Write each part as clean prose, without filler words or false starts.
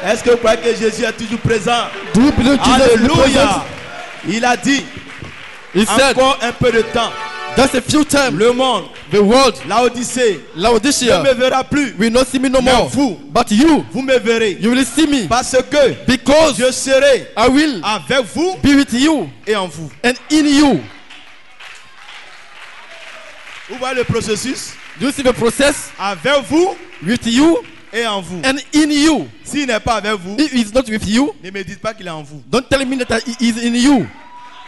Est-ce que vous croyez que Jésus est toujours présent? Do you believe Jesus is Alléluia. present? Il a dit, He said, encore un peu de temps, just a few times, le monde, the world, Laodicée, ne Laodicea, me verra plus. will not see me no Mais more. vous, But you, vous me verrez. you will see me. Parce que Because je serai I will avec vous be with you et en vous. and in you. Vous voyez le processus? Do you see the process? Avec vous With you et en vous. and in you. S'il n'est pas avec vous, If he is not with you, ne me dites pas qu'il est en vous. don't tell me that he is in you.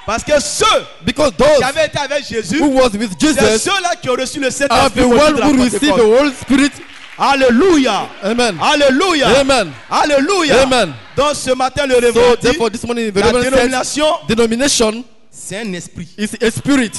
Parce que ceux Because qui those avaient été avec Jésus, who was with c'est Jesus ceux-là qui ont reçu le are Saint-Esprit the au jour one de la who received the Pentecôte. Holy Spirit. Alléluia. Amen. Alléluia. Amen. Alléluia. Amen. Donc ce matin, le So révérend dit, therefore this morning the la Reverend said, dénomination, denomination c'est un esprit. is a spirit.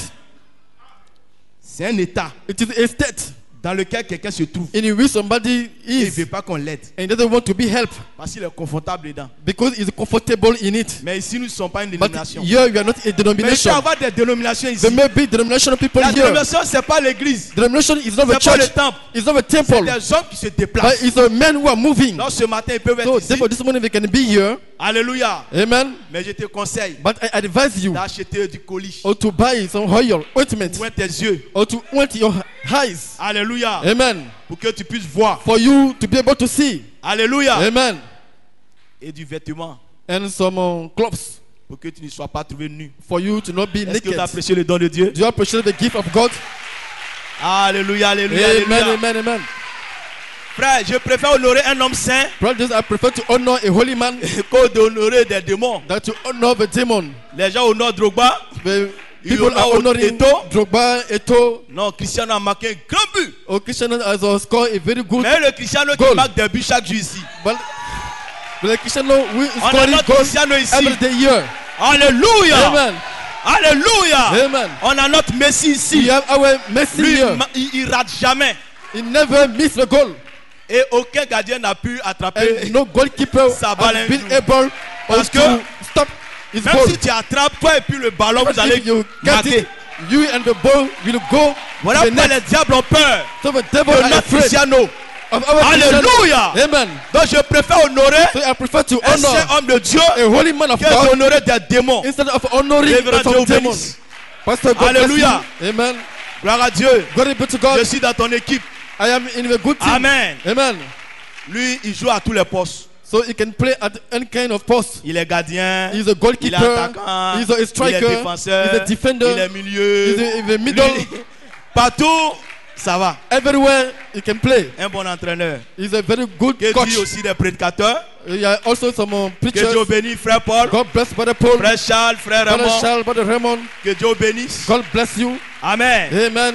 C'est un état It is a state dans lequel quelqu'un se trouve. in which somebody Il ne is veut pas qu'on l'aide and doesn't want to be helped parce qu'il est confortable dedans. because he's comfortable in it. Mais ici, nous ne sommes pas une But dénomination. here we are not a Mais il peut y denomination. avoir des dénominations ici. There may be denominational people La here. dénomination, ce n'est pas l'église. Denomination is not a C'est pas le church. temple. It's not a C'est temple. des hommes qui se But déplacent. it's a men who are moving. Donc ce matin, ils peuvent être So ici. therefore this morning they can be here. Alléluia. Amen. Mais je te conseille But I advise you d'acheter du colis. or to buy some oil, ointment, Ouvre tes yeux. or to oint your eyes. Alléluia. Amen. Pour que tu puisses voir. For you to be able to see. Alléluia. Amen. Et du vêtement. And some clothes Pour que tu ne sois pas trouvé nu. for you to not be Est-ce que naked. vous appréciez le don de Dieu? Do you appreciate the gift of God? Alléluia, alléluia, Amen, alléluia. amen, amen. Frère, je préfère honorer un homme saint Brothers, I prefer to honor a holy man qu'au d'honorer des démons. than to honor the demon. Les gens honorent Drogba. The You people are honor honoring Eto'o. Drogba, Eto'o. Non, Cristiano a marqué un grand but. Or Cristiano has scored a very good Mais le Cristiano qui goal. marque des buts chaque jour ici. But the Cristiano who is On a scoring notre goals Cristiano ici. every day year. Alléluia. Amen. Alléluia. Amen. On a notre Messi We ici. have our Messi Lui, here. il rate jamais. He never missed the goal. Et aucun gardien n'a pu attraper. And no goalkeeper Ça va has been l'injure. able Parce to que stop his Même goal. si tu attrapes, toi et puis le ballon, vous allez If you get marquer. it, you and the ball will go. Voilà to the pourquoi net. les diables ont peur So the devil de are notre afraid Cristiano. of our Alléluia. Cristiano. Amen. Donc je préfère honorer So I prefer to un saint honor homme de Dieu a holy man of que God d'honorer des démons. instead of honoring Révérend Dieu some vous demons. bénisse. Pastor, God bless Alléluia. you. Amen. Gloire à Dieu. Glory be to Je God. suis dans ton équipe. I am in a good team. Amen. Amen. Lui, il joue à tous les postes. So he can play at any kind of post. Il est gardien. He's a Il est goalkeeper. attaquant. He's a Il est striker. défenseur. He's a defender. Il est milieu. He's a middle. Lui, partout, ça va. Everywhere he can play. Un bon entraîneur. He's a very good Que coach. dit aussi des prédicateurs. He are also some Que preachers. Dieu bénisse, frère Paul. God bless Brother Paul. Frère Charles, frère Brother Raymond. Charles, Brother Raymond. Que Dieu bénisse. God bless you. Amen. Amen.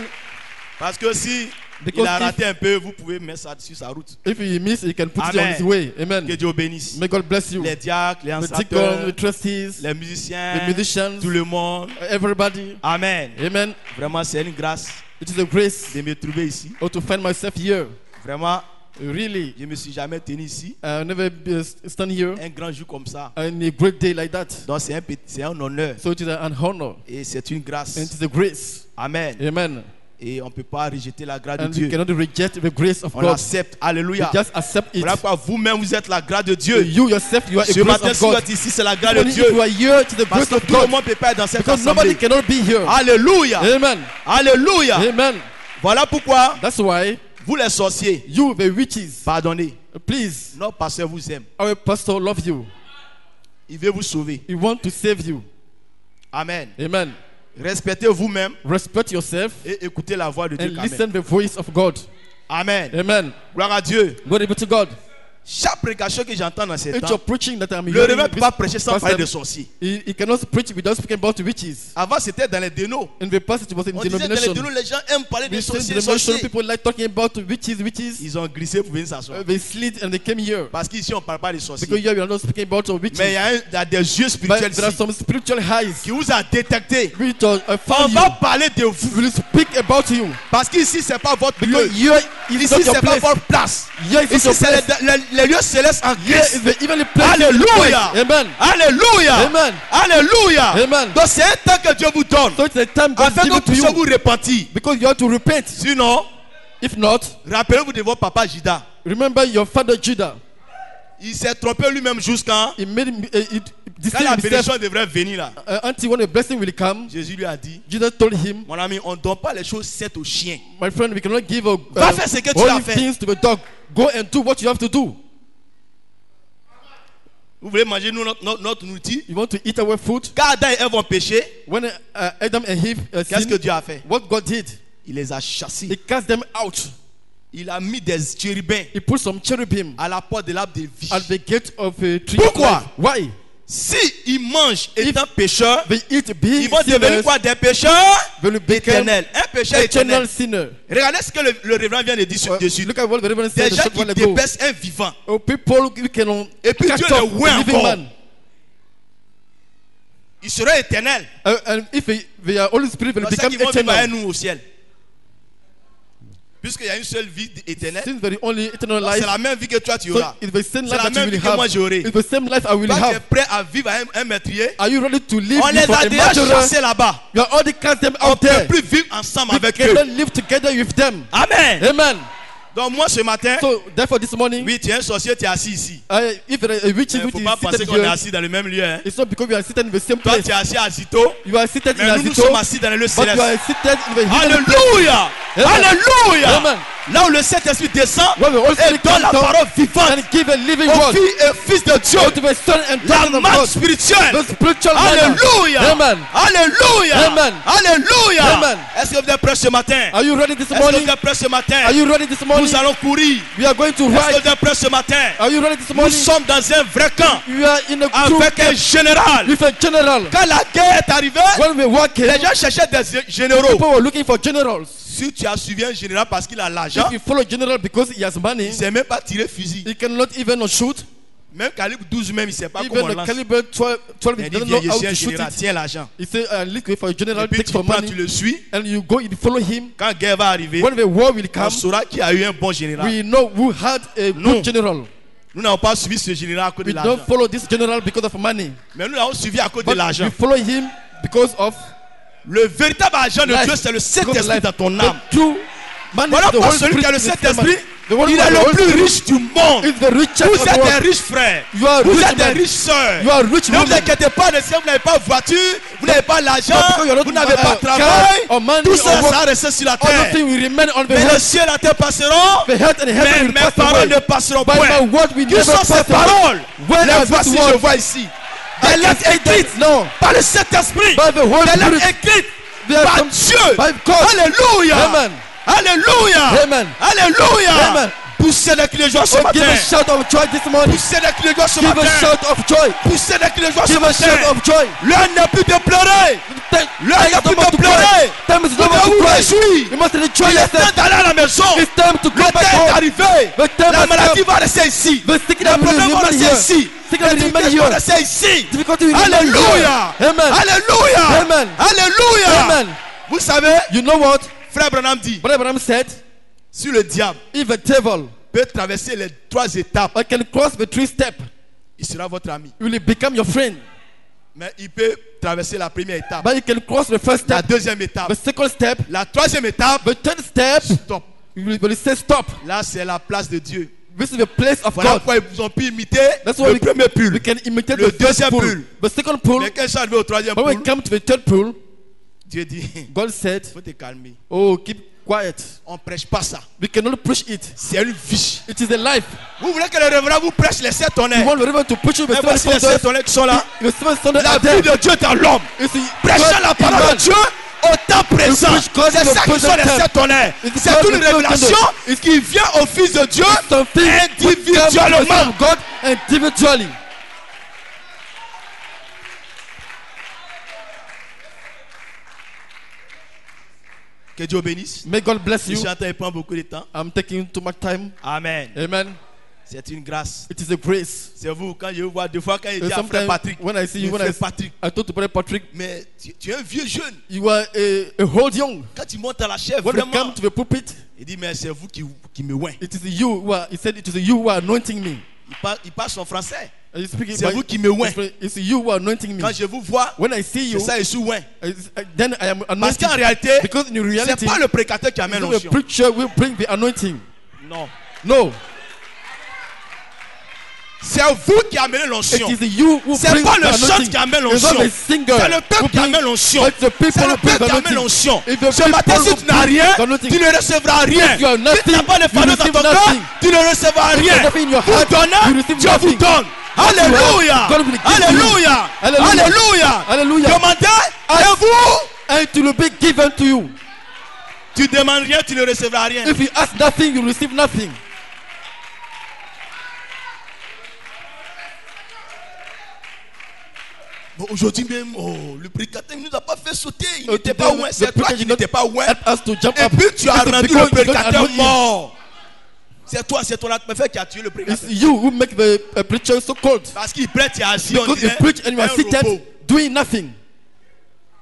Parce que si Because il a raté un peu, vous pouvez mettre ça sur sa route. If he miss, he can put it on Amen. his way. Que Amen. Dieu bénisse. May God bless you. Les diacres, les The deacons, enseignants, the trustees, les musiciens, the musicians, tout le monde. everybody. Amen. Amen. Vraiment, c'est une grâce It is a grace de me trouver ici. or to find myself here. Vraiment, Really, je ne me suis jamais tenu ici. I'll never be, stand here Un grand jour comme ça. on a great day like that. Donc, c'est un honneur. So it is an honor Et c'est une grâce. and it is a grace. Amen. Amen. Et on ne peut pas rejeter la grâce de And you Dieu. cannot reject the grace of On God. l'accepte. Alléluia. You just accept it. Voilà pourquoi vous-même, vous êtes la grâce de Dieu. You yourself, you are a Ce grace matin, of si vous God. êtes ici, c'est la grâce de Only Dieu. if you are here, it is the Parce grace que of tout le God. monde ne peut pas être dans cette Because nobody assemblée. cannot be here. Alléluia. Amen. Alléluia. Amen. Voilà pourquoi That's why vous les sorciers, you, the witches, pardonnez. please, Notre pasteur vous aime. our pastor love you. Il veut vous sauver. He want to save you. Amen. Amen. Respectez vous-même Respect yourself et écoutez la voix de Dieu and quand même. listen the voice of God. Amen. Amen. Gloire à Dieu. Glory be to God. Chaque prédication que j'entends dans ces It's temps, your preaching that I'm le hearing. révérend ne peut pas prêcher sans Pastor, parler de sorciers. he cannot preach without speaking about witches. Avant, c'était dans les dénos. In the past, it was in On disait dans les denomination. dénos, les gens aiment parler de We see in sorciers. denomination, sorciers. people like talking about witches. Ils ont glissé pour venir s'asseoir. They slid and they came here. Parce qu'ici, on ne parle pas de Because sorciers. here we are not speaking about witches. Mais il y a des yeux But spirituels there are ici some spiritual eyes qui vous a détecté. which On found va you. parler de vous. We will speak about you. Parce qu'ici, ce n'est pas votre Because lieu. here is Ici, not ce your n'est pas place. votre place. Here is not Ici, your c'est place. les lieux célestes en Here Christ. is the heavenly place. Alléluia. Amen. Alléluia. Amen. Alléluia. Amen. Donc, c'est un temps que Dieu vous donne. So it's a time God Afin give que it to vous puissiez you. vous repentir. Because you have to repent. Sinon, If not, rappelez-vous de votre papa Judas. remember your father Judah. Il s'est trompé lui-même jusqu'à He made him, he quand deceived la himself bénédiction devrait venir là. until when a blessing will come. Jésus lui a dit, Jesus told him, mon ami, on ne donne pas les choses saines aux chiens. my friend, we cannot give a Va faire ce que tu as holy fait. things to a dog. Go and do what you have to do. Vous voulez manger notre nourriture? You want to eat our food? Quand Adam et Ève ont péché, When Adam and Eve qu'est-ce que sinned, Dieu a fait? what God did, Il les a chassés. He cast them out. Il a mis des chérubins He put some cherubim à la porte de l'arbre de vie. at the gate of a tree. Pourquoi? of life. Why? Si ils mangent étant pécheurs, They eat being ils vont devenir sinners. quoi? Des pécheurs They will become éternels. Un pécheur eternal éternel. sinner. Regardez ce que le révérend vient de dire dessus. Look at what the Reverend Des said a gens short qui while ago. dépaissent un vivant. Oh, people who can Et puis catch Dieu up le voit a living encore. man. Ils seront éternels. And if the Holy Spirit will C'est ça become qu'ils vont vivre avec eternal, nous au ciel. Puisqu'il y a une seule vie éternelle, since the only eternal c'est life, la même vie que toi tu so auras. it's the same C'est life la that you même will vie que moi have. j'aurai. It's the same life I will Toi tu es have. prêt à vivre un meurtrier. Are you ready to live On les for a a déjà murderer? chassés là-bas. You are already cast them On ne out peut there. plus vivre ensemble We avec eux. cannot live together with them. Amen. Amen. Donc moi ce matin, So therefore this morning, oui, tu es un sorcier, tu es assis ici. if there is a witch Il ne which faut is pas penser seated qu'on est here, assis dans le même lieu. Hein. it's not because we are seated in the same Toi place. tu es assis à Zito, You are seated in mais nous nous Azito, sommes assis dans le lieu but you céleste. are seated in the heavenly place. Alléluia. Amen. Alléluia. Amen. Là où le Saint-Esprit descend When the Holy et Spirit donne la comes down parole vivante and give a living aux word filles et fils de Dieu. to the Son and La daughter of manne God, spirituelle. the spiritual manna. Alléluia. Amen. Alléluia. Amen. Alléluia. Amen. Est-ce que vous êtes prêts ce matin? Are you ready this Est-ce que morning? vous êtes prêts ce matin? Are you ready this morning? Nous allons courir. We are going to Est-ce que ride. vous êtes prêts ce matin? Are you ready this Nous morning? sommes dans un vrai camp We are in a true avec un général. with a general. Quand la guerre est arrivée, When we walk in, les gens cherchaient des généraux. people were looking for generals. Si tu as suivi un général parce qu'il a l'argent, If you follow general because he has money, il ne sait même pas tirer fusil. he cannot even shoot. Même calibre 12 même, il ne sait pas comment Even on the lance. caliber 12, Il he dit, doesn't viens, know je how suis un to shoot général, it. tiens l'argent. He said, look for a Et general, puis take tu for prends, money, tu le suis. and you go and follow him. Quand guerre va arriver, When the war will on come, saura qui a eu un bon général. we know who had a Non. good general. Nous n'avons pas suivi ce général à cause de We l'argent. don't follow this general because of money, Mais nous l'avons suivi à cause de but l'argent. we follow him because of Le véritable argent de life. Dieu, c'est le Because of Saint-Esprit life. dans ton The âme. true money Voilà is the pourquoi Holy celui qui a le Spirit in the Saint-Esprit, man. The one il who est has the le Holy plus Spirit riche du monde. is the richest Vous of the êtes des world. riches frères. You are Vous rich êtes des men. riches sœurs. You are rich Ne vous women. inquiétez pas, si vous n'avez pas de voiture, vous n'avez pas l'argent, Not because you're not vous n'avez pas de car travail, or money tout ça, or work. ça reste sur la All terre. things will remain on the Mais le earth. ciel et la terre passeront, The earth and mais heaven will mes pass paroles ne away. passeront But point. my word will Qui never sont ces pass away. paroles? Where Les are voici, these je words? vois ici. I Des can lettres say that écrites now par le Saint-Esprit. by the Holy Des lettres Spirit. écrites They are par from- Dieu. by God. Alléluia. Amen. Alléluia. Amen. Alléluia. Amen. Poussez des cris de joie ce Oh, give matin. a shout of joy this morning. Poussez des cris de joie ce Give a matin. shout of joy. Poussez des cris de joie ce Give a shout matin. of joy. L'heure n'est plus de pleurer. L'heure n'est plus de pleurer. Time is Vous not devez to vous cry. réjouir. You must enjoy Il est yourself. temps d'aller à la maison. It's time to go Le back temps est home. arrivé. The time La has maladie come. va rester ici. The Les sickness will problèmes vont remain rester here. ici. Sickness Les will remain tristesses vont here. rester ici. Difficulty will remain here. Alléluia. Amen. Alléluia. Amen. Alléluia. Amen. Vous savez, You know what? frère Branham dit, Brother Abraham said, si le diable if the devil peut traverser les 3 étapes, can cross the 3 steps, il sera votre ami. he will become your friend. Mais il peut traverser la première étape, But he can cross the first la step, deuxième étape, the second step, la troisième étape. the third step. Stop. He will say stop. Là, c'est la place de Dieu. This is the place of Voilà God. pourquoi ils ont pu imiter That's why le premier we pull. can imitate Le the first deuxième pool. pool. The second pool. Mais quand ils sont arrivés au troisième When we pull, come to the third pool, Dieu dit, God said, il faut te calmer. oh, keep quiet. On ne prêche pas ça. We cannot push it. C'est une vie. It is a life. Vous voulez que le révérend vous prêche les 7 You tonnerres. want the river to push you with Et seven voici les 7 thunders. tonnerres qui sont là. The seven thunders La are vie there. de Dieu dans l'homme. It's the Prêchez God la in parole man. de Dieu au temps présent. preach God C'est in the ça qui sont present les time. 7 tonnerres. It's C'est God une in the present révélation time. qui vient au Fils de Dieu Something individuellement. of God individually. Que Dieu bénisse. May God bless Je you. suis en train de prendre beaucoup de temps. I'm taking too much time. Amen. Amen. C'est une grâce. It is a grace. C'est vous, quand je vous vois, deux fois, quand il dit à frère Sometimes Patrick, when I see mais you, when frère Patrick, I talk to Brother Patrick, mais tu es un vieux jeune. you are a whole young. Quand tu montes à la chair, When you vraiment, come to the pulpit, il dit, mais c'est vous qui me ouin. it is you who are, he said, it is you who are anointing me. Il parle son français. And you speak C'est vous qui me ouin. It's you who are anointing me. Quand je vous vois, When I see you, c'est ça, je suis ouin. then I am Parce anointed. qu'en réalité, Because in c'est reality, pas le prédicateur qui amène the l'onction. preacher will bring the anointing. Non. No. C'est vous qui amenez l'onction. It is you who C'est bring pas le the chant anointing. qui amène It's not l'onction. the singer C'est le who peuple qui bring- amène l'onction. It's the people C'est le who bring peuple qui the amène anointing. l'onction. If the Ce matin, people si who tu n'as bring rien, the anointing, tu ne recevras rien. if you are Si tu nothing, n'as pas de you fardeau dans receive ton cœur, nothing. tu ne recevras If you rien. have nothing in your Vous heart, you donnez, receive Dieu vous nothing. donne. What you have, Alléluia. God will give to you. Alléluia. Alléluia. Alléluia. Alléluia. Demandez Ask. et vous. And it will be given to you. Tu demandes rien, tu ne recevras rien. If you ask nothing, you receive nothing. Bon, aujourd'hui même, le prédicateur ne nous a pas fait sauter. Il Oh, n'était today, pas loin. the C'est toi preacher qui did not n'étais pas loin. Help us to jump Et up. puis tu as It's rendu because le you don't prédicateur anoint him. mort. C'est toi, c'est ton atmosphère qui a tué le It's prédicateur. you who make the preacher so cold. Parce qu'il prête, tu es assis, on Because you dirait preach and you are un seated robot. doing nothing.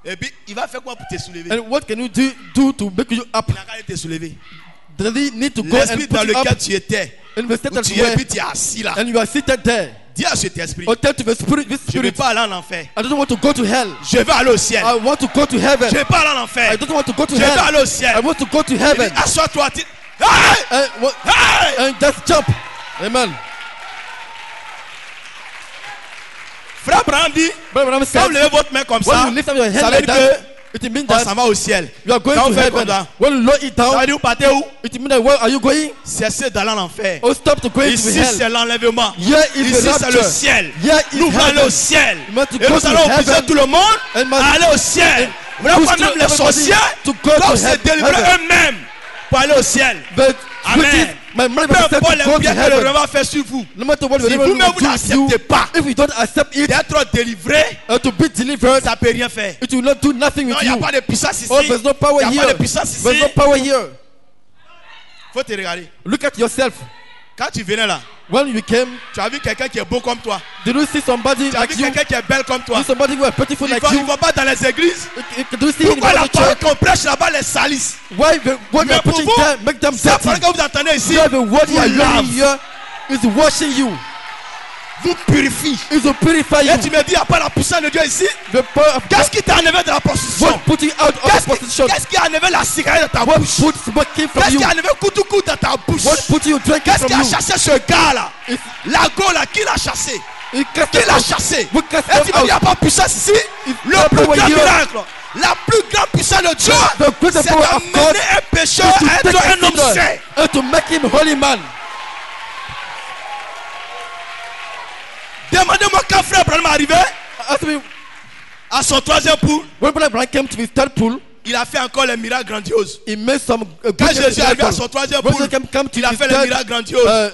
Et puis, il va faire quoi pour te soulever? And what can you do to make you up? Il n'a qu'à te soulever. Does he need to go L'esprit and put dans you lequel up tu étais, in the state où that tu you es, were, puis tu es assis là. and you are seated there? Dis à cet esprit, Or tell to the spirit, this je ne vais spirit, pas aller en enfer. I don't want to go to hell. Je vais aller au ciel. I want to go to heaven. Je ne vais pas aller en I enfer. don't want to go to Je vais hell. aller au I ciel. want to go to Il dit, heaven. assois-toi. Hey! Hey! And just jump. Amen. Frère Branham dit, Brother Branham quand said, vous levez votre main comme when ça, you lift up your ça hand veut like dire that, it means qu'on s'en that va au ciel. you are going Quand to vous faites heaven. comme ça, When you lower it ça veut down, dire vous partez où? it means that where are you going? Cessez d'aller en enfer. Oh, stop to going to Ici, hell. c'est l'enlèvement. Here is Ici, the c'est le rapture. ciel. Here is Nous voulons aller au heaven. ciel. You must Et go nous to allons obliger heaven. tout le monde And must à aller au ciel. Vous push pas même les everybody sorciers to go to doivent se heaven. délivrer eux-mêmes pour aller au ciel. But Amen. witches, my mother Peu said importe to les go to prières que le heaven. Révérend va faire sur vous. No matter what the Si devil vous-même will vous do with you, n'acceptez pas if you don't accept it, d'être délivré, to be delivered, ça ne peut rien faire. it will not do nothing Non, with il n'y a you. pas de puissance ici. Oh, there's no power Il n'y a pas here. de puissance ici. There's no power here. Faut te regarder. Look at yourself. Quand tu venais là, When you came, tu as vu quelqu'un qui est beau comme toi. did you see somebody Tu as like vu you? quelqu'un qui est belle comme toi. See somebody who is beautiful Il like ne you? va pas dans les églises. Do you see him in Pourquoi la the parole church? qu'on prêche là-bas les salisse? Why what Mais you're pour preaching vous, there make them c'est la parole dirty? que vous entendez ici. So the word you are Vous lave, hearing here is washing you. vous purifie. Is to purify you. Et tu me dis, il n'y a pas la puissance de Dieu ici. The power of God Qu'est-ce qui t'a enlevé de la prostitution? what put you out of the position. Qu'est-ce qui a enlevé la cigarette de ta What bouche? put smoking from Qu'est-ce you? qui a enlevé coutou dans ta bouche? What put you drinking Qu'est-ce qui from a you? chassé ce gars-là? It's- La go là, qui l'a chassé? It cast Qui them l'a out. chassé? We cast Et tu me dis, them il n'y a out. pas de puissance ici. It's Le not plus power grand here. miracle, la plus grande puissance de Dieu, The greatest c'est power of God d'amener un pécheur to à take être a un homme sinner saint. and to make him holy man. Demandez-moi quand frère Branham est arrivé Ask me, à son troisième pool, when Brother Abraham came to his third pool, il a fait encore les miracles grandioses. he made some Quand greatest Jésus est arrivé à miracles. son troisième When pool, he came to il a his fait les third miracles grandioses.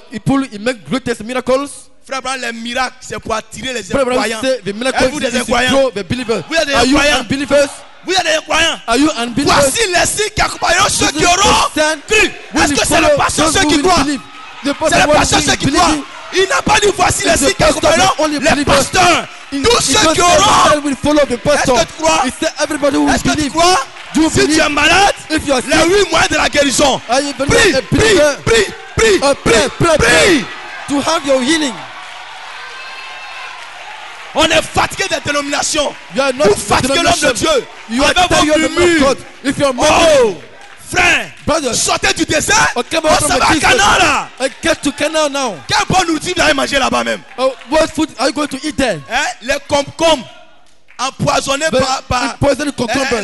he made greatest miracles. Frère Branham, les miracles, c'est pour attirer les Brother Abraham incroyants. said the miracle Êtes-vous des is to incroyants? draw the believers. Vous êtes des Are you incroyants? unbelievers? Vous êtes des incroyants. Are you unbelievers? Voici les signes qui accompagneront ceux This qui is auront the sign cru. when Est-ce you que c'est le follow pasteur those ceux who qui will croient? believe. The C'est pastor le will pasteur be ceux qui believing. croient. Il n'a pas dit voici les It's the signes qui pastor accompagneront that only les believers. pasteurs. He- Tous he ceux just qui said auront. that will follow the pastor. Est-ce que tu crois? He said everybody who will Est-ce que tu believe. crois? Do you Si tu es believe? malade, If you are les sick, 8 mois de la guérison. are you Prie, believe? prie, prie, prie, Pray, prie, prie. to have your healing. On est fatigué des dénominations. You are not Vous fatiguez l'homme de Dieu. You are Avec tired vos of the man of murmures. God. If you are Oh, murmuring, frère, brother, sortez du désert. okay, On s'en va à Canaan là. Get to Canaan now. Quel bon outil vous allez manger là-bas même. What food are you going to eat there? Hein? Les concombre empoisonnés par Poison cucumbers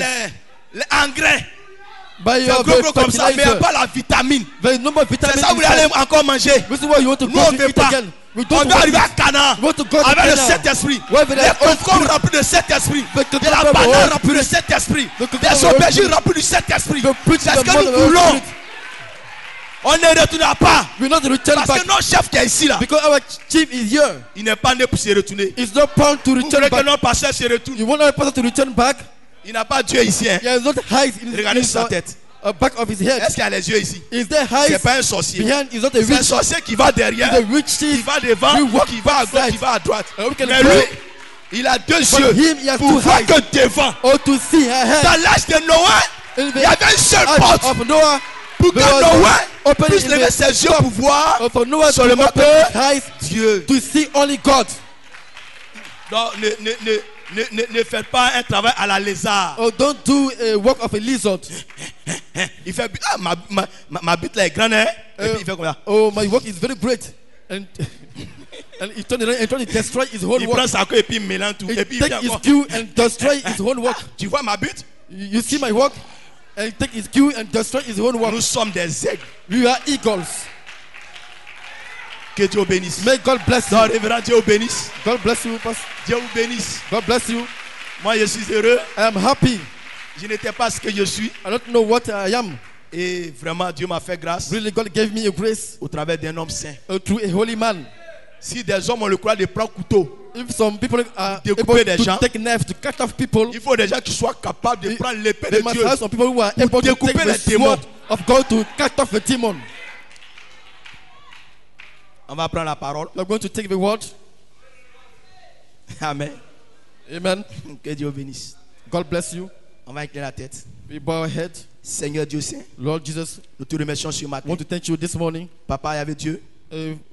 les engrais. by C'est your gros comme ça, mais il n'y a fertilizer. pas la vitamine. There is no more C'est vitamin ça que vous allez inside. encore manger. This is why you want to Nous go on to ne veut eat pas. again. We On don't doit want arriver to à Canaan We want to go to avec le Canaan. Saint-Esprit. Where there Les are all concombres spirit. remplis de Saint-Esprit. The De la cucumber banane all remplie de spirit. Saint-Esprit. The cucumber Des all aubergines spirit. remplies du Saint-Esprit. The preach C'est the ce que mother nous of voulons. spirit. On ne retournera pas. We not return Parce back que notre chef qui est ici là, because our chief is here. il n'est pas né pour se retourner. It's not bound to Vous return voulez que back. notre pasteur se retourne. You want our pastor to return back? Il n'a pas Dieu ici. Hein. He has not eyes in Regardez his sa tête. back of his head. Est-ce qu'il a les yeux ici? Is there C'est eyes pas un sorcier. behind? Is not a C'est un witch. sorcier qui va derrière, He's a witch qui thief. va devant, We walk qui va à gauche, backside. qui va à droite. We can Mais go. lui, il a deux But yeux him, he has pour two voir eyes. que devant. Or to see her head. Dans l'âge de Noé, In il y avait une seule eyes porte of Noah. pour que there was Noé open puisse in lever the ses yeux pour voir for Noah to seulement open que his eyes Dieu. to see only God. Donc ne faites pas un travail à la lézard. Oh, don't do a work of a lizard. Il fait ma bite là est grande hein? Et puis il fait comme ça. Oh, my work is very great. and he turned around and tried to destroy his whole Il prend work. sa queue et puis il mélange tout. He Et puis il take vient his encore. cue and destroy his own work. Tu vois ma butte? You see my work? And he take his cue and destroy his own work. Nous sommes des aigles. We are eagles. Que Dieu vous bénisse. May God bless Non, you. révérend, Dieu vous bénisse. God bless you, Pastor. Dieu vous bénisse. God bless you. Moi, je suis heureux. I am happy. Je n'étais pas ce que je suis. I don't know what I am. Et vraiment, Dieu m'a fait grâce Really, God gave me a grace au travers d'un homme saint. through a holy man. Si des hommes ont le courage de prendre couteau, If some people are Découper able des to gens. take knife to cut off people, il faut des gens qui soient capables de prendre l'épée they de must Dieu. have some people who are able to découper take les the démons. sword of God to cut off a demon. On va prendre la parole. You are going to take the word. Amen. Amen. Que Dieu vous bénisse. God bless you. On va incliner la tête. We bow our head. Seigneur Dieu Saint, Lord Jesus, nous te remercions ce I matin. want to thank you this morning. Papa, il y avait Dieu.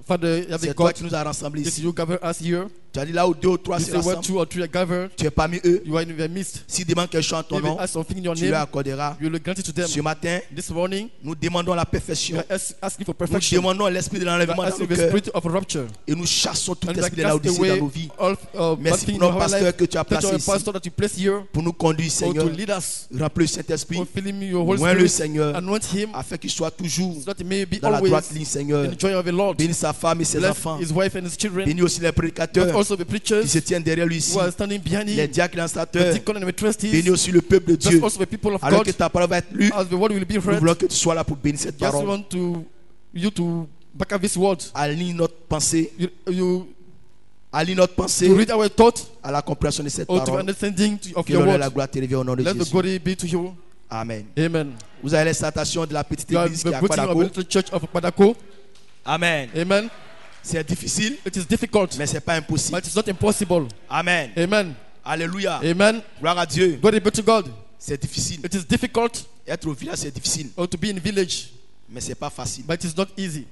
Father, you have C'est the toi God. qui nous as rassemblés Yes, ici. you gather us here. Tu as dit là où deux ou trois You se say where rassemblent, 2 or 3 are gathered, tu es parmi eux. you are in their midst. S'ils demandent quelque chose en ton If they nom, ask something in your tu leur name, accorderas. you will grant it to them. Ce matin, This morning, nous demandons la you perfection. are asking for Nous perfection. demandons l'esprit de You l'enlèvement are dans nos asking the cœurs. spirit of rupture. Et nous chassons tout And we esprit de cast laodicée dans away nos vies. all bad Merci things pour in nos our pasteurs life. que tu as Thank you, placés our ici pastor that you place here, pour nous conduire, or Seigneur. to lead us, Remplis le Saint-Esprit. or filling me your Holy Moins le Spirit, Seigneur, anoint him, afin qu'il soit toujours so that he may be dans la always droite ligne, Seigneur. in the joy of the Lord. Bénis sa femme et ses Bless enfants. his wife and his children, Bénis aussi les but prédicateurs also the qui preachers se tiennent derrière lui ici. who are standing behind Les him, diacres et the instructeurs. deacon and the trustees, Bénis aussi le peuple de just Dieu. also the people of Alors God, que ta parole va être lue, as the word will be nous heard. voulons que tu sois là pour bénir cette Just parole. want you to back up this word. Aligne notre pensée, You aligne notre to pensée read our thought à la compréhension de cette or to parole. understanding of Que your l'honneur et la word. gloire te reviennent au nom de Let the Jésus. glory be to you. Amen. Amen. Vous avez l'exaltation de la petite You are église the qui est à booting of a Kwadako. little church of Padako. Amen. Amen. C'est difficile, It is difficult, mais c'est pas impossible. but it's not impossible. Amen. Amen. Alléluia. Amen. Gloire à Dieu. Glory be to God. C'est difficile. It is difficult Être au village, c'est difficile, to be in village, mais c'est pas facile. but it is not easy.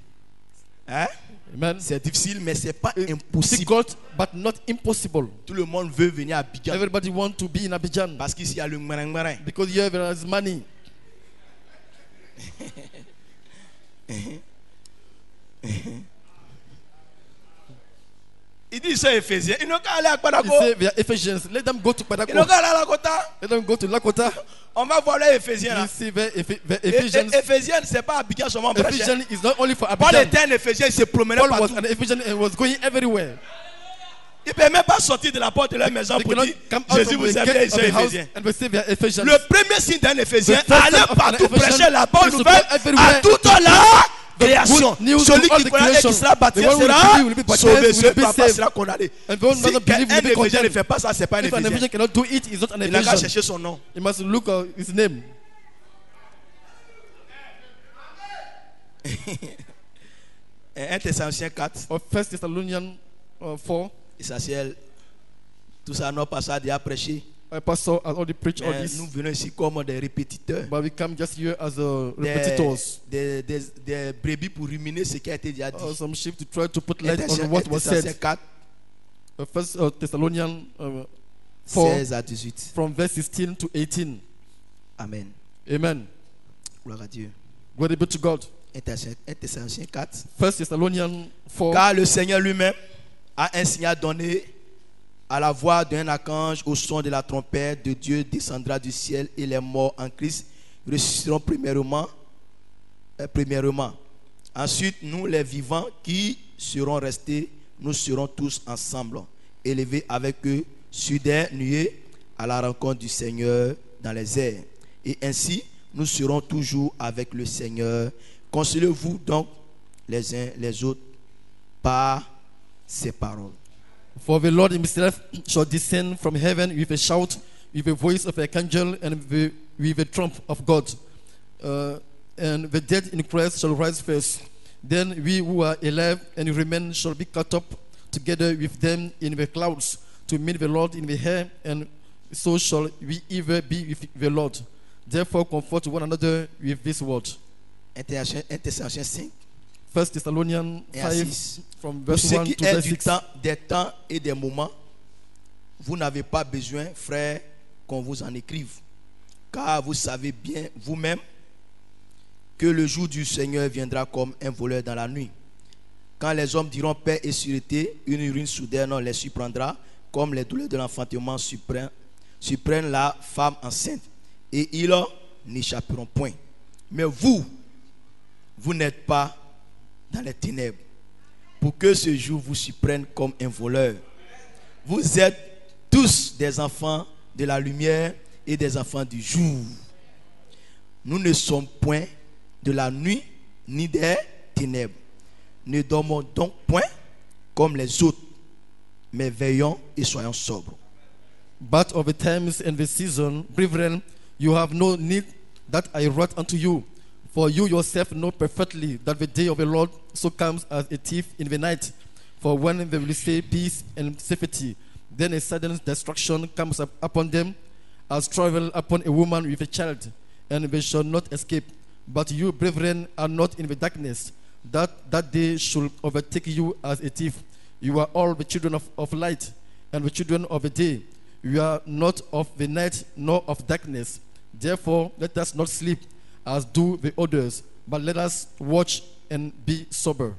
Hein? Amen. C'est difficile, mais c'est pas It's impossible. difficult, but not impossible. Tout le monde veut venir à Abidjan Everybody wants to be in Abidjan parce qu'ici il y a le marin. because here there is money. Il dit c'est Éphésiens. Ils n'ont qu'à aller à He Kwadako. say we are Ephesians. Let them go to Ils n'ont Padako. qu'à aller à Lakota. Let them go to Lakota. On va voir les Éphésiens You là. see the Ephesians. Éphésiens, c'est pas Abidjan seulement. Ephesians is not only for Paul Abidjan. était un Éphésien, il se promenait Paul was partout. an Ephesian and was going everywhere. Il ne peut même pas sortir de la porte de leur maison They pour cannot dire come out Jésus from vous the aime, gate ils of sont the house Éphésiens. and we say we are Ephesians. Le premier signe d'un Éphésien, The first aller sign of an partout Ephesian prêcher la bonne is to nouvelle go everywhere. à toute la création. good news Celui to all qui the croira et creation. qui sera baptisé The one who sera will be baptized sauvé. will Celui be qui ne pas saved. sera condamné. And the one Si who does not believe un will be Éphésien ne condemned. fait pas ça, ce n'est pas un If an Éphésien. Ephesian cannot do it, he's not an Il n'a qu'à Ephesian. chercher son nom. He must look at his name. 1 Thessaloniciens 4, Or 1 Thessalonians 4. essentiel. Tout ça, notre pasteur a déjà prêché. Our pastor has already preached all Mais this. nous venons ici comme des répétiteurs. But we come just here as Des, repetitors. des brebis pour ruminer ce qui a été déjà dit. Some sheep to try to put 1 light on what was Thessaloniciens said. 4, 1 Thessalonians 4 16 à 18. from verse 16 to 18. Amen. Amen. Gloire à Dieu. Glory be to God. 1 Thessaloniciens 4. 1 Thessalonians 4. Car le Seigneur lui-même a un signal donné à la voix d'un archange, au son de la trompette de Dieu descendra du ciel et les morts en Christ ressusciteront premièrement. Ensuite, nous les vivants qui serons restés, nous serons tous ensemble, élevés avec eux sur des nuées à la rencontre du Seigneur dans les airs. Et ainsi, nous serons toujours avec le Seigneur. Consolez-vous donc les uns les autres par ces paroles. For the Lord himself shall descend from heaven with a shout, with the voice of an archangel, and with the trump of God. And the dead in Christ shall rise first. Then we who are alive and remain shall be caught up together with them in the clouds to meet the Lord in the air, and so shall we ever be with the Lord. Therefore comfort one another with this word. 1 Thessaloniciens 5 1 Thessalonians et à 5 6. from Pour verse ce 1 qui to est verse du 6. temps, des temps et des moments, vous n'avez pas besoin, frères, qu'on vous en écrive. Car vous savez bien vous-même que le jour du Seigneur viendra comme un voleur dans la nuit. Quand les hommes diront paix et sûreté, une ruine soudaine les surprendra, comme les douleurs de l'enfantement surprennent la femme enceinte. Et ils n'échapperont point. Mais vous n'êtes pas dans les ténèbres, pour que ce jour vous surprenne comme un voleur. Vous êtes tous des enfants de la lumière et des enfants du jour. Nous ne sommes point de la nuit ni des ténèbres. Ne dormons donc point comme les autres, mais veillons et soyons sobres. But of the times and the season, brethren, you have no need that I write unto you. For you yourself know perfectly that the day of the Lord so comes as a thief in the night. For when they will say peace and safety, then a sudden destruction comes upon them, as travel upon a woman with a child, and they shall not escape. But you, brethren, are not in the darkness, that day should overtake you as a thief. You are all the children of light, and the children of the day. You are not of the night nor of darkness. Therefore, let us not sleep as do the others, but let us watch and be sober.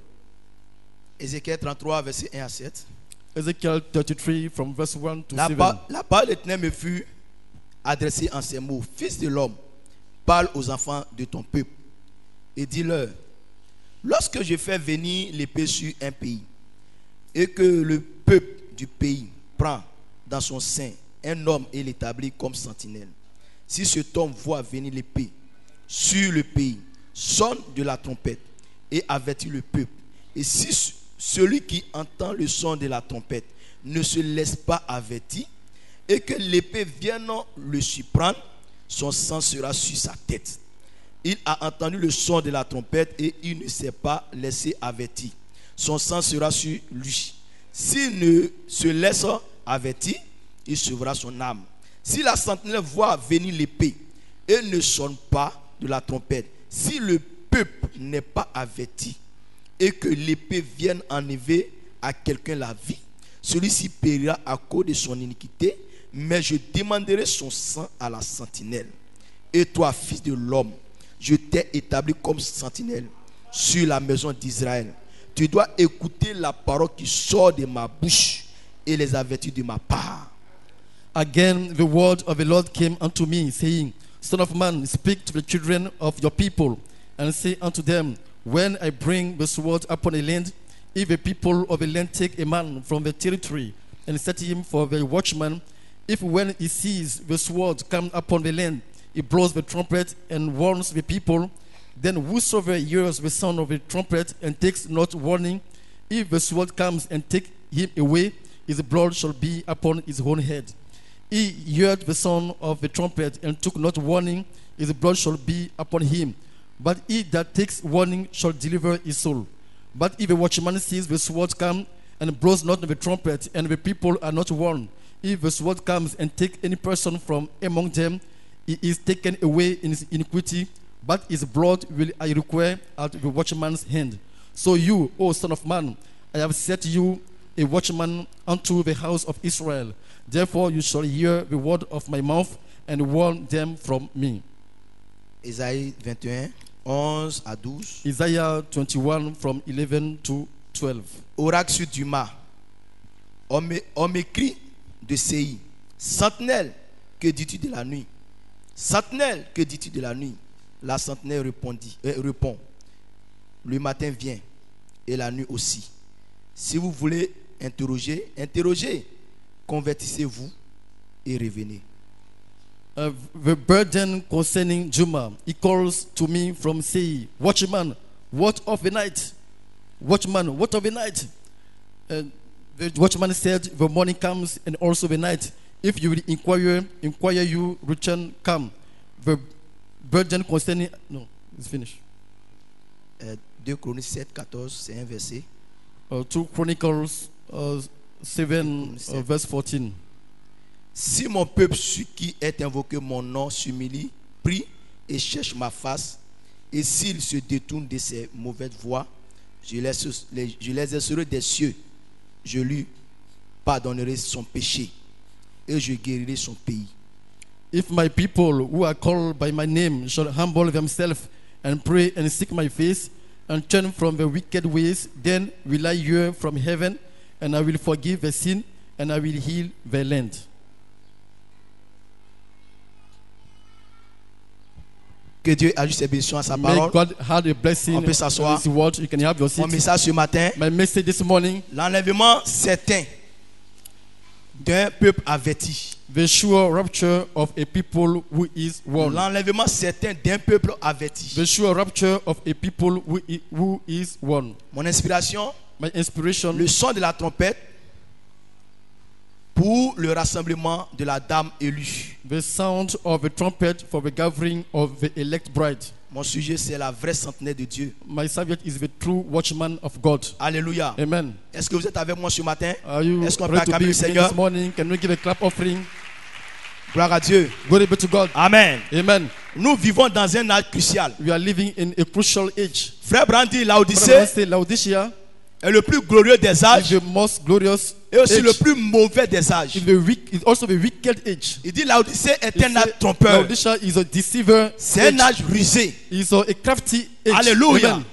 Ézéchiel 33, verset 1 à 7. Ezekiel 33 from verse 1 to La 7. parole de l'Éternel me fut adressée en ces mots. Fils de l'homme, parle aux enfants de ton peuple et dis-leur, lorsque je fais venir l'épée sur un pays et que le peuple du pays prend dans son sein un homme et l'établit comme sentinelle, si cet homme voit venir l'épée sur le pays, sonne de la trompette et avertit le peuple. Et si celui qui entend le son de la trompette ne se laisse pas avertir et que l'épée vienne le surprendre, son sang sera sur sa tête. Il a entendu le son de la trompette et il ne s'est pas laissé avertir. Son sang sera sur lui. S'il ne se laisse avertir, il sauvera son âme. Si la sentinelle voit venir l'épée et ne sonne pas de la trompette, si le peuple n'est pas averti et que l'épée vienne enlever à quelqu'un la vie, celui-ci périra à cause de son iniquité, mais je demanderai son sang à la sentinelle. Et toi, fils de l'homme, je t'ai établi comme sentinelle sur la maison d'Israël. Tu dois écouter la parole qui sort de ma bouche et les avertir de ma part. Again, the word of the Lord came unto me, saying, Son of man, speak to the children of your people, and say unto them, when I bring the sword upon a land, if the people of the land take a man from the territory, and set him for the watchman, if when he sees the sword come upon the land, he blows the trumpet and warns the people, then whosoever hears the sound of the trumpet and takes not warning, if the sword comes and take him away, his blood shall be upon his own head. He heard the sound of the trumpet and took not warning, his blood shall be upon him. But he that takes warning shall deliver his soul. But if the watchman sees the sword come and blows not the trumpet, and the people are not warned, if the sword comes and take any person from among them, he is taken away in his iniquity, but his blood will I require at the watchman's hand. So you, O son of man, I have set you a watchman unto the house of Israel. Therefore you shall hear the word of my mouth and warn them from me. Ésaïe 21, 11 à 12. Isaiah 21 from 11 to 12. Oracle sur Duma. On m'écrit de Séi. Sentinelle, que dis-tu de la nuit? Sentinelle, que dis-tu de la nuit? La sentinelle répond. Le matin vient et la nuit aussi. Si vous voulez interroger, interrogez. Convertissez-vous et revenez. The burden concerning Juma, he calls to me from Sei, Watchman, what of the night? Watchman, what of the night? The watchman said, the morning comes and also the night. If you will inquire you, return, come. The burden concerning... No, it's finished. 2 Chroniques 7, 14, c'est un verset. 2 Chronicles 7, verse 14. Si mon peuple sur qui est invoqué mon nom s'humilie, prie et cherche ma face, et s'il se détourne de ses mauvaises voies, je les exaucerai des cieux, je lui pardonnerai son péché et je guérirai son pays. If my people who are called by my name shall humble themselves and pray and seek my face and turn from the wicked ways, then will I hear from heaven, and I will forgive the sin, and I will heal the land. Que Dieu ajoute ses bénédictions à sa May parole. God have a blessing On peut on s'asseoir. His word. You can have your Mon seat. message ce matin, My message this morning: l'enlèvement certain d'un peuple averti. the sure rapture of a people who is warned. L'enlèvement certain d'un peuple averti. The sure rapture of a people who is warned. Mon inspiration, My inspiration: le son de la trompette pour le rassemblement de la dame élue. the sound of a trumpet for the gathering of the elect bride. Mon sujet, c'est la vraie centenaire de Dieu. My subject is the true watchman of God. Alléluia. Amen. Est-ce que vous êtes avec moi ce matin? Are you Est-ce qu'on peut ready to acclamer be le with me Seigneur? this morning? Can we give a clap offering? Gloire à Dieu. Glory be to God. Amen. Amen. Nous vivons dans un âge crucial. We are living in a crucial age. Frère Brandy, Brother Laodicée say Laodicea est le plus glorieux des is âges the most glorious et aussi age. le plus mauvais des âges. Is also the wicked age. Il dit Laodicée est He un âge say trompeur. Laodicea is a deceiver. C'est un âge rusé. Is a crafty age. Alléluia. Amen.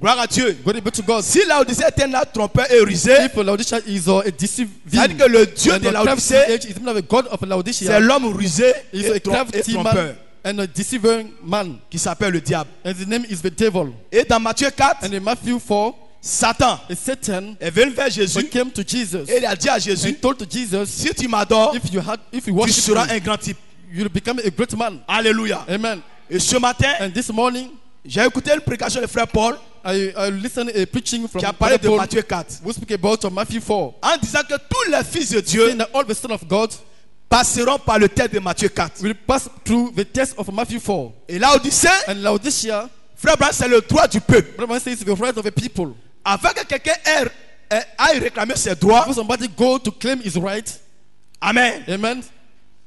Gloire à Dieu. Glory be to God. Si Laodicée est un âge trompeur et rusé, If Laodicea is a deceiving, c'est-à-dire que le Dieu and de a crafty Laodicée, age is not the God of c'est Laodicea. l'homme rusé Is et a crafty trompeur man and a deceiving man. qui s'appelle le diable. And his name is the devil. Et dans Matthieu 4, And in Matthew 4, Satan Satan est venu vers Jésus came to Jesus et il a dit à and Jésus, told to Jesus, si tu m'adores, if you tu worship seras me, un grand type. you'll become a great man. Alléluia. Amen. Et ce matin, And this morning, j'ai écouté une prédication de frère Paul I listened a preaching from qui a parlé de Paul, Matthieu 4 who speak about Matthew 4, en disant que tous les fils de Dieu saying that all the sons of God passeront par le test de Matthieu 4. will pass through the test of Matthew 4. Et Laodicée, And Laodicea, frère Branham, c'est le droit du peuple. Brother says, the right of the people. Avant que quelqu'un aille réclamer ses droits, Before somebody go to claim his right, amen, amen,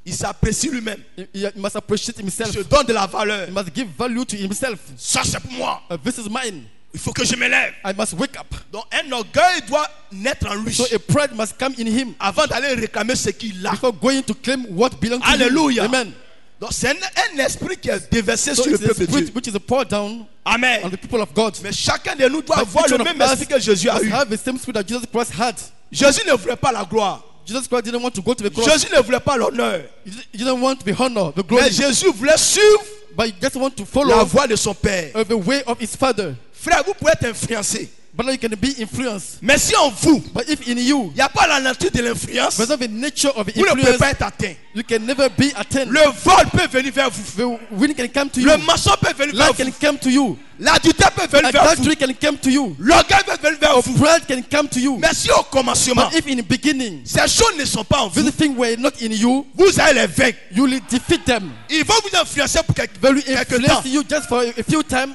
il s'apprécie lui-même. he must appreciate Il himself. se donne de la valeur. He must give value to himself. Ça, c'est pour moi. This is mine. Il faut que je m'élève. I must wake up. Donc, un orgueil doit naître en lui So a pride must come in him avant d'aller réclamer ce qu'il a. before going to claim what belongs to Alléluia. him. Amen. Donc, c'est un esprit qui est déversé So sur le it's a peuple de spirit Dieu. which is poured down on Amen. the people of God. Mais chacun de nous doit But avoir each le one même of us esprit que Jésus a must eu. have the same spirit that Jesus Christ had. Jésus ne voulait pas la gloire. Jesus Christ didn't want to go to the cross. Jésus ne voulait pas l'honneur. He didn't want the honor, the Mais glory. Jésus voulait suivre But he just want to la follow voie de son Père. the way of his father. Frère, vous pouvez être influencé. But now you can be influenced. Mais si en vous, But if in you, il n'y a pas la nature de l'influence, there's not the nature of vous ne pouvez influence, pas être atteint. you can never be attained. Le vol peut venir vers vous. The wind can come to you. Le mensonge peut venir vers Light vous. can come to you. L'adultère peut venir vers vous. Adultery can come to you. L'orgueil peut venir vers vous. Pride can come to you. Mais si au commencement, But if in the beginning, ces choses ne sont pas en vous, these things were not in you, vous allez les vaincre. you will defeat them. Ils vont vous influencer pour They will quelque temps. influence you just for a few times,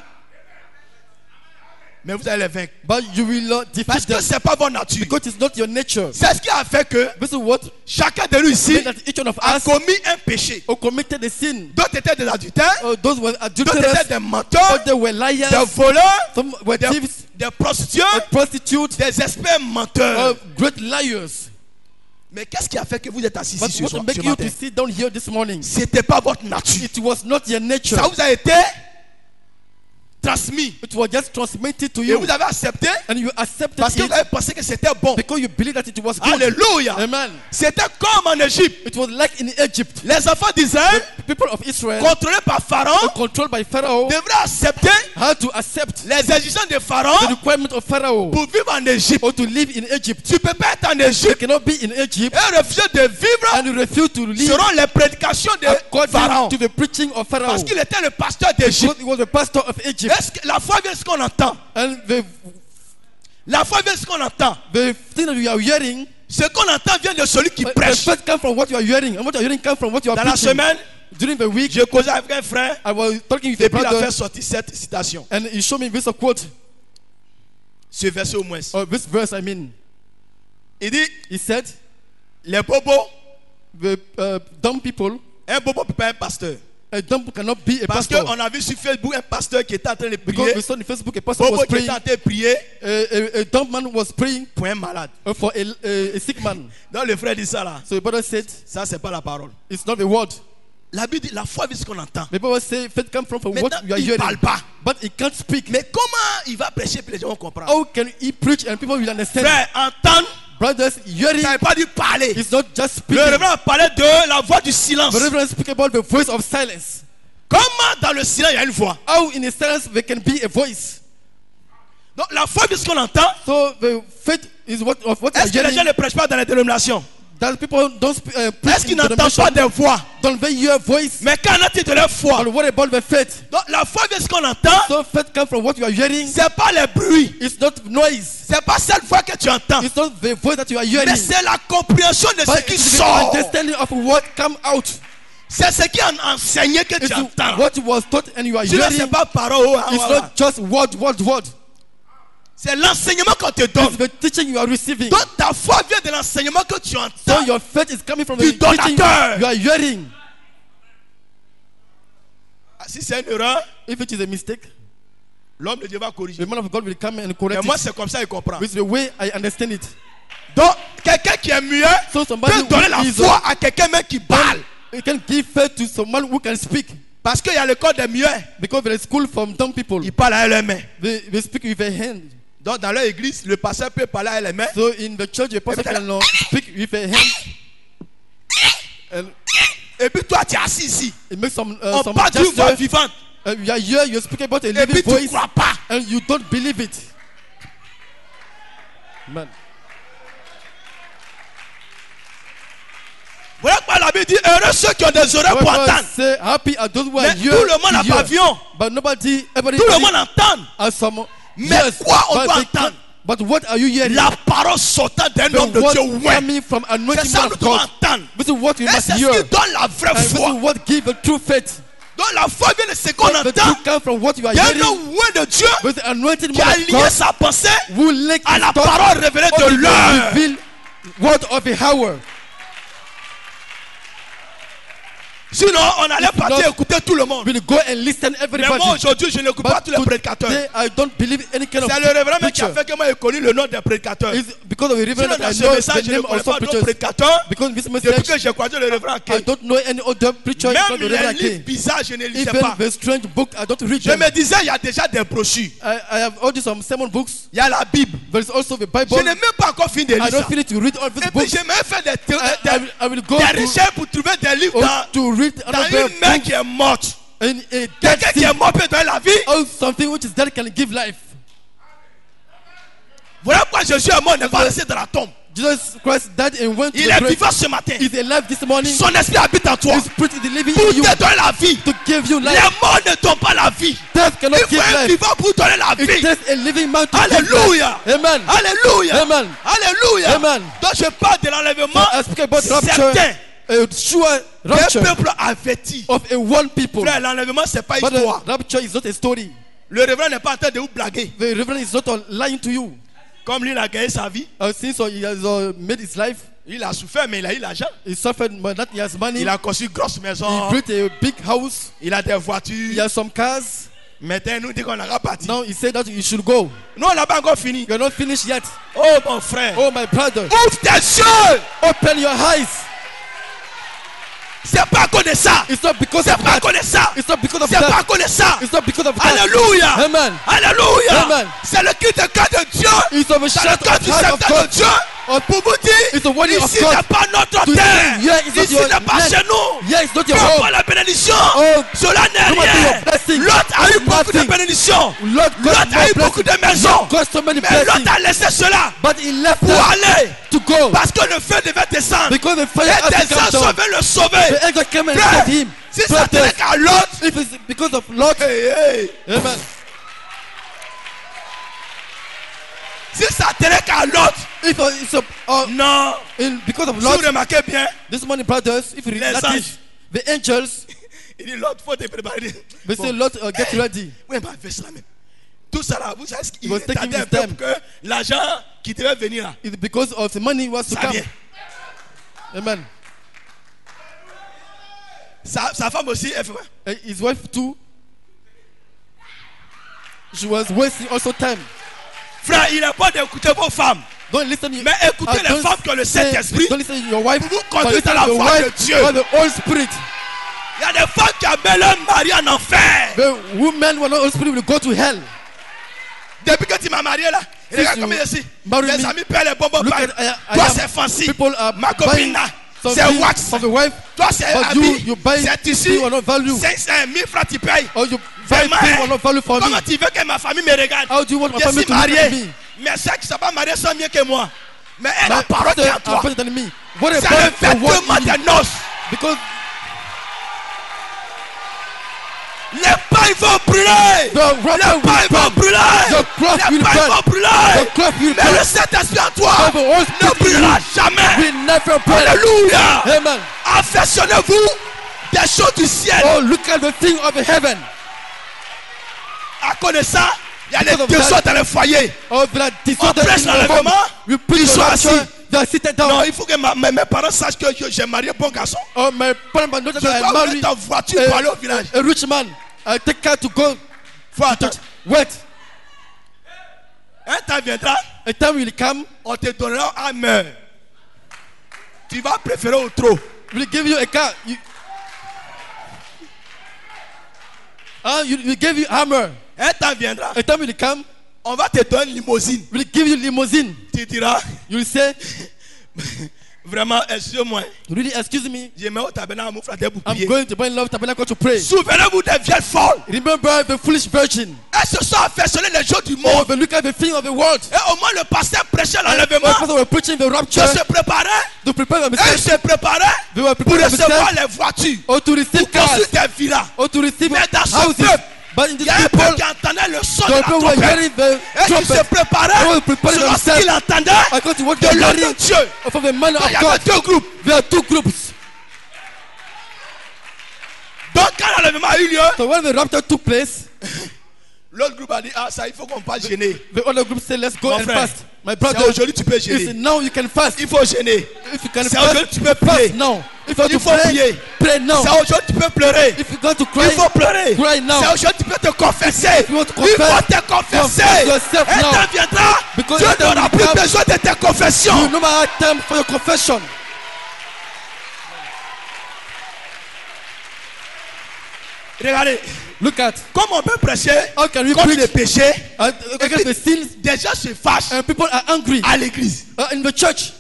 Mais vous allez les vaincre. but you will not defeat Parce que them ce n'est pas votre nature. because it's not your nature. C'est ce qui a fait que This is what chacun de nous ici made that each one of a us commis un péché. who committed a sin. D'autres étaient des adultères, Those were d'autres adulterers, étaient des menteurs, others were liars, des voleurs, some were des, thieves, des prostituées, prostitutes, des experts menteurs. great liars. Mais qu'est-ce qui a fait que vous êtes assis But ici ce what soir, make ce you matin? to sit down here this morning? Ce n'était pas votre nature. It was not your nature. Ça vous a été transmis. It was just transmitted to Et you, vous avez accepté and you accepted parce que it vous avez pensé que c'était bon. because you believe that it was good. Alléluia. Amen. C'était comme en Égypte. It was like in Egypt. Les enfants d'Israël, The people of Israel, contrôlés par Pharaon, controlled by Pharaoh, devraient accepter had to accept les exigences de the Pharaon requirement of Pharaoh pour vivre en Égypte. or to live in Egypt. Tu ne peux pas être en You Égypte cannot be in Egypt et refuser de vivre and you refuse to live selon les prédications de according Pharaon. to the preaching of Pharaoh. Parce qu'il était le pasteur Because d'Égypte. he was the pastor of Egypt. Est-ce que la foi vient de ce qu'on entend? And La foi vient de ce qu'on entend. the thing that you are hearing, Ce qu'on entend vient de celui qui the prêche. faith comes from what you are hearing, and what you are hearing comes from what you are Dans la preaching. semaine, During the week, j'ai causé avec un frère I was talking with et a puis il a brother, fait sortir cette citation. and he showed me this quote, Ce verset au moins. or this verse, I mean. Il dit, He said, les bobos, the dumb people, un bobo ne peut pas être pasteur. a dumb cannot be a Parce pastor. qu'on a vu sur Facebook un pasteur qui était en train de Because prier. we saw on Facebook a pastor Bobo was qui était praying, en train de prier a dumb man was praying pour un malade. for a sick man. Donc le frère dit ça là. So the brother said, Ça, c'est pas la parole. it's not the word. la Bible dit la foi vient de ce qu'on entend. The Bible says faith comes from what Maintenant, you are il ne hearing. parle pas. But he can't speak. Mais comment il va prêcher et les gens vont comprendre? How can he preach and people will understand? Frère, entendre, Brothers, hearing ça ne veut pas dire parler. is not just Le speaking. révérend parlait de la voix du silence. The Reverend speak about the voice of silence. Comment dans le silence il y a une voix? How in a silence there can be a voice. Donc la foi vient de ce qu'on entend. So the faith is what you are Est-ce que les gens hearing. ne prêchent pas dans les dénominations? That people don't preach Est-ce qu'ils in n'entendent denomination. pas des voix? Don't they hear voice? Mais qu'en est-il de leur foi? But what about the faith? Donc la foi vient de ce qu'on entend. So faith comes from what you are hearing. C'est pas les bruits. It's not noise. C'est pas cette voix que tu entends. It's not the voice that you are hearing. Mais c'est la compréhension de ce But qui it's the sort. understanding of what come out. C'est ce qui est enseigné que It's tu entends. what was taught and you are Sinon, hearing. c'est pas parole. It's not just word. C'est l'enseignement qu'on te It's donne. the teaching you are receiving. Donc ta foi vient de l'enseignement que tu So entends. your faith is coming from Du the teaching donateur. you are hearing. Si c'est une erreur, If it is a mistake, l'homme de Dieu va corriger. the man of God will come and Mais correct moi, it. c'est comme ça qu'il comprend. With the way I understand it. Donc, quelqu'un qui est muet So somebody peut donner la who is foi à quelqu'un même qui parle. you can give faith to someone who can speak. Parce qu'il y a l'école des muets. Because there is school from dumb people. Ils parlent à leurs mains. They speak with a hand. Donc, dans leur église, le pasteur peut parler à les mains. So in the church, a pastor can speak with a hand. And Et puis toi, tu es assis ici. it makes some On parle d'une voix gesture. vivante. You are here, you speak about a Et living puis tu ne voice, crois pas. and you don't believe it. Voilà pourquoi la Bible dit heureux ceux qui ont des oreilles pour Bible entendre. say, happy are those who are Mais here tout le monde n'a to pas hear. avion. But nobody, everybody Tout le monde entend. has some. Mais quoi on but doit they entendre? can't- But what are you hearing? La parole sortant d'un The homme de word Dieu, ouais. coming from C'est anointing ça man que of nous devons God. entendre. This is what you Et must c'est ce qui hear. donne la vraie And this is foi. what gives the true faith. Donc la foi vient de ce qu'on The entend. truth comes from what you are Il y a un hearing. homme loin de Dieu With the anointed qui a man of lié God sa pensée who linked à his la thoughts parole révélée on de the l'heure. revealed word of the hour. Sinon, on allait If partir not, écouter tout le monde. We'll go and listen Mais everybody. moi aujourd'hui, je n'écoute pas But tous les prédicateurs. today, I don't believe any kind of C'est le révérend même qui a preacher. fait que moi j'ai connu le nom des prédicateurs. It's because of the Sinon, reverend dans that I ce know message, the je ne name connais of some pas d'autres preachers. prédicateurs. Because this Depuis message, que j'ai croisé le révérend I Kay. don't know any other preacher Même except the les Reverend livres Kay. bizarres, je ne lisais Even pas. the strange book, I don't read Je them. me disais, il y a déjà des brochures. I have ordered some sermon books. Il y a la Bible. There is also the Bible. Je n'ai même pas encore fini de I lire ça. don't feel to read all these Et puis books. j'ai même fait I will go des to, recherches pour trouver des livres to read dans another une main book qui est morte. in a dead Quelqu'un qui sea. est mort peut donner la vie. Oh, something which is dead can give life. Voilà pourquoi Jésus est mort, n'est pas resté dans la tombe. Jesus Christ died and went to Il the est grave. vivant ce matin. He's alive this morning. Son esprit habite en toi. His spirit is living Pour in you te donner la vie. to give you Les life. morts ne donnent pas la vie. Death cannot Il give faut un life. vivant pour donner la It vie. takes a living man to give Alléluia. life. Amen. Alléluia. Amen. Alléluia. Amen. Donc je parle de l'enlèvement I speak about rapture, certain a sure d'un rapture peuple averti. of a one people. Frère, l'enlèvement c'est pas But histoire. the rapture is not a story. Le révérend n'est pas en train de vous blaguer. The reverend is not lying to you. Comme lui, il a gagné sa vie. Since he has made his life, Il a souffert, mais il a eu l'argent. he suffered, but that he has money. Il a construit une grosse He maison. built a big house. Il a des He voitures. has some cars. Maintenant, il nous dit qu'on a parti. Now he said that you should go. Nous, on n'a pas encore fini. You're not finished yet. Oh, mon frère. Oh, my brother, Ouvre tes yeux. open your eyes. C'est pas à cause de ça. It's not because C'est of pas à that. cause de ça. It's not because of C'est pas à that. cause de ça. It's not because of that. Alléluia. Amen. Alléluia. Amen. C'est le cri de cœur de Dieu. It's of a Dans le shout cœur of du heart of serviteur de God. Dieu. Pour vous It's the dire, word of ici God. n'est pas notre To terre. say, yeah, it's not Ici your n'est pas land. chez nous. Yeah, it's not your Peu home. importe la bénédiction. Oh, Cela n'est come on, rien. your blessing. L'autre a eu beaucoup de Nothing. bénédictions. Lord L'autre God, a eu more beaucoup de blessing. maisons. God, so many Mais blessings. l'autre a laissé cela But he left pour that aller. to go. Parce que le feu devait descendre. Because the fire Et has des to come anges down. veulent le sauver. The angel came and Frère, saved him. si ça tenait Brothers, qu'à l'autre, if it's because of Lot, hey, hey. amen. Si ça tenait qu'à l'autre, If it's non. because of Si vous Lot, remarquez bien, this morning, brothers, if you Les notice, anges. the angels, il dit l'autre faut te préparer. they say, Lot, get ready. Oui, mais fait cela même. Tout ça là, vous savez ce qu'il was taking attendait un his peu time. pour que l'argent qui devait venir là, It's because of the money was to ça come. vient. Amen. Sa femme aussi, elle fait quoi? And his wife too. She was wasting also time. Frère, il n'est pas d'écouter vos femmes. Don't listen. Mais écoutez les femmes qui ont le Saint-Esprit. Don't listen to your wife. Vous But conduisez listen la to your voix de wife Dieu. by the Holy Spirit. Il y a des femmes qui amènent leur mari en enfer. The women who are not Holy Spirit will go to hell. Depuis que tu m'as marié là, regarde you comme je suis. marry Les me, amis paient les bonbons. look Toi at c'est fancy. people are Ma copine buying là, c'est something wax. for the wife, Toi c'est but habit. you buy C'est tissu. things are not value. 500 000 francs tu payes. Or you buy Vraiment, things are not value for me. comment tu veux que ma famille me regarde? How do you want my Je family suis to look at marié. me? Mes soeurs qui ne sont pas mariées sont mieux que moi. Mais elle a My parole sister en toi. are better than me. What C'est about le the word vêtement in you? des noces. Because Les pailles vont brûler. the rubber Les pailles vont will burn. brûler. The cloth Les will pailles burn. vont brûler. The cloth will Mais le burn. Saint-Esprit en toi But the Holy ne Spirit in brûlera you jamais. will never burn. Alléluia. Amen. Affectionnez-vous des choses du ciel. Oh, look at the thing of heaven. À cause de ça, il y a Because des of désordres that, dans le foyer. Oh, the disorder prêche in the home. l'enlèvement. We preach Ils the sont rapture. assis. They are seated down. Non, il faut que mes parents sachent que j'ai marié un bon garçon. Oh, my parents know that Je I dois marry mettre en voiture pour aller au village. a rich man. I take care to go. Faut attendre. Wait. Un temps viendra, A time will come. on te donnera un meurtre. Tu vas préférer au trop. We'll give you a car. We give you hammer. Un temps viendra, A time will come. on va te donner une limousine. We'll give you limousine. Tu diras, You'll say, vraiment, excusez-moi, really, excuse me. je mets au tabernacle à mon frère pour I'm prier. going to Love Tabernacle to pray. Souvenez-vous des vieilles folles. Remember the foolish virgin. Elles se sont affectionnées les jours du Oh, monde. but look at the thing of the world. Et au moins le pasteur prêchait My l'enlèvement. pastor were preaching the Je rapture se préparais. to prepare Elles themselves. se préparaient They were pour preparing recevoir themselves les voitures. or to receive Pour cars construire des villas. or to receive Mais dans ce houses. peuple, But in il this y a un people, peuple qui entendait le son de the la people were trompette. hearing the Et qui se trumpet préparait They were preparing selon ce themselves qu'il entendait according to what de they l'homme hearing de Dieu. from the man Il of y avait God. deux groupes. There are two groups. Donc quand l'enlèvement a eu lieu, So when the rapture took place, l'autre groupe a dit, ah ça il faut qu'on pas gêner. the other group said, let's go Mon and frère, fast. My C'est brother, aujourd'hui tu peux he gêner. said, now you can fast. Il faut gêner. If you can C'est aujourd'hui fast, tu peux prier. fast now. If you Il want to faut prier. pray now. C'est aujourd'hui tu peux pleurer. If you want to Il cry, faut pleurer. cry now. C'est aujourd'hui tu peux te confesser. you want to Il faut confess, te confesser. confess yourself Un now. temps viendra, Because Dieu the time n'aura will plus come, besoin de tes you confessions. no matter time for your confession. Regardez, Look at comment on peut prêcher how can we contre preach les péchés. against the sins Des gens se fâchent and people are angry à l'église. in the church.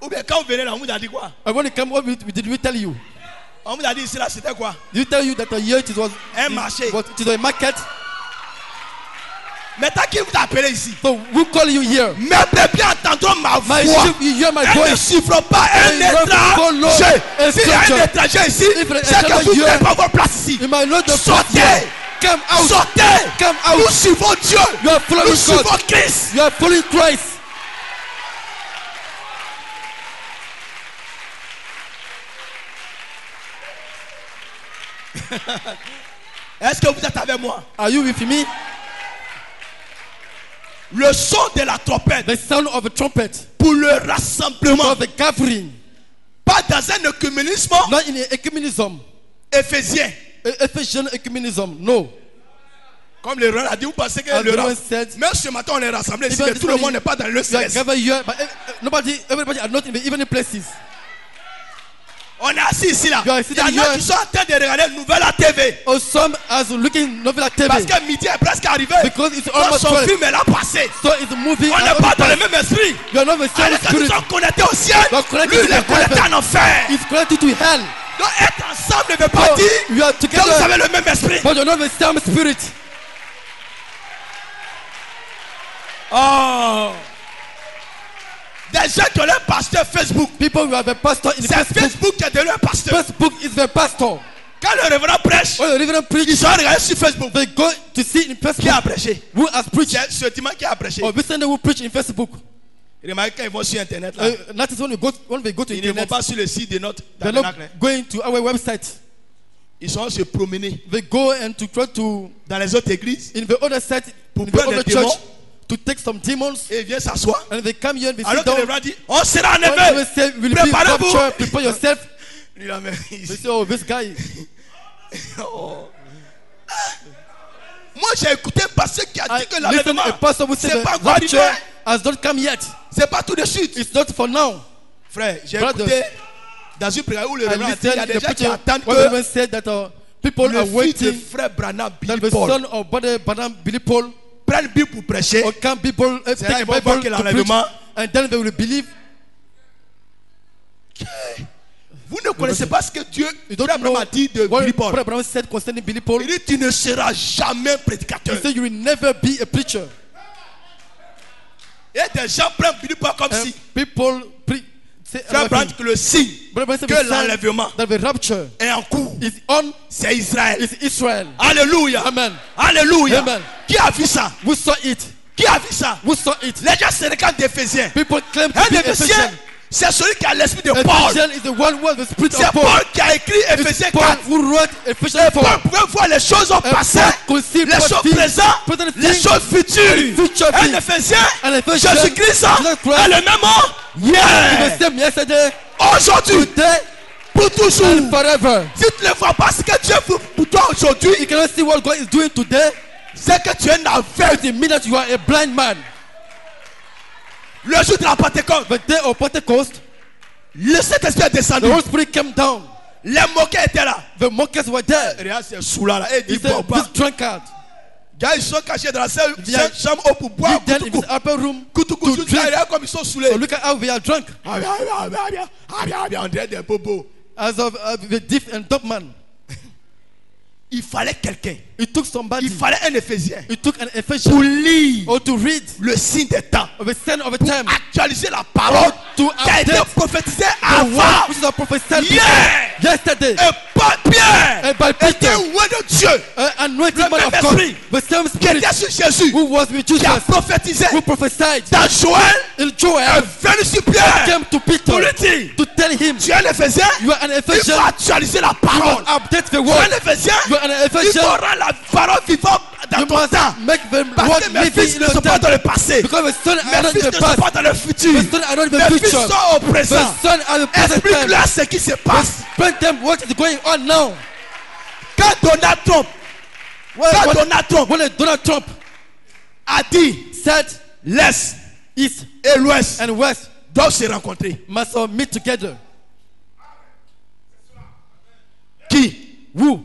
Ou bien quand vous venez là, on vous a dit quoi? And when it came, what did we tell you? On vous a dit ici là, c'était quoi? Did we tell you that a year it was Un marché. it was a market? Maintenant qui vous a appelé ici? So who call you here? Mes brebis entendront ma voix. My sheep, you hear my Elles ne voice. suivront pas They will un follow étranger. a S'il y a un stranger. étranger ici, If an c'est que stranger vous here, n'avez pas votre place ici. You might not the Sortez. here. Come out. Sortez. Come Nous out. suivons Dieu. You are following Nous suivons God. Christ. You are following Christ. Est-ce que vous êtes avec moi? Are you with me? Le son de la trompette The sound of a trumpet pour le rassemblement. of the gathering, Pas dans un œcuménisme not in ecumenism, éphésien. Ephesian ecumenism. No. Comme le roi a dit, vous pensez que As le the roi, Lord said, même ce matin on est rassemblés ici, Even mais this tout le morning, monde n'est pas dans le we are céleste. gathered here, but everybody are not in the evening places. On est assis ici là. You are Il y sitting en a here. qui sont en train de regarder Nouvelle à TV. Or some as looking Novela Parce TV que midi est presque arrivé. because it's Quand almost son 12. film est là passé. So it's moving. On n'est pas dans le même esprit. You are not the same Alors quand ils spirit. sont connectés au ciel, You are connected lui il to est the connecté heaven. en enfer. It's connected to hell. Donc être ensemble ne veut pas So dire you are que vous together, avez le même esprit. but you're not the same spirit. Oh. Des gens qui ont leur pasteur Facebook. People who have a pastor in C'est Facebook. Facebook qui est devenu leur pasteur. Facebook is the pastor. Quand le révérend prêche, When the reverend ils preach, sont regardés sur Facebook. they go to see in Qui a Facebook prêché? who has preached. C'est ce dimanche qui a prêché. Or recently who preach in Facebook. Remarquez quand ils vont sur Internet là. That is when they go to Ils ne vont internet. pas sur le site de notre They're not tabernacle. going to our website. Ils sont se promener They go and to try to dans les autres églises in the other site, Pour in the prendre other des church, démons. to take some demons, et ils viennent s'asseoir. and they come here and they Alors sit que le down. révérend dit, on sera When they enlevé. say, will be Préparez-vous. raptured, prepare yourself. Lui, là, mais They ici. say, oh, this guy. Oh. Moi j'ai écouté un pasteur qui a I dit que listen l'enlèvement, a pastor who said c'est the pas encore rapture arrivé. has not come yet. C'est pas tout de suite. It's not for now. Frère, j'ai Brothers. écouté dans une prière où le I révérend a dit, il y a listened des to the gens qui preacher attendent when the que man said that people le are fils de waiting frère Branham, that Billy the Paul, son of Brother Branham, Billy Paul, prenne Bible pour prêcher. or can people là, take a ils vont voir Bible que to preach, l'enlèvement- and then they will believe. Vous ne connaissez pas ce que Dieu, You don't frère know Branham a dit de what Billy Paul. Brother Branham said concerning Billy Paul. Il dit, tu ne seras jamais prédicateur. He said you will never be a preacher. Et des gens prennent Billy Paul comme And si people say frère Branham que le signe Brother Branham said que the sign l'enlèvement that the rapture est en cours. is on C'est Israël. is Israel. Alléluia. Amen. Alléluia. Amen. Qui a vu ça? We saw it. Qui a vu ça? We saw it. Les gens se regardent d'Éphésiens. People claim to Un be Éphésien, Ephesian. c'est celui qui a l'esprit de Paul. Ephesian is the one who has the spirit C'est of Paul. Paul qui a écrit Éphésiens It's Paul 4. who wrote Ephesians Et Paul 4. pouvait voir les choses au passé, Paul could see les what choses things- présentes, present les things, choses futures. future Un things. Éphésien, And Ephesians, Jésus-Christ Jesus Christ, est le même homme hier, the same yesterday, aujourd'hui, today, pour toujours. and forever. Si tu ne vois pas ce que Dieu fait pour toi aujourd'hui, You cannot see what God is doing today. c'est que tu es un aveugle. It means that you are a blind man. Le jour de la Pentecôte, The day of Pentecost, le Saint-Esprit est the descendu. Holy Spirit came down. Les moquets étaient là. The mockers were there. Regarde, c'est sous là. Et He il dit, bon, said, pas. this drunkard. Gars, ils sont cachés dans la salle, Yeah. chambre haute pour boire. He then in his upper room to drink. Regarde comme ils sont saoulés. So look at how they are drunk. On dirait des bobos. As of the deaf and dumb man. Il fallait quelqu'un. It took somebody. Il fallait un Éphésien It took an pour Ephesian lire or to read le signe des temps, of a sign of a pour time. actualiser la parole To qui a été update prophétisée the avant. word which is prophesied Yeah. yesterday. Et pas Pierre And by était Peter, loin de Dieu anointed Le man même of God, esprit the same qui spirit était sur Jésus, who was with qui a Jesus, prophétisé who prophesied dans Joël, in est Joel, venu sur Pierre came to pour Peter lui dire, to tell him, tu es un Éphésien, you are an il faut Ephesian, actualiser la you parole. must update the Tu es word, un Éphésien, you are an il faut Ephesian, rendre la parole vivante dans you ton must temps. make the Parce word que mes living fils in ne sont your pas dans time. le passé. Because the son are Mes not fils in ne the sont past, pas dans le futur. the son are not in the Mes fils future, sont au the présent. son are the present time. Explique-leur ce qui se passe. Explain them what is going on now. Quand Donald Trump, When Donald Trump a dit said l'Est East et l'Ouest and West doivent se rencontrer. must all meet together. Qui? Who?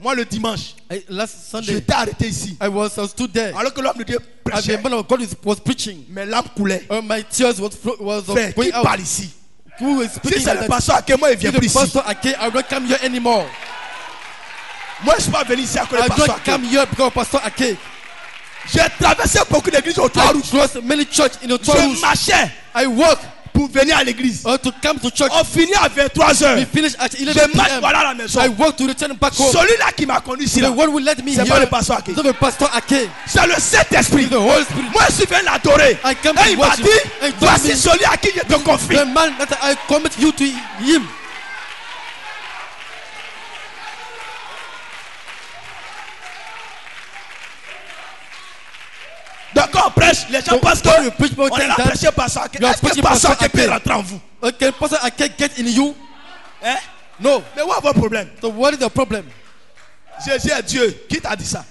Moi le dimanche, Last Sunday, j'étais arrêté ici. I was stood there Alors que l'homme de Dieu and prêchait, the man of God was preaching. mes larmes coulaient. My tears was Frère, qui going out. parle ici? Who is Si speaking c'est like le that? pasteur à quel moi il vient If plus the ici. pastor Ake, I don't come here anymore. Moi je suis pas venu ici à cause I du pasteur don't come Ake. here because of Pastor Ake. J'ai traversé beaucoup d'églises au I Trois-Rouges. crossed many church in the Je Toronto. marchais I walk pour venir à l'église. to come to church. On finit à 23h. We finish at 11 Je marche p.m. voilà à la maison. I walk to return back home. Celui-là qui m'a connu ici, The là, one who led me c'est here pas le pasteur Ake. is not the Pastor Ake. C'est le Saint-Esprit. The Holy Spirit. Moi je suis venu l'adorer. I come Et to il m'a worship. dit, And he told voici me, celui à qui je te confie. the man that I commit you to him. Donc quand on prêche, les gens So, pensent when you preach qu'on about est là that, prêcher pasteur Ake. you are Est-ce que preaching pasteur Pastor Ake peut Ake. rentrer en vous? Okay, Pastor Ake get in you? Hein? No. Mais où est votre problème? So what is the problem? Jésus est Dieu. Qui t'a dit ça?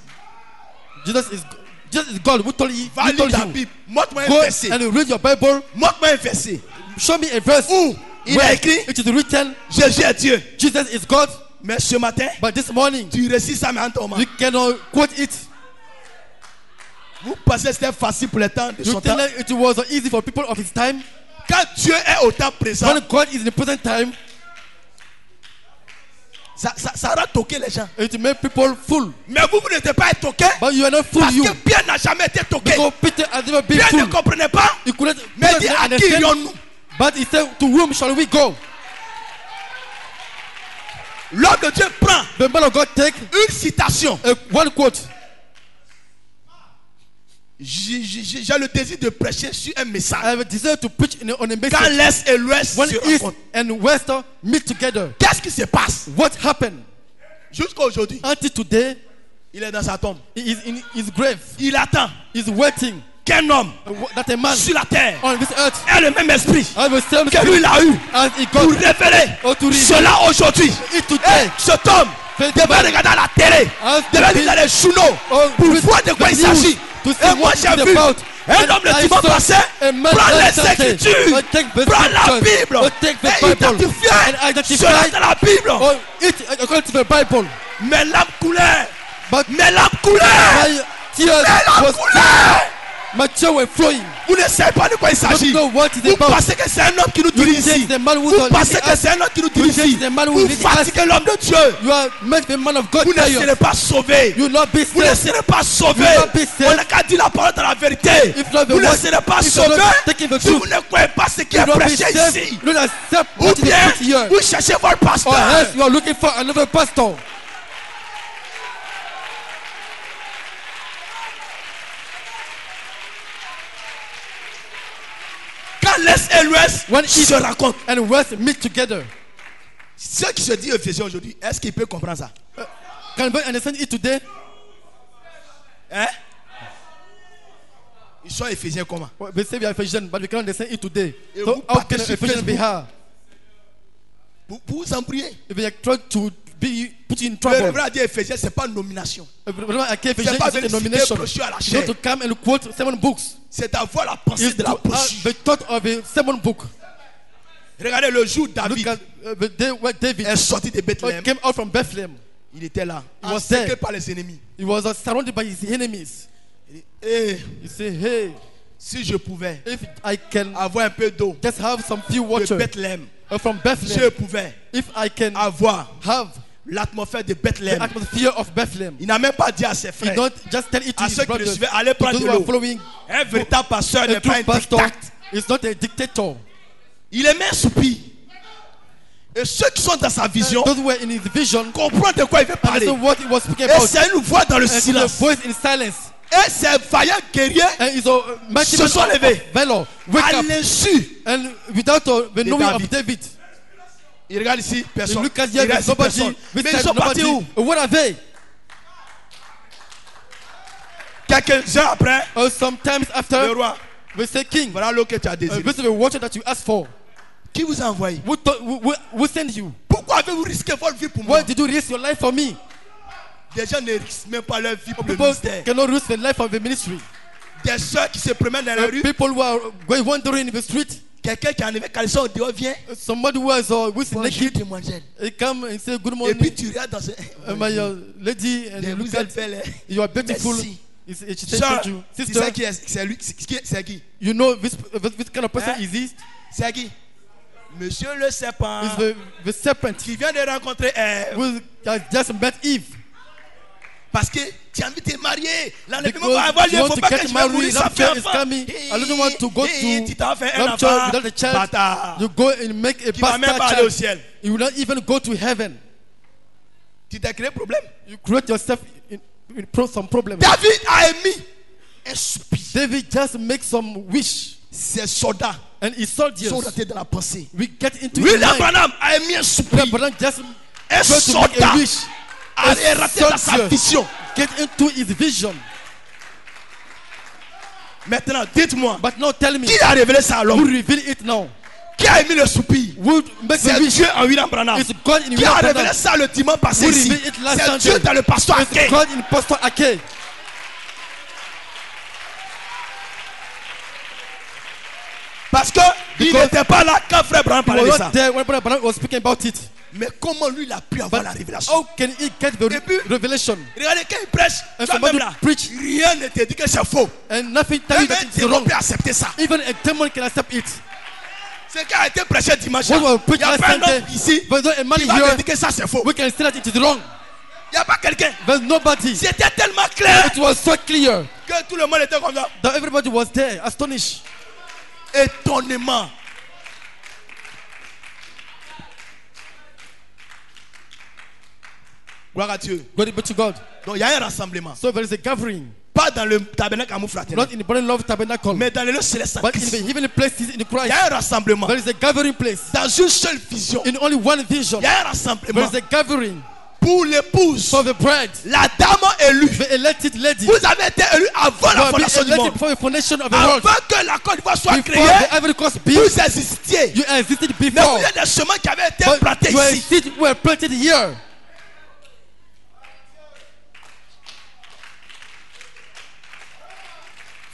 Jesus is God. Who told you? Va Who lire told ta you? Bible. Montre-moi un Go verset. and read your Bible. Montre-moi un verset. Show me a verse Où il where a écrit it is written Jésus est Dieu. Jesus is God. Mais ce matin, But this morning tu récites ça mais en ton you cannot quote it. Vous pensez que c'était facile pour les temps de You son temps? think that it was easy for people of his time. Quand Dieu est au temps présent, When God is in the present time, ça rend toquer les gens. it make people fool. Mais vous n'êtes pas toqué But you are not fool parce you. que Pierre n'a jamais été toqué. Because Peter has never been Pierre ne fooled. comprenait pas. He couldn't Mais Peter dit didn't à qui understand. irions-nous? But he said, to whom shall we go? L'homme de Dieu prend The man of God take une citation. one quote. J'ai le désir de prêcher sur un message. I have decided to preach on a Quand message. l'Est et l'Ouest When se East rencontrent, and West meet together, qu'est-ce qui se passe? what happened? Jusqu'à aujourd'hui, Until today, il est dans sa tombe. he is in his grave. Il attend He's waiting qu'un homme that a man sur la terre on this earth ait le même esprit has the same que lui spirit il a eu as he pour got. révéler Or to reveal cela aujourd'hui. it today. Et cet homme Fait devait mal. regarder à la télé, As devait the lire dans les journaux Oh, pour read voir de quoi the il news s'agit. to see Et moi what j'ai it's vu about. Un homme le dimanche passé prend les Écritures, prend la Bible et identifie cela dans la Bible. Oh, it according to the Bible. Mes larmes coulaient. But Mes larmes coulaient. my tears Mes larmes was coulaient. my tears were flowing. Vous ne savez pas de quoi il s'agit. Don't know what it's Vous about. pensez que c'est un homme qui nous You dirige think ici. the man who's Vous on pensez leading que us. c'est un homme qui nous You dirige think ici. the man who's Vous leading us. fatiguez l'homme de Dieu. You are meant to be a man of God. Vous ne Tired. serez pas sauvé. You will not be Vous ne saved. serez pas sauvé. You will not be saved. On n'a qu'à dire la parole dans la vérité. If not the Vous ne word- serez pas if you're sauvé not taking the si truth. vous ne croyez pas ce qui You est will not be prêché saved. ici. You will not accept Ou what is bien put here. vous cherchez votre Or pasteur. else you are looking for another pastor. Quand l'Est et l'Ouest When se rencontrent, and West meet together. ceux qui se disent Éphésiens aujourd'hui, est-ce qu'ils peuvent comprendre ça? Can we understand it today? Hein? Ils sont Éphésiens comment? Well, we say we are Ephesians, but we cannot understand it today. Et So vous how partez can sur Ephesians be Facebook. hard? Pour vous en prier. If we are trying to be put you in Le trouble. révérend a dit Éphésiens, ce n'est pas une nomination. Remember, I gave C'est Ephesians pas is a venir citer nomination. brochure à la You know, chair. to come and quote 7 books. C'est d'avoir la pensée Is de la to brochure. the thought of a 7 book. Regardez le jour où Look David at the day where David est sorti de Bethléem. came out from Bethlehem. Il était là, He was encerclé there. par les ennemis. He was surrounded by his enemies. Il dit, eh, He said, hey, si je pouvais if I can avoir un peu d'eau just have some few de water Bethléem, from je Bethlehem, pouvais if I can avoir have l'atmosphère de the Bethléem. atmosphere of Bethlehem, Il n'a même pas dit à ses he frères, don't just tell it to à his ceux qui le brothers, suivaient, allez to prendre those de who are l'eau. following. Un véritable pasteur A n'est pas true un pastor dictat. is not a dictator. Il émet un soupir. Et ceux qui sont dans sa vision Those who were in his vision comprennent de quoi il veut parler. understand what he was speaking Et about. c'est une voix dans le And the silence. voice in silence. Et ces vaillants guerriers And it's a mighty Se man sont of levés. valor. Wake à up. l'insu. And without the knowing David. of David. Il regarde ici, You personne. look at Il here, regarde there's ici, nobody. personne. This Mais side, ils sont partis nobody. où? What are they? Quelques heures après, Sometimes le after, roi, we say, King, voilà l'eau que tu as désiré. this is the water that you asked for. Qui vous a envoyé? Who sent you? Pourquoi avez-vous risqué votre vie pour moi? Why did you risk your life for me? Des gens ne risquent même pas leur vie pour le People ministère. cannot risk the life of the ministry. Des soeurs qui se promènent dans la rue. People who are going wandering in the street. Quelqu'un qui a enlevé caleçon dehors vient. Somebody who is Bonjour, naked. demoiselle. He come and say good Et morning. puis tu regardes dans ce. My lady, and you look Vous at êtes belle. hein? you are beautiful. Merci. She said Sœur, to you, tu sister, sais qui est? C'est lui. C'est qui? you know this kind of person Hein? is this? C'est qui? Monsieur le serpent. Is the serpent Qui vient de rencontrer Ève. who has just met Eve. Parce que tu as envie de te marier. L'enlèvement Because va avoir lieu. Il you ne want faut to pas que get je vais mourir married, sans faire rapture is enfant. coming. I don't want to go to Tu t'en fais un rapture enfant. without a child. Bâtard. You go and make a Qui va même bastard pas aller au child. ciel. You will not even go to heaven. Tu t'as créé problème. You create yourself in some problems. David a émis un soupir. David just make some wish, Ses soldats and his sont soldiers rentrés dans la pensée. we get into his William mind. Branham a émis un soupir. But then just Un try to make soldat a wish. a raté dans sa soldier vision. get into his vision. Maintenant, dites-moi, But now tell me, qui a révélé ça à who l'homme? reveal it now? Qui a émis le soupir? Who make the C'est wish? Dieu en William Branham. It's God in Qui a William révélé Branham. ça le dimanche passé Who ici? revealed it last C'est Sunday? Dieu dans le pasteur It's Ake. God in Pastor Ake. Parce que il Because n'était pas là quand frère Branham He parlait de was ça. not there when Brother Branham was speaking about it. Mais comment lui il a pu avoir But la révélation? how can he get the Et puis- revelation? Regardez quand il prêche, And toi-même somebody là, preach. rien ne te dit que c'est faux. And nothing tell you Même that un it's démon wrong. peut accepter ça. Even a demon can accept it. Ce qui a été prêché dimanche, What was il preached n'y a last pas un Sunday, homme ici but not a man qui va me here, dire que ça c'est faux. we can say that it is wrong. Il n'y a pas quelqu'un. There's nobody. C'était tellement clair It was so clear que tout le monde était comme ça. that everybody was there, astonished. Étonnement. Gloire à Dieu. Glory be to God. Donc il y a un rassemblement. So there is a gathering, Pas dans le tabernacle amour fraternel, not in the Burning Love Tabernacle, mais dans le lieu céleste en but in Christ. the heavenly places in Il Christ. y a un rassemblement. There is a gathering place. Dans une seule vision. In only one vision, Il y a un there rassemblement is a gathering pour l'épouse. for the bride, La dame élue. the elected lady. Vous avez été élu avant You la have been fondation du elected monde. before the foundation of the world. Avant que la Côte d'Ivoire soit Before créée, the Ivory Coast built, vous existiez. you existed Mais before. vous êtes des chemins qui avaient été But plantés your ici. seed were planted here.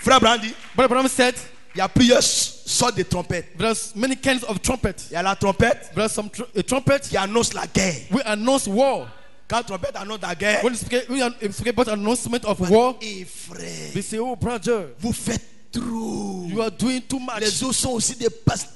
Frère Branham dit, Brother Branham said, il y a plusieurs sortes de trompettes. there's many kinds of trumpet. Il y a la trompette There's a trumpet qui annonce la guerre. we announce war. Quand la trompette annonce la guerre, When we speak about announcement of war, et frère, they say, oh brother, vous faites trop. you are doing too much. Les autres sont aussi des pasteurs.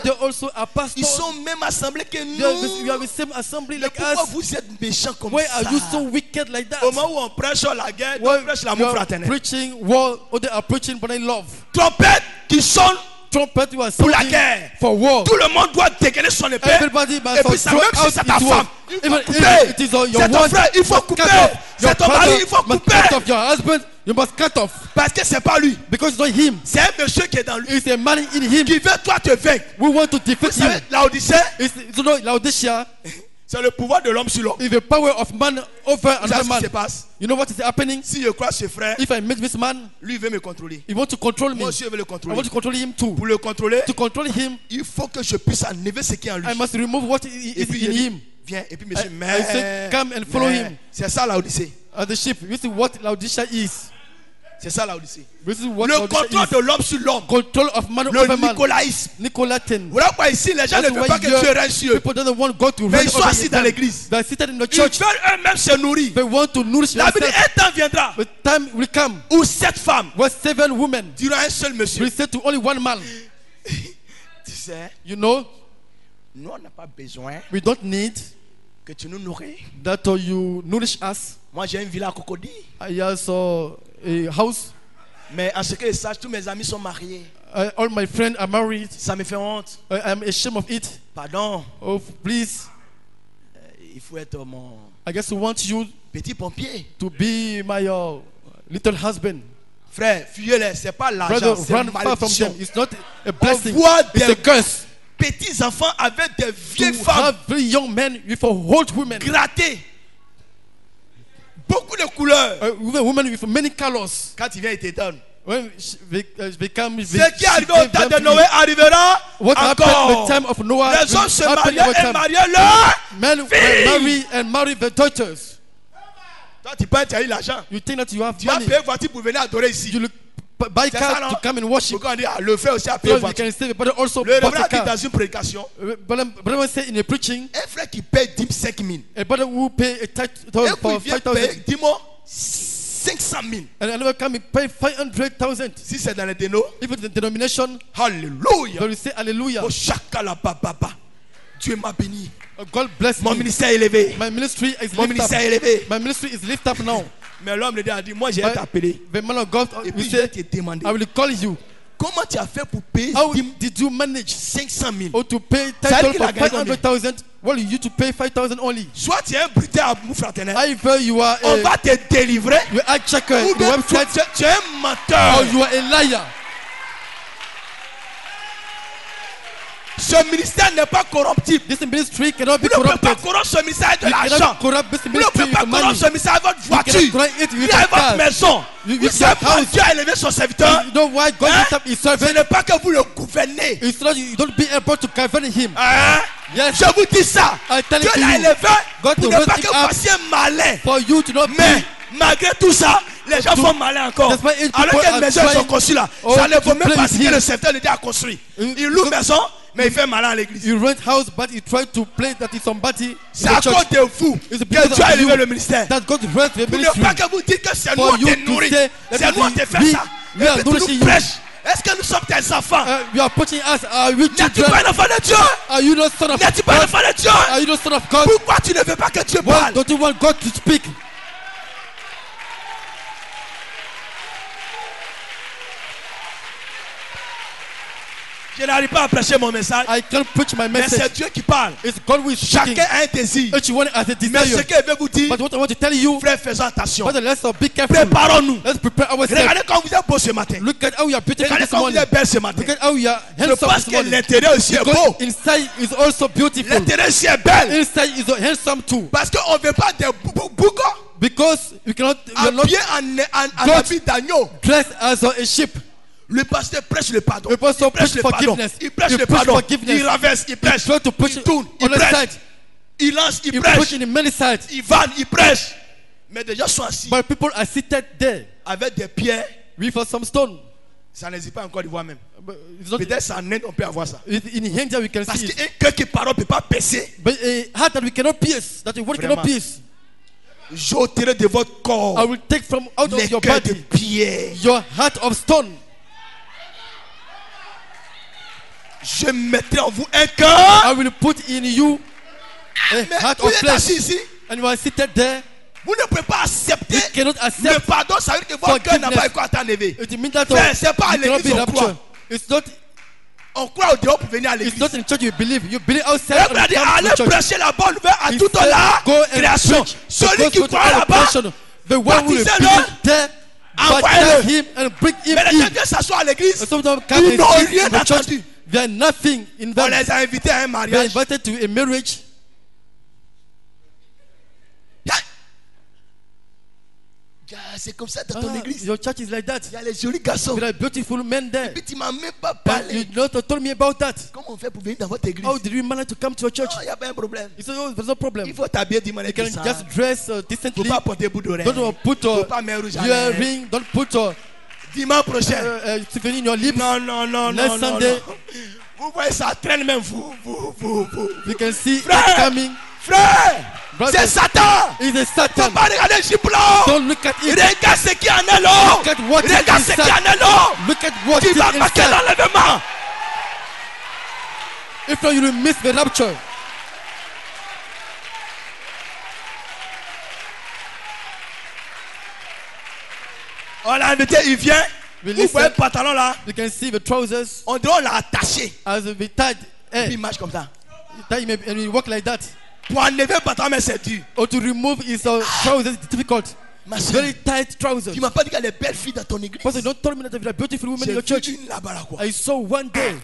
They also are Ils pastors. sont même assemblés que You have nous. the same assembly Mais like pourquoi us. vous êtes méchants comme Why ça? are you so wicked like that? Au moment où on prêche sur la guerre, Why on prêche you l'amour are fraternel. preaching war, or they are preaching brotherly love. Trompette qui sonne, Trumpet, you are Pour la sounding guerre. for war. tout le monde doit dégainer son épée. Everybody Et must puis ça, throw même si out c'est ta his femme, word. il Even faut if couper. it is your C'est ton wife, frère, il faut must couper. cut off. Your C'est ton mari, brother il faut must couper. cut off. Your husband, you must cut off. Parce que c'est pas lui. Because it's not him. C'est un monsieur qui est dans lui. It's a man in him. Qui veut toi te vaincre. We want to Vous defeat savez, him. la Odyssée, It's Laodicea c'est le pouvoir de l'homme sur l'homme. is the power of man over Vous savez another ce qui se man. passe? You know what is happening? Si je crois ce frère, If I meet this man, lui il veut me contrôler. he wants to control me. Moi aussi je veux le I contrôler. want to control him too. Pour le contrôler, To control him, il faut que je puisse enlever ce qui est en lui. I must remove what Et is puis in il dit, him. viens. Et puis monsieur, I say, come and follow him. C'est ça la Odyssée. As the sheep, you see what Laodicea is. C'est ça la Odyssée. This is what Le Laodicea contrôle is. de l'homme sur l'homme. Control of man Le over man. nicolaïsme. Nicolaiten. Voilà pourquoi ici les gens ne That's veulent why pas que your Dieu règne sur eux. people don't want God to Mais reign ils sont over assis dans them. l'église. They are seated in the Ils church. veulent eux-mêmes se nourrir. They want to nourish La Bible dit, themselves. un temps viendra The time will come où cette femme where 7 women dira un seul monsieur. will say to only one man, Tu sais, you know, nous on n'a pas besoin we don't need que tu nous nourris. that you nourish us. Moi j'ai une villa à Cocody. I also a house. Mais en ce que je sache, tous mes amis sont mariés. All my friends are married. Ça me fait honte. I'm ashamed of it. Pardon. Oh, please. Il faut être mon I just want you petit pompier. to be my little husband. Frère, fuyez-les. C'est pas Brother, l'argent, c'est run far from malédiction. them. It's not a blessing. voit It's des- a curse. Petits enfants avec des vieilles To femmes have very young men with old women. grattées. Beaucoup de couleurs. Women with many colors. Quand il vient, il t'étonne. When they come, Ce qui est arrivé au temps de Noé arrivera what happened at encore. the time of Noah Les hommes se will happen mariaient over et time. mariaient leurs. Men will filles. marry and marry their daughters. Toi, tu penses que tu as eu l'argent. You think that you have Tu as money. payé voiture pour venir adorer ici. You buy C'est ça, car non? to come and worship. Pourquoi on dit, ah, le frère aussi a payé So you voiture. can say, but also Le bought révérend a dit car. dans une prédication, Brother said in a preaching, un frère qui paye 5 000. a brother who pay a tithe Et puis for il vient 5,000, payer, dis-moi, 500 000. and another come and pay 500,000. Si c'est dans les dénos, If it's the denomination, alléluia. they will say Hallelujah. Oh, chaka la baba. Dieu m'a béni. God bless Mon me. ministère est élevé. My ministry is Mon lift ministère est up. élevé. My ministry is lift up now. Mais l'homme le a dit, moi j'ai But été appelé. the man of God Et puis will je vais say, te demander, I will call you. comment tu as fait pour payer How did you manage 500 000? or to pay Ça veut dire title qu'il a for gagné combien? 500,000? Well, you to pay 5,000 only. Soit tu es un brutal amour fraternel, Either you are on a va te délivrer, you are checker ou the bien website, tu es un menteur. or you are a liar. Ce ministère n'est pas corruptible. This ministry cannot be Vous ne pouvez pas corrupted. corrompre ce ministère avec de You l'argent. cannot corrupt this Vous ne ministry pouvez pas with corrompre money. ce ministère avec votre You voiture. cannot corrupt it Ni with avec your votre car. maison. With Vous your savez pourquoi house. Dieu a élevé son serviteur? You know why God Hein? lifted up his Ce servant? n'est pas que vous le gouvernez. It's not you don't be able to govern him. Hein? Yes. Je vous dis ça. I tell Dieu it to l'a you. élevé God pour to ne raise pas him que vous up. fassiez malin. For you to not Mais be malgré tout ça, les gens font malin encore. That's why eight Alors people qu'une are maison ils trying- sont construits là, Oh, ça ne to vaut même play pas with ce que him. le serviteur de Dieu a construit. Il loue maison, mais il fait malin à l'église. you rent house, but you try to play that is somebody in C'est à the church. cause de vous It's que because Dieu a of you élevé le ministère. that God raised the Pour ne ministry. pas que vous dites que c'est nous For on you te to nourrit. say, C'est nous on te fait we ça. are Et puis tu nourishing nous you. prêches. Est-ce que nous sommes tes enfants? You are pushing us. Are we N'es-tu children? pas un enfant de Dieu? Are you not son of N'es-tu pas un God? enfant de Dieu? Are you not son of God? Pourquoi tu ne veux pas que Dieu Why parle? don't you want God to speak? Je n'arrive pas à prêcher mon message. I can't preach my Mais c'est message. Dieu qui parle. It's God who is speaking. Chacun a un désir. Each one has a Mais ce desire. que je vais vous dire, But what I want to tell you, frère, faisons attention. brother, let's be careful. Préparons-nous. Let's prepare ourselves. Regardez comme vous êtes beau ce matin. Look at how you are beautiful Regardez this comme vous morning. êtes belle ce matin. Look at how you are Je handsome pense this que morning. l'intérieur aussi est beau. Because inside is also beautiful. L'intérieur aussi est belle. Inside is handsome too. Parce qu'on ne veut pas des boucons Because we are not habillés en God. habit d'agneau. dressed as a sheep. Le pasteur prêche le pardon. Le pasteur Il prêche preach le pardon. forgiveness. Il prêche He le preach pardon. forgiveness. Il renverse, il prêche. try to push Il tourne, il on the prêche. side. Il lance, il You prêche. push in many sides. Il vanne, il prêche. Mais des gens sont assis But people are seated there avec des pierres We found some stone. Ça n'existe pas encore de voir même. But it's not, Peut-être en Inde, on peut avoir ça. in India we can Parce see it. qu'un cœur qui parle ne peut pas percer. But a heart that we cannot pierce, that the word Vraiment. cannot pierce. J'ôterai de votre I corps will take from out of les your cœurs de body pierre. your heart of stone. Je mettrai en vous un cœur. I will put in you a Mais heart vous of êtes flesh. assis ici. And you are seated there. Vous ne pouvez pas accepter You cannot le accept. pardon. Ça veut dire que votre cœur n'a pas encore été enlevé. It means that Frère, c'est pas à you cannot l'église be on raptured. croit. It's not. On croit au dehors pour venir à It's l'église. not in church you believe. You believe outside. La Bible and dit you come allez to church. prêcher la bonne nouvelle à He toute said, la go and création. preach. Celui qui Go to croit all the là-bas, creation. The one who will baptisez-le, be there, envoyez-le. baptize him and bring him mais les gens in. viennent s'asseoir à l'église. And sometimes come Ils and n'ont sit rien in the church. entendu. There are nothing in On them. les a invités à un They are mariage. invited to a marriage. C'est comme ça dans ton église. Your church is like that. Il y a les jolis garçons. There are beautiful men there. Et tu m'as même pas And parlé. you not told me about that. Comment on fait pour venir dans votre église? How did you manage to come to a church? Non, il n'y a pas un problème. He said, oh, there's no problem. Il faut t'habiller du manière You que can ça. just dress Il ne decently. faut pas porter bout d'oreille. Don't put Il ne faut pas mettre rouge à lèvres. earring. Don't put Dimanche prochain. souvenir in your lips. Non, non, non, Next non, non, Sunday. non. Vous voyez, ça traîne même vous. You can see Frère. it coming. Frère, Brother. c'est Satan. It's a Il ne Satan. faut pas regarder le giplon. Don't look at it. Regarde ce qui en est là. Look at what is Regarde ce qui inside. en est là. Look at what Tu is vas marquer inside. l'enlèvement. If not, you will miss the rapture. On l'a invité, il vient. We Vous voyez listen. le pantalon là. You can see the trousers On dirait on l'a attaché. as we tied. Puis Eh, il marche comme ça. tie him and we walk like that. Pour enlever le pantalon, mais c'est dur. Or to remove his trousers is difficult. Ma soeur, Very tight trousers. tu m'as pas dit qu'il y a des belles filles dans ton église. Pastor, don't tell me that there are beautiful women in J'ai your church. vu une là-bas là quoi. I saw one day.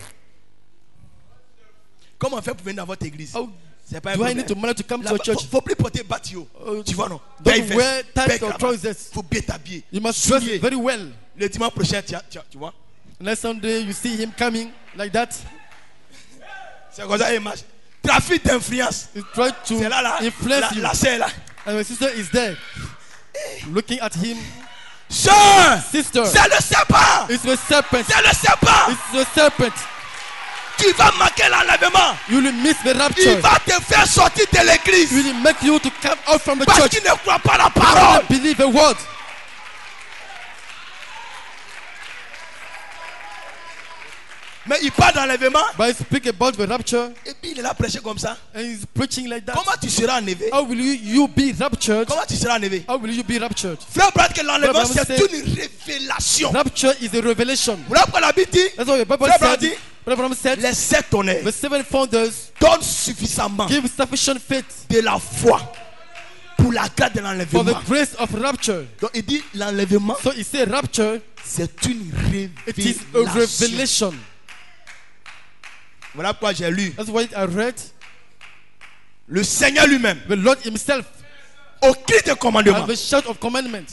Comment on fait pour venir dans votre église? How C'est pas un do I problème. need to manage to come to a Là-bas, church? faut plus porter batio. Tu vois non? Don't Belle veste, wear tight belle or cravate. trousers. Faut bien t'habiller. You must dress Souliers. very well. Le dimanche prochain, tu vois? Next Sunday, you see him coming like that. C'est comme ça il marche. Trafic d'influence. He tried to C'est là, influence you. la sœur là. And my sister is there, looking at him. Sœur, Sister, c'est le serpent. it's the serpent. C'est le serpent. It's the serpent. Tu vas marquer l'enlèvement. You will miss the Il rapture. va te faire sortir de It l'église. will make you to come out from the Parce church. qu'il ne croit pas la You parole. don't believe a word. Mais il parle d'enlèvement. But I speak about the rapture, Et puis il est là prêché comme ça. and he's preaching like that. Comment tu seras enlevé? How will you be raptured? Comment tu seras enlevé? How will you be raptured? Frère, brother, que l'enlèvement Frère, c'est Branham une révélation. Rapture is a revelation. Voilà pourquoi la Bible dit That's what the Bible Frère Branham said. dit, Brother Branham said, les 7 tonnerres the seven founders donnent suffisamment give sufficient faith de la foi pour la grâce de for l'enlèvement. the grace of rapture. Donc il dit l'enlèvement So he said rapture, c'est une it is a révélation. revelation. Voilà pourquoi j'ai lu That's why I read le Seigneur lui-même the Lord himself au cri de commandement, at the shout of commandment,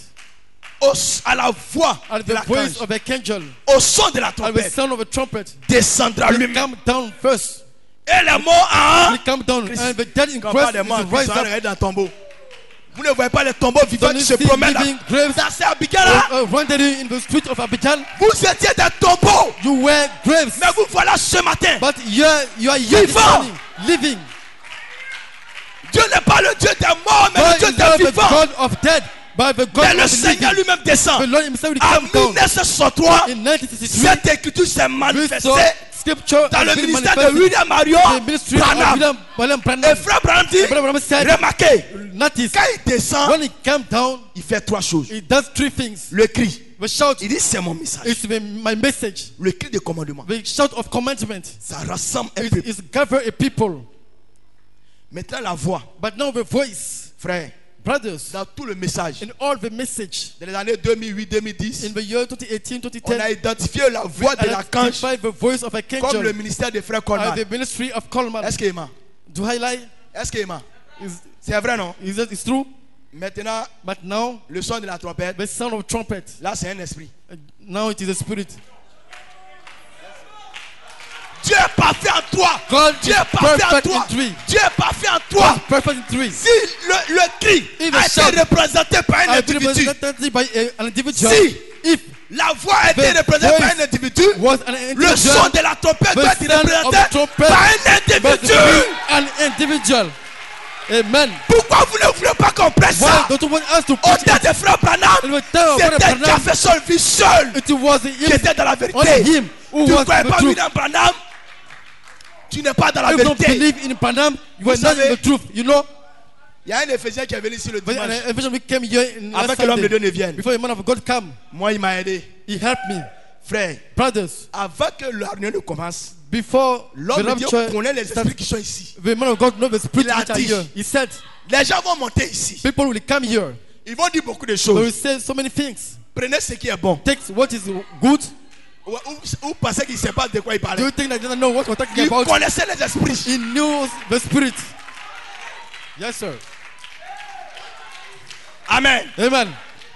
à la voix at de the la voice of a angel, au son de la at the trompette, sound of a trumpet. descendra He lui-même. come down first. Et les morts en He come down, Christ. and the dead in Quand on Christ parle des morts, is rise ils sont up. arrêtés dans le tombeau. Vous ne voyez pas les tombeaux vivants Don't qui you se see promènent là. living graves Ça c'est Abigail là. wandering in the street of Abidjan? Vous étiez des tombeaux. You were graves, Mais vous voilà ce matin. but you are here this Vivant. morning, living. Dieu n'est pas le Dieu des morts, mais God le Dieu is not des the vivants. God of dead, but the God Mais le of the Seigneur living. lui-même descend. The Lord himself will En come down. 1963, In 1963, cette écriture s'est we manifestée saw scripture dans le has been ministère de manifested. William Mario The ministry of Branham. William Et Branham. frère Branham dit, Brother Branham said, remarquez, notice, quand il descend, when he came down, il fait 3 choses. he does three things. Le cri, The shout il dit c'est mon message. is my message. Le cri de commandement, The shout of commandment ça rassemble un peuple. is gather a people. Maintenant la voix, But now the voice, frère, brothers, dans tout le message, in all the message, dans les années 2008-2010, in the year 2018, on a 2010, identifié la voix de l'archange identify the voice of a comme le angel ministère de frère as Coleman. the ministry of Coleman. Est-ce qu'il ment? Do I lie? Est-ce qu'il ment? Is C'est vrai, non? that it's true? Maintenant, But now le son de la trompette, the sound of trumpet. là c'est un esprit. Now it is a spirit. Dieu est parfait en toi. God Dieu is est parfait en perfect toi. in three. Dieu est parfait en God toi. is perfect in three. Si le cri If a a été shout représenté par un I individu, represented by an individual. Si If la voix a été The représentée par un voice individu, was an le son individual. de la trompette The doit être sound of the représenté trumpet par un must individu. be an individual. Amen. Pourquoi vous ne voulez pas qu'on presse Why ça? don't you want us to Au preach temps it? de frère Branham, In the time of Brother c'était Branham, Jefferson lui seul it was qui him, était dans la only vérité. him who Tu ne was crois the pas truth. William Branham? Tu n'es pas dans la If you don't vérité. believe in Branham, you Vous are not savez, in the truth. You know, Il y a un Ephésien qui est venu ici le when dimanche an evangelist came here in avant last que l'homme de Sunday, Dieu ne vienne. before a man of God come, Moi, il m'a aidé. he helped me. Frère, Brothers, avant que la réunion ne commence, before the l'homme de Dieu rapture, connaît les esprits qui sont ici. the man of God knows the spirit Il a which are dit, here. He said, Les gens vont monter ici. people will come here. Ils vont dire beaucoup de They will choses. say so many things. Prenez ce qui est bon. Take what is good. Ou pensez qu'il ne sait pas de quoi il Do parlait. you think that he doesn't know what we're talking Il about? connaissait les esprits. He knew the spirit. Yes, sir. Amen. Amen.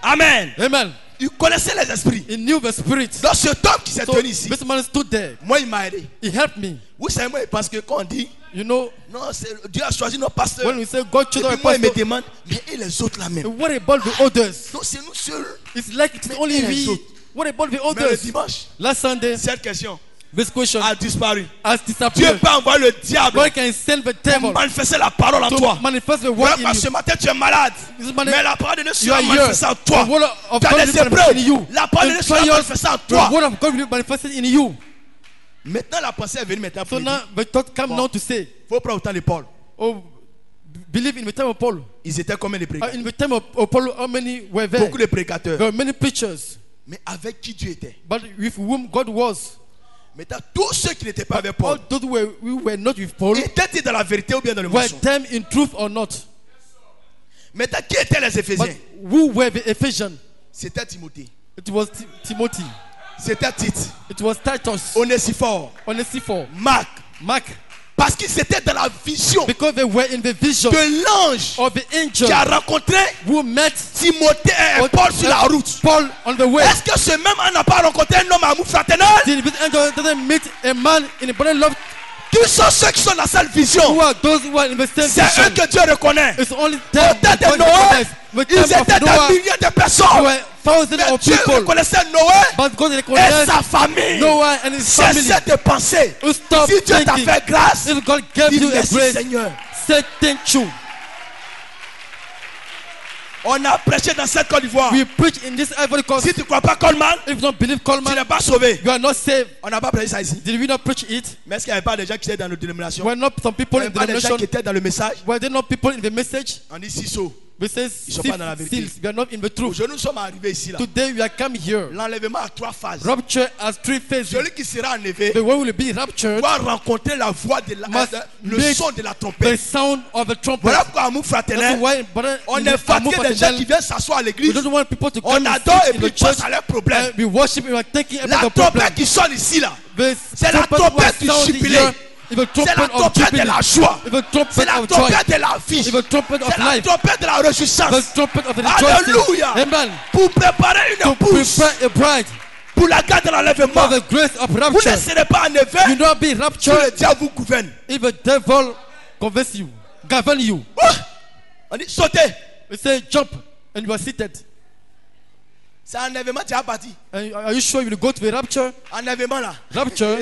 Amen. Amen. Il connaissait les esprits. He knew the spirit. Donc cet homme qui s'est So tenu ici, this man stood there. moi il m'a aidé. He helped me. Vous savez, moi il pense que quand on dit, You know, non, Dieu a choisi nos pasteurs. when we say God Et chose our puis moi il me pastor, demande, mais et les autres là même? what about the others? Non, c'est nous seuls. It's like it's only les we. autres? What about the Mais le others? dimanche, Last Sunday, cette question this question a disparu. has Dieu disappeared. peut envoyer le diable God can send the pour devil manifester la parole en to toi. manifest the word Voilà, in parce que you. ce matin tu es malade. This morning, Mais la parole de Dieu you sera are here. manifestée en toi. The word of Tu as God des will be manifested in you. épreuves. La parole de In Dieu sera trials, manifestée en the toi. word of God will be manifested in you. Maintenant la pensée est venue maintenant So pour now dire, the thought come Bon. now to say, il faut prendre autant de Paul. oh, believe in the time of Paul. Ils étaient comme les prédicateurs. In the time of Paul, how many were there? Beaucoup de prédicateurs. There were many preachers, Mais avec qui Dieu était? but with whom God was. Maintenant tous ceux qui n'étaient pas avec All Paul, those who were not with Paul, étaient-ils dans la vérité ou bien dans le were mensonge? them in truth or not? Maintenant qui étaient les But Éphésiens? who were the Ephesians? C'était Timothée. It was Timothy. C'était Tite. It was Titus. Onésiphore. Onesiphore. Marc. Mark. Parce qu'ils étaient dans la vision Because they were in the vision de l'ange of the angel qui a rencontré who met Timothée et Paul sur la route. Paul on the way. Est-ce que ce même homme n'a pas rencontré un homme à amour fraternel? Did this angel doesn't meet a man in a brother love? Qui sont ceux qui sont dans cette vision? Who are those who are in the same C'est eux vision? que Dieu reconnaît. It's only Au them. temps de God Noé, recognizes. The ils time of étaient des Noah, milliers de there personnes. were thousands Mais of Dieu people. reconnaissait Noé But God et recognized sa famille. Noah and his family. Cessez de penser. Who stopped Si Dieu t'a thinking. fait grâce, If God gave dis you a merci grace, Seigneur. say thank you. On a prêché dans cette Côte d'Ivoire. We preach in this Ivory Coast. Si tu ne crois pas Coleman, If you don't believe tu Coleman, n'es pas sauvé. you are not saved. On n'a pas prêché ça ici. Did we not preach it? Mais est-ce qu'il n'y avait pas des gens qui étaient dans nos dénominations? Were not some people Il n'y in avait the pas des gens denomination? qui étaient dans le message? Were there not people in the message? On dit Siso. We say Ils sont pas dans la vérité. seals. We are not in the truth. Aujourd'hui, nous sommes arrivés ici. Là. Today we are come here. L'enlèvement a 3 phases. Rapture has 3 phases. Celui qui sera enlevé The one will be raptured. doit rencontrer la voix de la, Must le make son de la The trompette. sound of the trumpet. Voilà pourquoi amour That's fraternel, why, brother, on in est the fatigué Amour des gens qui Fraternel, viennent s'asseoir à we l'église. don't want people to On come and adore et sit in puis the church pense à leurs problèmes. and we worship and we are thinking about La the problem. trompette qui sonne ici là, The c'est la trumpet trompette was du sounding jubilé. here. It's the C'est la trumpet of trompette de jubilee. la joie. It's the C'est trumpet la of joy. trompette de la vie. It's the trumpet C'est of la life. trompette de la The réjouissance. trumpet of the rejoicing. Alléluia. Amen. Pour préparer une To épouse prepare a bride pour la garde de l'enlèvement. for the grace of Vous ne rapture. serez pas You enlevé not be si le raptured diable vous gouverne. if the devil convince you, govern you. On dit sautez. We say jump and you are seated. C'est un enlèvement, tu as parti. And are you sure you will go to the rapture? Enlèvement là. Rapture.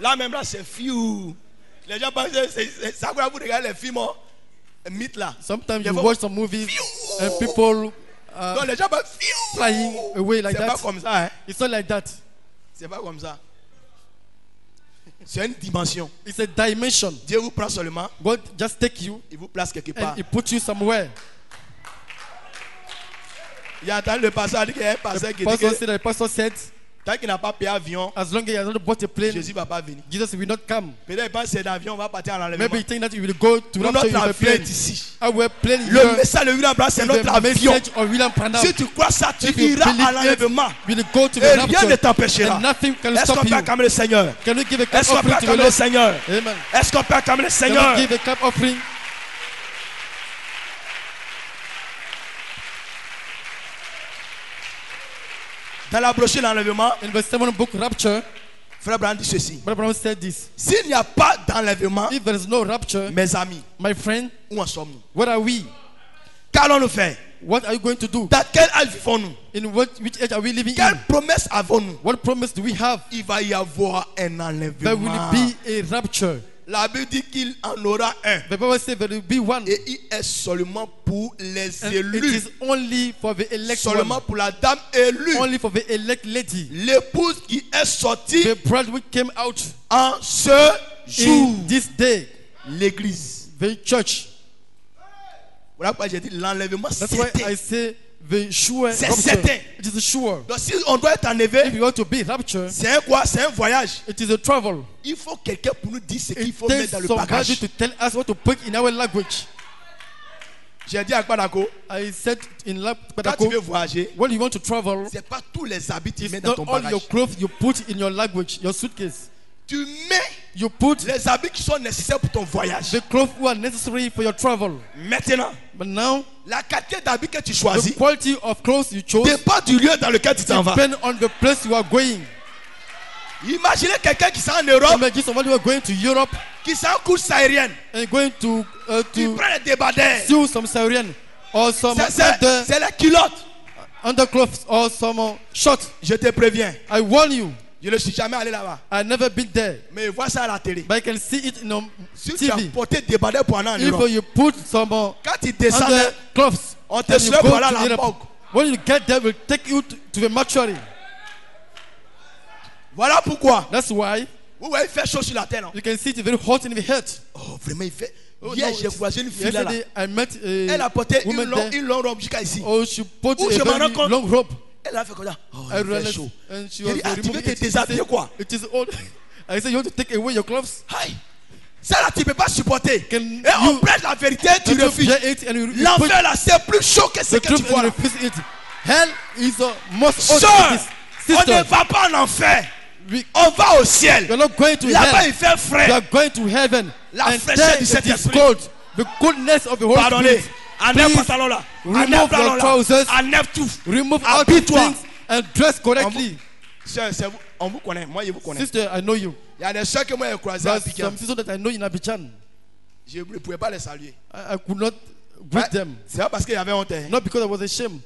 Là même là c'est fiou. Les gens pensent que c'est ça que vous regardez les films mythes là. Sometimes Les you fois- watch some movies and people Donc les gens pensent fiou. flying away like C'est pas that. comme ça hein. It's not like that. C'est pas comme ça. C'est une dimension. It's a dimension. Dieu vous prend seulement, God just take you il vous place quelque and part. He put you somewhere. Il y a entendu le pasteur dire qu'il y a un pasteur qui dit Pastor que said, the pastor said, tant qu'il n'a pas payé avion, as long as he has not bought a plane, Jésus ne va pas venir. Jesus will not come. Peut-être qu'il pense que c'est d'avion, on va partir en enlèvement. Maybe he think that you will go to Nous, rapture notre in a avion plane. est ici. Our plane Le here message de William Branham, c'est is notre the avion. message of William Branham. Si tu crois ça, tu If you iras believe à l'enlèvement. it, you will go to Et the rien ne rapture. t'empêchera. And nothing can Est-ce qu'on stop peut you. acclamer le Seigneur? Can we give a clap Est-ce qu'on peut offering to the acclamer le Lord? Seigneur? Amen. Est-ce qu'on peut acclamer le Can Seigneur? we give a clap offering? Dans la brochure d'enlèvement, In the 7th book, Rapture, Frère Branham dit ceci. Brother Branham said this. S'il n'y a pas d'enlèvement, If there is no rapture, mes amis, my friend, où en sommes-nous? what are we? Qu'allons-nous faire? What are you going to do? Dans quel âge vivons-nous? Which age are we living Quelle in? promesse avons-nous? What promise do we have? Il va y avoir un There will enlèvement. be a rapture. La Bible dit qu'il en aura un. The Bible says there will be one. Et il est seulement pour les And it élus. is only for the elect Seulement one. pour la dame élue. Only for the elect lady. L'épouse qui est sortie The bride which came out en ce jour. in this day. L'église. The church. Voilà pourquoi j'ai dit l'enlèvement That's why I certain. say the sure C'est rapture. certain. It is sure. Donc si on doit être If enlevé, you want to be rapture, c'est un quoi? C'est un voyage. it is a travel. Il faut quelqu'un pour nous dire ce qu'il It faut takes mettre dans le somebody bagage. to tell us what to put in our language. J'ai dit à Kpadako, I said in quand tu veux Padako, voyager, when you want to travel, c'est pas tous les habits que tu mets it's dans not ton all bagage. your clothes you put in your language, your suitcase. Tu mets You put les habits qui sont nécessaires pour ton voyage. the clothes who are necessary for your travel. Maintenant, But now, la qualité d'habits que tu the choisis quality of clothes you chose dépend du lieu dans lequel tu t'en vas. depend on the place you are going. Imaginez quelqu'un qui s'en en Europe, Imagine somebody who are going to Europe qui s'en course aérienne, and going to qui prend les débardeurs. steal some Syrian or some C'est la culotte. underclothes or some shorts. Je te préviens, I warn you, je ne suis jamais allé là-bas. I've never been there, Mais je vois ça à la télé. but I can see it in Si tu as TV. porté débardeur pour aller en If Europe, you put some quand tu descends, underclothes, on te and you souhaite go pour aller to à la Europe, banque. when you get there, we'll take you to the mortuary. Voilà pourquoi. That's why Vous voyez, il fait chaud sur la terre. Non? you can see it very hot in the head. Oh, vraiment, il fait. Oh, Hier, no, j'ai croisé une fille là. Yesterday, I met Elle a a porté woman there. une longue robe jusqu'à ici. Oh, she put Où a je me very rends compte- long robe. Elle a fait comme ça. Oh, I il fait realized, chaud. and she J'ai was dit, ah, tu veux removing te it. She déshabiller said, quoi? It is old. I said, you want to take away your clothes? Aïe. Ça là, tu ne peux pas supporter. Can Et on you- prête la vérité, tu You refuses. bear it and you put L'enfer là, c'est plus chaud que ce the que tu truth vois and là. you refuse it. Hell is the most hot Sœur, it is. on ne Sister, va pas en enfer. we, On va au ciel. you're not going to Là-bas, hell. il fait You frais. are going to heaven. La And fraîcheur there du it is Saint-Esprit. cold. The coolness of the Holy Pardonnez. Spirit. Enlève Please pantalon là. remove Enlève pantalon your là. trousers. Enlève tout. Remove all the Habille-toi. things and dress correctly. Sœur, c'est vous- on vous connaît. Moi, je vous connais. Sister, I know you. Il y a des soeurs que moi, j'ai croisées à There's Abidjan. some sisters that I know in Abidjan. Je ne pouvais pas les saluer. I could not greet them. C'est pas parce qu'il y avait honte. Hein. Not because I was ashamed,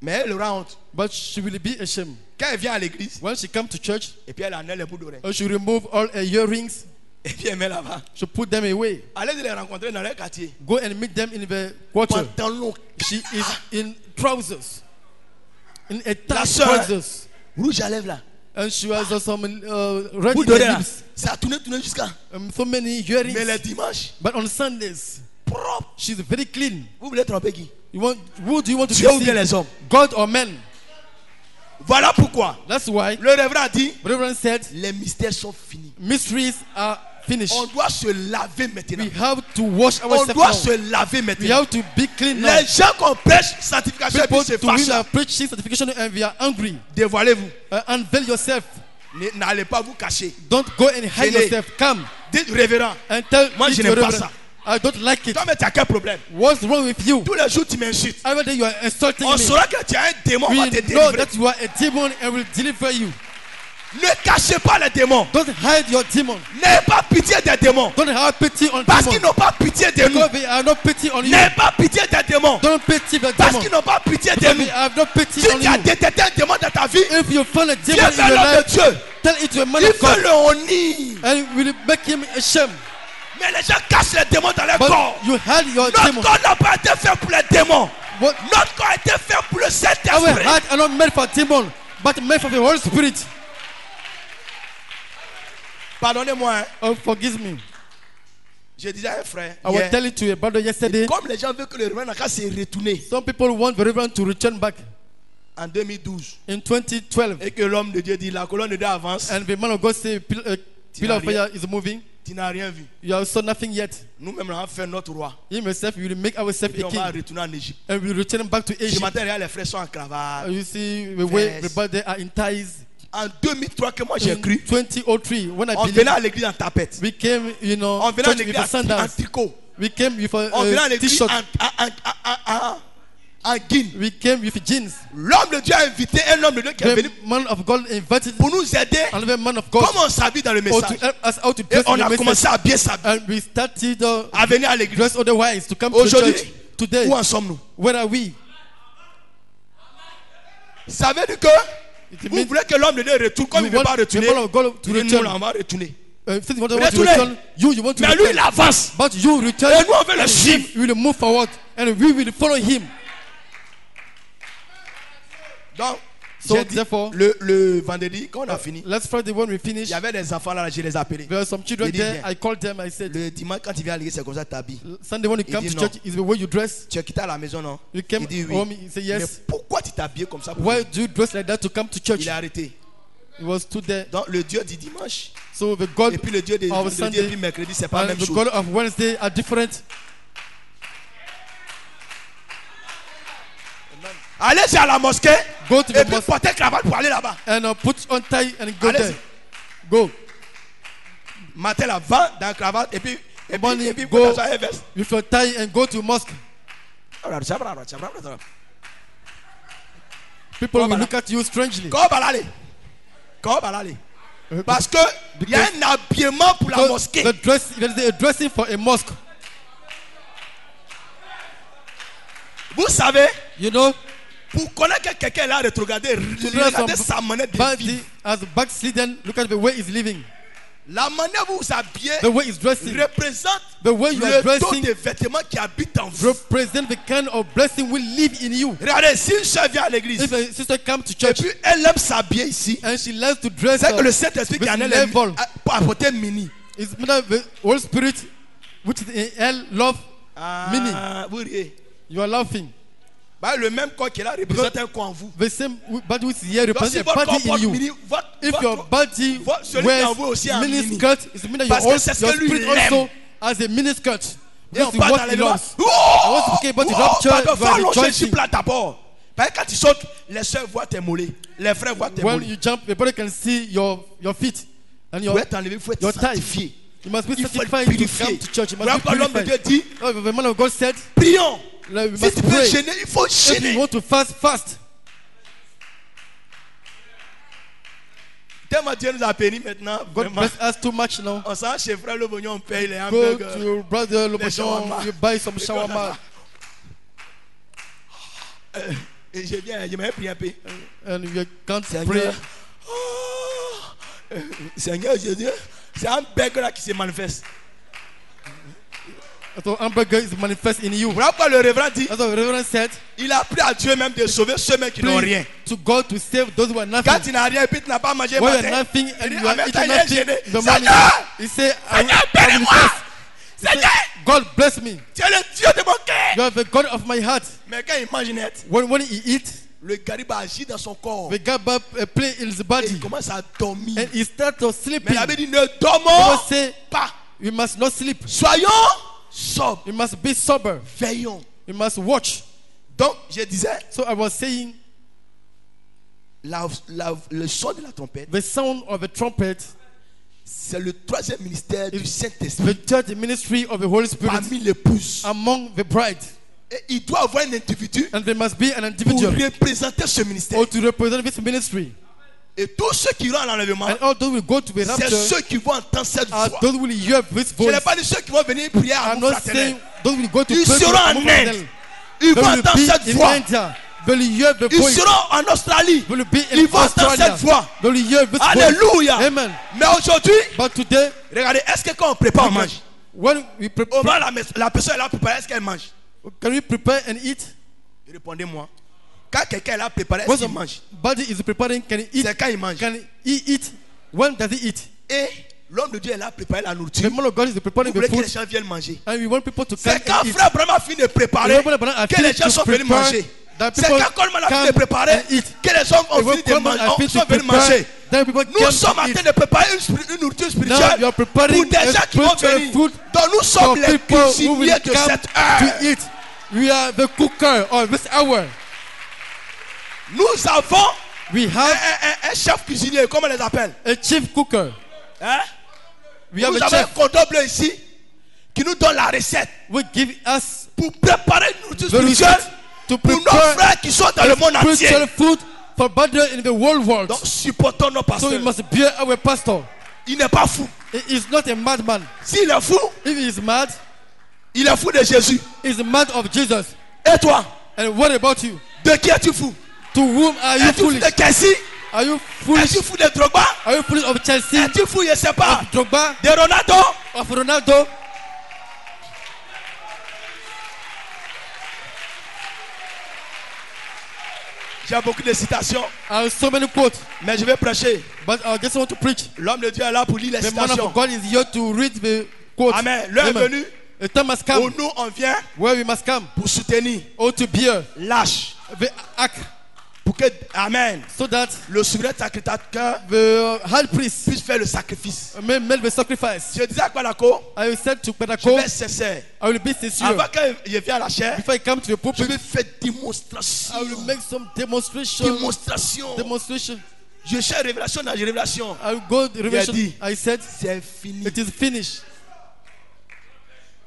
Mais elle aura honte. but she will be ashamed. Quand elle vient à l'église, When she comes to church, et puis elle enlève les bouts d'oreilles. she remove all her earrings. Et puis elle met là-bas. She put them away. Allez les rencontrer dans leur quartier. Go and meet them in the quarter. Pantalon She is in trousers, in a La tight sœur. trousers, rouge à lèvres là. and she has some red Bout in d'oreilles her là. lips. Ça a tourné jusqu'à. So many Mais earrings. les dimanches, But on Sundays, propre. she's very clean. Vous voulez tromper qui? Who do you want to Dieu ou bien deceive? les hommes? God or men? Voilà pourquoi That's why le révérend a dit the Reverend said les mystères sont finis. mysteries are finished. On doit se laver maintenant. We have to wash On ourselves doit now. se laver We maintenant. have to be clean now. Les gens qu'on prêche sanctification et People puis se to whom fâchent. are preaching sanctification and we are angry. Dévoilez-vous. Unveil yourself. N'allez pas vous cacher. Don't go and hide Venez. yourself. Come Dites révérend. and tell Moi, it je to n'aime the pas Reverend. ça. I don't like it. Toi, mais tu as quel problème? What's wrong with you? Tous les jours, tu m'insultes. Every day you are insulting On me. saura que tu as un démon, on va te We know délivrer. that you are a demon and will deliver you. Ne cachez pas les démons. Don't hide your demon. N'ayez pas pitié des démons. Don't have pity on Parce qu'ils demons. n'ont pas pitié de nous. Because they have no pity on you. N'ayez pas pitié des démons. Don't pity the Parce demon. qu'ils n'ont pas pitié de Because nous. they have no pity Si on tu as you. détecté un démon dans ta vie, If you find a viens demon in vers your l'homme de life, Dieu. tell it to a man Il of fait God le honnir. and will make him ashamed. Mais les gens cachent les démons dans leur But corps. you hide your Notre demon. corps n'a pas été fait pour les démons. What? Notre corps a été fait pour le Our Saint-Esprit. heart are not made for demon, but made for the Holy Spirit. Pardonnez-moi, hein. Oh, forgive me. Je disais à un frère, I was hier, telling to a brother yesterday. comme les gens veulent que le révérend Naka se retourne Some people want the Reverend to return back en 2012 in 2012, et que l'homme de Dieu dit la colonne de Dieu avance, and the man of God say pillar of fire is moving. tu n'as rien vu. You have saw nothing yet. Nous-mêmes, on va faire notre roi. Himself, we will make Et ourselves puis a on va king, retourner en Égypte. and we will return back to Ce Egypt. matin, regarde, les frères sont en cravate. You see the way Yes. the brother are in ties. En 2003, que moi j'ai In cru, 2003, when I on believed, venait à l'église en tapette. we came, On venait à church with l'église a en sandals. tricot. We came with On venait à a l'église t-shirt. en guine. We came with jeans. L'homme de Dieu a invité un homme de Dieu qui est venu The man of God invited pour nous aider. another man of God Comme on s'habille dans le or to message. help us out to Et dress on in a the commencé message. à bien s'habiller. And we started À venir à l'église. dress otherwise to come to the Aujourd'hui, church. Today, où en sommes-nous? where are we? Ça veut dire que It vous means voulez que l'homme de Dieu retourne comme you il ne veut pas want the retourner. man of God to Nous, return. on va retourner. Since you want to Retournez. return, you want to Mais lui, il return. avance. But you return, Et nous, on veut le and suivre. him will move forward, and we will follow him. Donc, So j'ai dit, therefore, le vendredi, quand on a fini, Let's Friday when we il finish. y avait des enfants là, je les ai appelés. There are some children Il dit, there. viens. I called them. I said, Le dimanche, quand tu viens à l'église, c'est comme ça que tu t'habilles. Sunday when you come dit to non. church is the way you dress. Tu es quitté à la maison, non? You came Il dit oui. home. He said Mais yes. pourquoi tu t'habilles comme ça pour Why venir? do you dress like that to come to church? Il a arrêté. It was too there. Donc, le Dieu du dimanche, So the God et puis le Dieu des of vendredi et Sunday puis mercredi, c'est pas la and même the chose. God of Wednesday are different. Allez à la mosquée Go to et the puis mosque portez cravate pour aller là-bas. and put on tie and go Allez-y. there. Go. Matin là, va dans la cravate et puis Morning, et puis go. dans sa veste. With your tie and go to mosque. People will look at you strangely. Comment aller? Parce que il y a un habillement pour la Because mosquée. the dress, there is a dressing for a mosque. Vous savez, You know, pour connaître que quelqu'un là rétrogradé, regardez sa manière de body vivre. as backslidden. Look at the way he's living, La manière où vous vous habillez the way he's dressing, représente the way you are le taux dressing de vêtements qui habite en vous. represent the kind of blessing will live in you. Regardez, si une soeur vient à l'église If a sister comes to et church puis elle aime s'habiller ici, and she learns to dress c'est que le up, Saint-Esprit qui with en elle level. pour apporter mini. it's the Holy Spirit, which is in hell, love. Mini. Vous riez. You are laughing. Bah, le même corps qui est là représente un corps en vous. The same body which is here Donc, si represents a votre corps body in porte you. mini, If your body celui qui en vous aussi a un wears mini. miniskirt, it means that Parce que c'est ce your que lui, spirit il aime. also has a miniskirt. Et on This is part what dans he les mains. loves. I want to speak about the rapture, Pardon, faut you are allonger rejoicing. sur plat d'abord. Parce que quand tu sautes, les soeurs voient tes mollets, les frères voient tes When mollets. you jump, the body can see your feet and Il your faut être enlevé, il faut être your thighs. sanctifié. You must be Il faut être sanctified to purifié. come to church. You Voilà must be pourquoi l'homme de Dieu purified. dit, Oh, the man of God said, prions. like, we Si must tu peux pray. gêner, il faut If you gêner. want to fast. Tellement Dieu nous a bénis maintenant. God Vraiment. bless us too much now. On s'en chez frère Lobognon, on paye les Go hamburgers. to brother shawarma. Lobognon, you buy some shawarma, Et j'ai bien, je m'avais pris un peu. and you can't pray. Seigneur, Seigneur Jésus, c'est un burger là qui se manifeste. So hamburger is manifest in you. Voilà pourquoi le révérend dit, That's what the Reverend said. il a appris à Dieu même de sauver ceux mêmes qui n'ont Please, rien. to God to save those who are Quand nothing. tu n'as rien et puis tu n'as pas mangé When you matin, are nothing il and dit, you en are même temps, eating il est nothing gêné. in the morning, Seigneur, he said, Seigneur, I will bénis-moi. fast. He said, Seigneur, God bless me. tu es le Dieu de mon cœur. You are the God of my heart. Mais quand il mange net, When he eats, le gariba agit dans son corps. the GABA play in his Et body, il commence à dormir. and he starts to Mais sleeping. la Bible dit, ne God dormons say, pas. we must not sleep. Soyons sobres. We must be sober. Veillons. We must watch. Donc, je disais, So I was saying, le son de la trompette, the sound of a trumpet c'est le troisième ministère du is Saint-Esprit the third ministry of the Holy Spirit parmi l'épouse. among the bride. Et il doit avoir un individu And there must be an pour individual représenter ce ministère. or to represent this ministry. Et tous ceux qui iront à l'enlèvement, And all those will go to the c'est rapture ceux qui vont entendre cette are voix. those will hear this Je n'ai voice. pas dit ceux qui vont venir prier à I'm vous not saying fraternel. those will go to Ils pray seront en among Inde. them. Ils They vont will entendre cette be in voix. India. They will hear the Ils voice. seront en Australie. They will be Ils in vont entendre Australia. cette voix. They will hear this Alléluia. voice. Amen. Mais aujourd'hui, But today, regardez, est-ce que quand on prépare, on mange? when we Au prepare, moins, la personne est là préparée, est-ce qu'elle mange? can we prepare and eat? Répondez-moi. Quand quelqu'un est là préparé, est-ce When qu'il the mange? body is preparing, can he eat? C'est quand il mange. Can he eat? When does he eat? Et l'homme de Dieu est là préparer la The nourriture. man of God is Vous preparing voulez the que les food, gens viennent manger. and we want people to come C'est quand and eat. frère Brahma finit de préparer que les gens sont venus manger. C'est quand Coleman a fini de préparer que les hommes ont fini de manger, sont venus manger. Nous sommes en train de préparer une nourriture Now you spirituelle are preparing pour des a gens qui vont spiritual venir. food Donc nous sommes for les people who cuisiniers will de come cette heure. to eat. We are the cooker of this hour. Nous avons We have un chef cuisinier, comment on les appelle? a chief cooker. Hein? We have Nous a avons un chef cordon bleu ici qui nous donne la recette who give us pour préparer une nourriture the spirituelle research to pour nos prepare frères qui sont dans le monde spiritual entier. food for brethren in the whole world. Donc supportons nos So pasteurs. we must bear our pastor. Il n'est pas fou. He is not a madman. S'il est fou, If he is mad, il est fou de Jésus. he is mad of Jesus. Et toi, And what about you? de qui es-tu fou? To whom are you Es-tu fou foolish? de Chelsea? Are you foolish? Es-tu fou de Drogba? Are you foolish of Chelsea? Es-tu fou, je sais pas, Of Drogba? de Ronaldo? Of Ronaldo? J'ai beaucoup de citations, I have so many quotes, mais je vais prêcher. but I just want to preach. L'homme de Dieu est là pour lire les The man citations. of God is here to read the quotes. Amen. L'heure est Amen. venue The time has où come nous on vient where we must come pour soutenir or to bear l'âge. the act Pour que, Amen, so that le souverain sacrificateur the high priest puisse faire le sacrifice. may make the sacrifice. Je disais à Kwadako, I said to je Pedako, vais cesser. I will be sincere. Avant que je vienne à la chair, Before I come to the je pulpit, vais faire I démonstration. will make some demonstration. Démonstration. Je cherche révélation dans les révélations. I will go to Revelation. dit. I said, C'est fini. it is finished.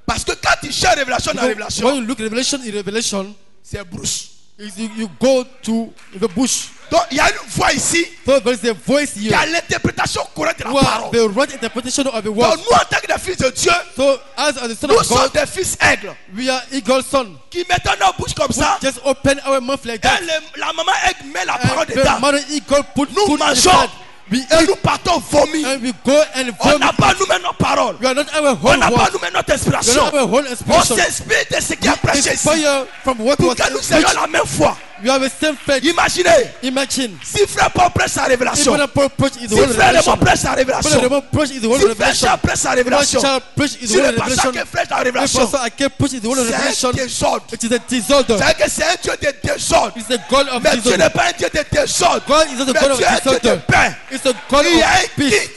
Parce que quand tu cherches révélation dans la Because when révélation, you look Revelation in Revelation, c'est brousse. you go to the bush. Donc il y a une voix ici So there is a voice qui here a l'interprétation correcte de la who has parole. the right interpretation of the Donc word. nous en tant que des fils de Dieu, So as the son nous of sommes God, des fils aigles we are eagle son. qui mettons nos bouches comme We ça. just open our mouth like that. Et la maman aigle met la parole And the dedans. mother eagle put Nous food mangeons inside. We et eat nous partons vomi. and we go and On n'a vomit. pas nous-mêmes nos paroles. We are not our On whole n'a pas word. nous-mêmes notre We are inspiration. not our whole On expression. s'inspire de ce qui est prêché ici. Inspire from what Pour was que nous ayons preached. la même foi. We have the same faith. Imaginez, Imagine. si frère Paul prêche sa révélation, Even Paul preached his si whole frère revelation. Raymond prêche sa Brother révélation, Raymond preached his whole si frère revelation. Charles prêche sa révélation, Brother Charles preached his si whole le pasteur revelation. qui prêche la If révélation, Pastor Ake preached his whole c'est un revelation, désordre. it is a disorder. C'est que c'est un Dieu de désordre. It's the God of Mais Dieu disorder. n'est pas un Dieu de désordre. God is not the Mais God of Dieu est un Dieu de disorder. paix. It's the God Il y a of un peace. guide.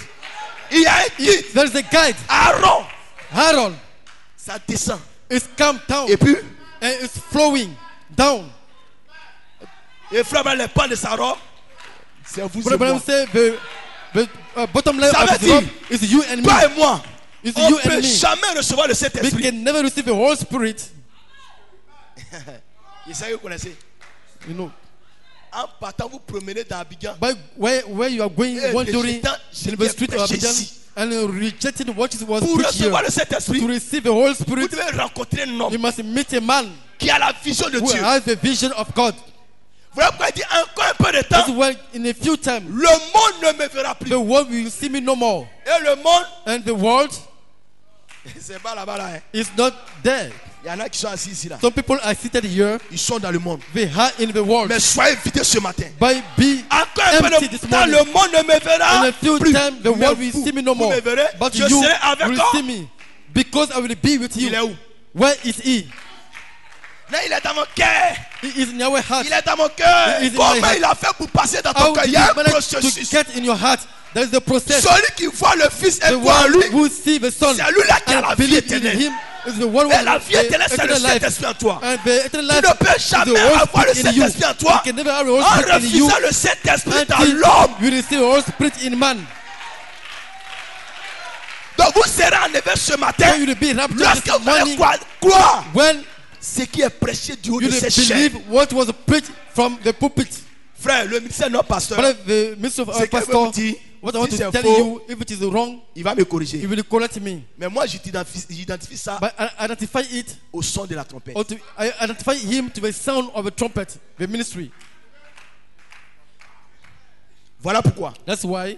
Il y a un guide. There is a guide. Aaron, Aaron ça descend. is come down Et puis, and it's flowing down. et frère, les pans de sa robe, c'est vous et Brother Branham moi. said the bottom line Ça of veut his robe dire, is you and Toi me. et moi, It's on you ne peut and me. jamais recevoir le We Saint-Esprit. can never receive the Holy Spirit, Et ça, vous connaissez. you know. En partant vous promener dans Abidjan, But where you are going, Eh, wandering rejetant ce in qui est the street of prêché Abidjan ici. and rejecting what was pour preached here, recevoir le Saint-Esprit, to receive the Holy vous Spirit, devez rencontrer un homme you must meet a man qui a la vision de who Dieu. has the vision of God. Voilà pourquoi il dit encore un peu de That's temps, why in a few times le monde ne me verra plus. the world will see me no more, Et le monde, and the world c'est pas là-bas là. Hein. is not there. Il y en a qui sont assis ici là. Some people are seated here, Ils sont dans le monde. they are in the world. Mais soyez vidés ce matin. By be Encore un peu empty de this temps, morning. le monde ne me verra In a few plus. times, the Mais world will see me no vous more. me verrez, But je you serai avec will toi. see me, because I will be with you. Il est où? Where is he? Là, il est dans mon cœur. He is in our heart. Il est dans mon cœur. He is in Comment my heart. il a fait pour passer dans ton How cœur? did Il y a you un manage processus. to get in your heart? There is a process. Celui qui voit le Fils et The voit en one lui, who see the Son c'est lui-là qui a la and vie believe in éternelle. him is the one who Et la has vie éternelle, the c'est le eternal life. Saint-Esprit en toi. And the eternal Tu life ne peux is the jamais Holy avoir le Spirit in you. Saint-Esprit en toi You can never have the Holy en Spirit in you refusant le Saint-Esprit dans until l'homme. you receive the Holy Spirit in man. Donc vous serez enlevé ce matin When you will be raptured lorsque this vous allez morning, croire when ce qui est prêché du haut you de will ces chaînes. believe what was preached from the pulpit. Frère, le ministère de notre pasteur, But the minister of Ce our que pastor, vous dites, what I want si to c'est tell faux, you, if it is wrong, il va me corriger. he will correct me. Mais moi, j'identifie ça But I identify it, au son de la trompette. or to, I identify him to the sound of a trumpet, the ministry. Voilà pourquoi, That's why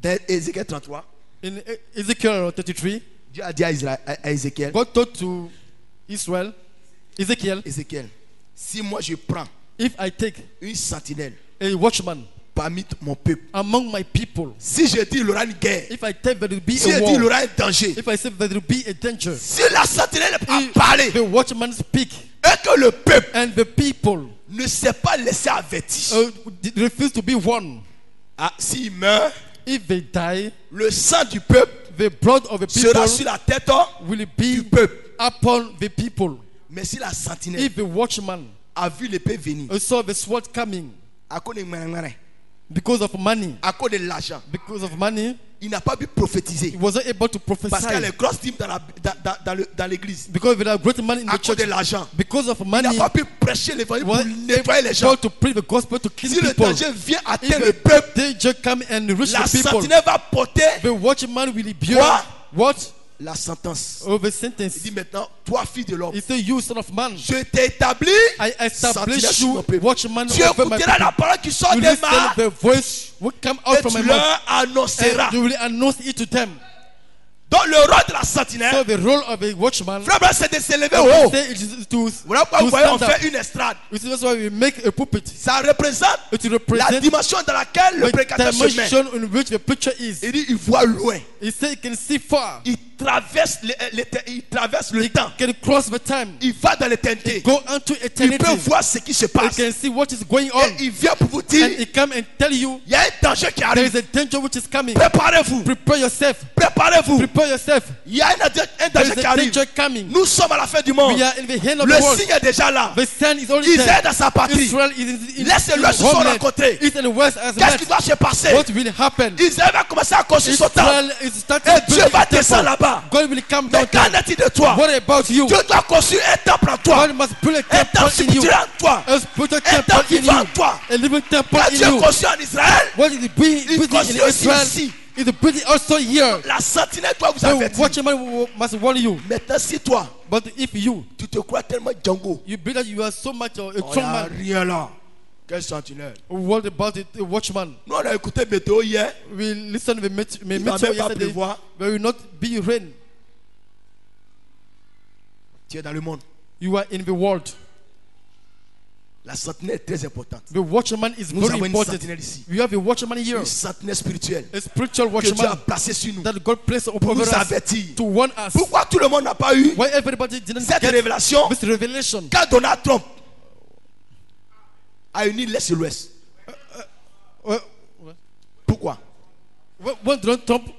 dans Ézéchiel 33, in Ezekiel 33, Dieu a dit à, à Ézéchiel, God told to Israel, Ezekiel, Ézéchiel, si moi je prends if I take une sentinelle a watchman parmi mon peuple, among my people, si je dis il y aura une guerre, if I tell there will be si je a dis il y war, aura un danger, if I say there will be a danger, si la sentinelle a if parlé the watchman speak et que le peuple and the people ne s'est pas laissé avertir, refuse to be warned, ah, s'il meurt, if they die, le sang du peuple the blood of the sera people sur la tête will du be peuple. upon the people. Mais si la sentinelle If the watchman a vu l'épée venir, saw the sword coming à cause de ngwere, because of money, à cause de l'argent, because of money, il n'a pas pu prophétiser. he wasn't able to Parce qu'il y a prophesy les grosses dîmes dans l'église. because there are great money in À the cause de church. l'argent. Because of Il n'a money, pas pu prêcher l'évangile he pour was nettoyer les gens. able to preach the gospel to kill Si le people. danger vient If atteindre le the peuple, danger come and reach la the people, sentinelle va porter the watchman will be Quoi? what? la sentence. of a Il sentence. dit maintenant, toi, fils de l'homme, He said, you son of man, je t'ai établi I sentinelle establish sur mon you peuple. watchman Tu over my écouteras la people. parole qui sort You de listen ma the voice will come out et from tu my mouth. leur annonceras. And you will announce it to them. Donc le rôle de la So sentinelle, the role of a watchman, frère, Branham, c'est de s'élever I haut. will say it is to Voilà pourquoi vous voyez, on stand up. fait une estrade. You see, that's why we make a pulpit. Ça représente It la represents dimension dans laquelle le the prédicateur se met. dimension in which the preacher is. Il dit, il voit loin. He said he can see far. Il traverse le temps. He can cross the time. Il va dans l'éternité. Go unto Il eternity. peut voir ce qui se He passe. can see what is going on. Et il vient pour vous dire, And he come and tell you il y a un danger qui there is arrive. a danger which is coming. Préparez-vous. Prepare yourself. Préparez-vous. Prepare yourself. Il y a un There danger is qui a arrive. danger coming. Nous sommes à la fin du monde. We are in the hand of Le the world. signe est déjà là. The sun is already Israël there. dans sa patrie. Israel is in Laisse in l'Ouest se homeland. rencontrer. East and west as Qu'est-ce qui met. va se passer? What will happen? Israël va commencer à construire son temple. Israel is starting Et to Dieu build va a descendre temple. là-bas. God will come Mais down qu'en there. est-il de toi? What about you? Dieu doit construire un temple en toi. God must build a Un temple temple in you. spirituel en toi. A spiritual Un temple temple in vivant en you. toi. A living temple Quand in Dieu you. construit en Israël, What is building construit in aussi Israel ici. is building also here. la sentinelle doit vous The avertir. watchman must warn you. Maintenant, si toi, But if you tu te crois tellement Django, you believe that you are so much a il n'y strong a man, rien là. Quel sentinelle? what about it, a watchman? Nous, on a écouté météo hier. We listen to the Il va meteor même pas yesterday. pleuvoir. There will not be rain. Tu es dans le monde. You are in the world. La sentinelle est très importante. The watchman is Nous very avons une important. sentinelle ici. We have a watchman here, Une sentinelle spirituelle a spiritual que Dieu a watchman placée sur nous that God placed pour over nous us avertir. to warn us. Pourquoi tout le monde n'a pas eu Why everybody didn't cette get révélation this revelation? quand Donald Trump a uni l'Est et l'Ouest? Well, Pourquoi? when Donald Trump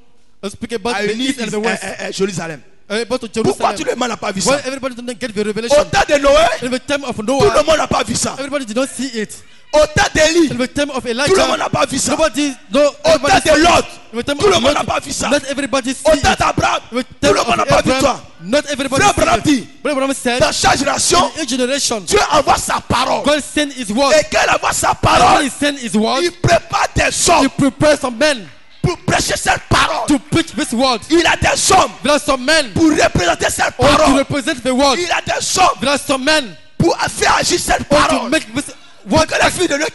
speak about A the uni east and the west, Jérusalem. about Pourquoi Jerusalem, tout le monde n'a pas vu why ça? everybody didn't get the revelation? Au temps de Noé, In the time of tout le Noah, monde n'a pas vu ça. everybody did not see it. Au temps d'Élie, In the time of tout le monde Elijah, n'a pas vu ça. nobody, no, Au everybody temps saw de it. Lot, In the time tout le of monde n'a Lot, pas vu ça. not everybody see Au temps it. d'Abraham, In the tout time le monde n'a of pas vu toi. Abraham, not everybody Frère see Branham dit, it. Brother Branham said, dans chaque génération, in each generation, Dieu envoie sa parole. God sent His word. Et quand il envoie sa And when parole, He sent His word, il prépare des hommes He prepares some men pour prêcher cette parole. to preach this word. Il a des hommes There are some men pour représenter cette or to parole. represent the word. Il a des hommes There are some men pour faire agir cette or to parole. make this Pour word que les filles de Dieu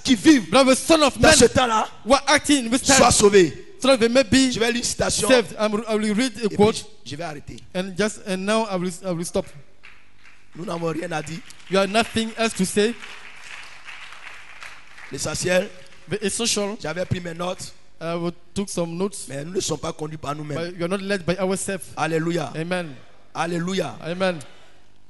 qui vivent Now the son of dans men ce temps-là were acting in this time soient sauvés. so that they may be Je vais lire une citation saved. I will read a et puis quote je vais arrêter. and now I will stop. Nous n'avons rien à dire. You have nothing else to say. L'essentiel, The essential, j'avais pris mes notes, took some notes, mais nous ne sommes pas conduits par nous-mêmes. but you are not led by ourselves. Alléluia. Amen. Alléluia. Amen.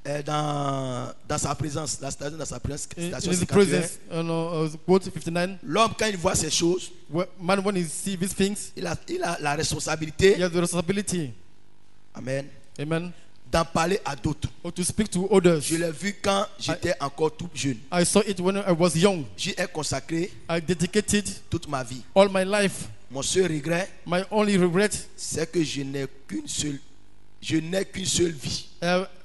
Et dans sa présence, la station dans sa présence, In citation His 51, presence, quote 59. l'homme, quand il voit ces choses, Man, when he see these things, il a la he responsabilité, has the responsibility. amen, Amen. d'en parler à d'autres. Or to speak to others. Je l'ai vu quand j'étais encore tout jeune. I saw it when I was young. J'y ai consacré I dedicated toute ma vie. all my life. Mon seul regret, My only regret c'est que je n'ai qu'une seule vie.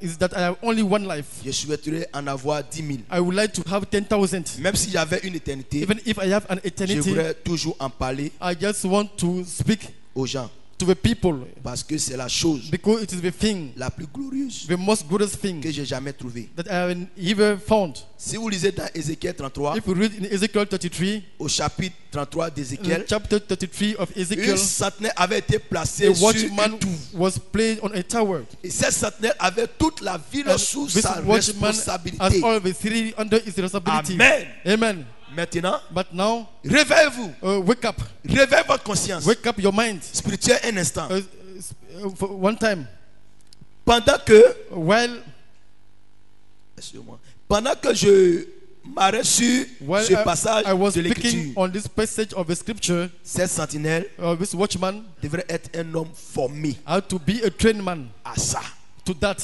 is that I have only one life. Je souhaiterais en avoir 10 000. I would like to have 10,000. Même si j'avais une éternité, Even if I have an je eternity, voudrais toujours en parler I just want to speak aux gens. to the people Parce que c'est la chose because it is the thing, la plus glorieuse the most glorious thing que j'ai jamais trouvée. that I have ever found. Si vous lisez dans Ézéchiel 33, If we read in Ezekiel 33, au chapitre 33 in d'Ézéchiel, chapter 33 of Ezekiel, une centenaire avait été placée a sur watchman une tour. was placed on a tower. Et cette centenaire avait toute la ville And sous this sa watchman has responsabilité. all the city under his responsibility. Amen. Amen. Maintenant, But now, réveillez-vous. wake up. Réveillez votre conscience Wake up your mind. spirituelle un instant. For one time, Pendant que, while excusez-moi, pendant que je m'arrête sur while ce passage I was de speaking l'écriture, on this passage of the scripture, cette sentinelle this watchman devrait être un homme formé had to be a trained man à ça. to that.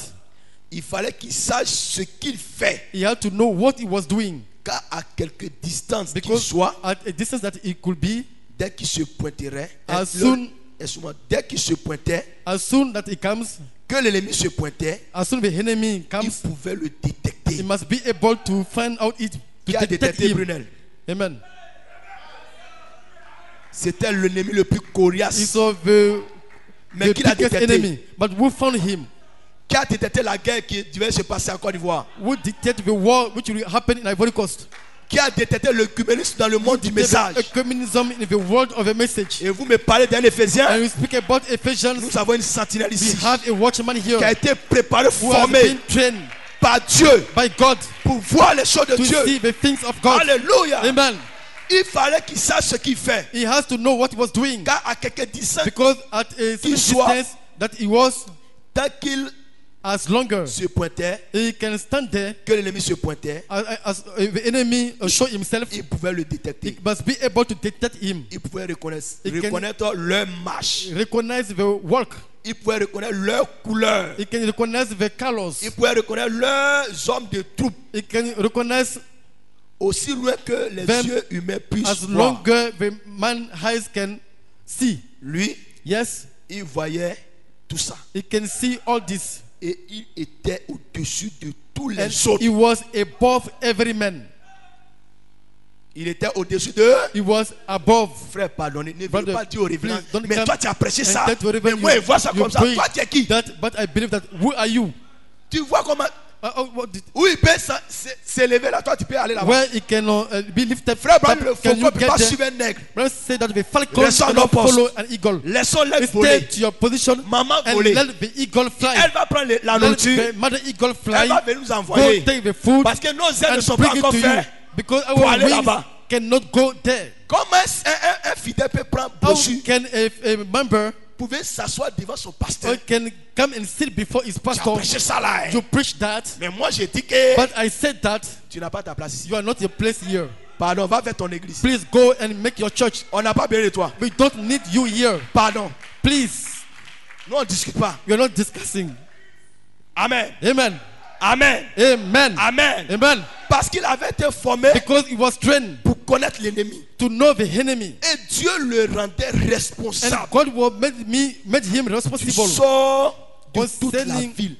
Il fallait qu'il sache ce qu'il fait, He had to know what he was doing car à quelque distance qu'il because soit, at a distance that he could be, dès qu'il se pointerait, as soon dès qu'il se pointait, as soon that he comes, que l'ennemi se pointait, as soon the enemy il comes, pouvait le he détecter. must be able to find out it, Qui to a detect détecté him. Brunel? Amen. C'était l'ennemi le plus coriace. It's of the Mais the qui l'a biggest détecté? enemy. But who found him? Qui a détecté la guerre qui devait se passer en Côte d'Ivoire? Who detected the war which will happen in Ivory Coast? Qui a détecté le communisme dans le monde du message? Ecumenism in the world of a message. Et vous me parlez d'un Éphésien? And we speak about Ephesians. Nous avons une sentinelle We ici have a watchman here qui a été préparé, who has formé been trained par Dieu by God pour voir les choses de to Dieu. see the things of God. Alléluia. Amen. Il fallait qu'il sache ce qu'il fait. He has to know what he was doing, Car à quelques dizaines, because at a certain distance that he was, tant qu'il as longer se pointait, he can stand there, que l'ennemi se pointait, as the enemy show himself, il pouvait le he détecter. must be able to detect him, Il pouvait reconnaître, He can- reconnaître leur marche. recognize the work, Il pouvait reconnaître leur couleur. he can recognize the colors, Il pouvait reconnaître leurs hommes de troupe. he can recognize Aussi loin que les Them yeux humains puissent as voir. longer the man's eyes can see. Lui, Yes, il voyait tout ça. he can see all this, Et il était au-dessus de tous and les autres. he was above every man. Il était au-dessus de... He was above. Frère, pardonnez, ne Brother, veux pas dire au révérend. please don't Mais come toi, tu as prêché and ça. tell to Mais reverend moi, you- je vois ça you comme ça. pray Toi, tu es qui? That, but I believe that. Who are you? Tu vois comment... What did, Où il peut s'élever là, toi, tu peux aller là-bas. where he can be lifted Frère, up, Branham, le can faucon you ne peut get pas there? suivre un nègre. Let's say that the falcon Laissons cannot nos postes. follow an eagle. Laissons-les Stay voler. to your position Maman and voler. let the eagle fly. Elle va prendre la Let nourriture. the mother eagle Elle fly. va venir nous Go envoyer. take the food Parce que nos ailes ne and sont pas bring it encore to you. faites. Because pour our aller wings là-bas. cannot go there. Comment un fidèle peut prendre How brochure, can a member pouvait s'asseoir devant son pasteur? can come and sit before his Tu as pastor? prêché ça là. You preach that, Mais moi, j'ai dit que but I said that tu n'as pas ta place ici. you are not your place here. Pardon, va vers ton église. Please go and make your church. On n'a pas besoin de toi. We don't need you here. Pardon. Please. Nous, on ne discute pas. We are not discussing. Amen. Amen. Amen. Amen. Amen. Amen. Parce qu'il avait été formé Because he was trained pour connaître l'ennemi. to know the enemy. Et Dieu le rendait And responsable God will made him du responsible sort de toute la concerning ville.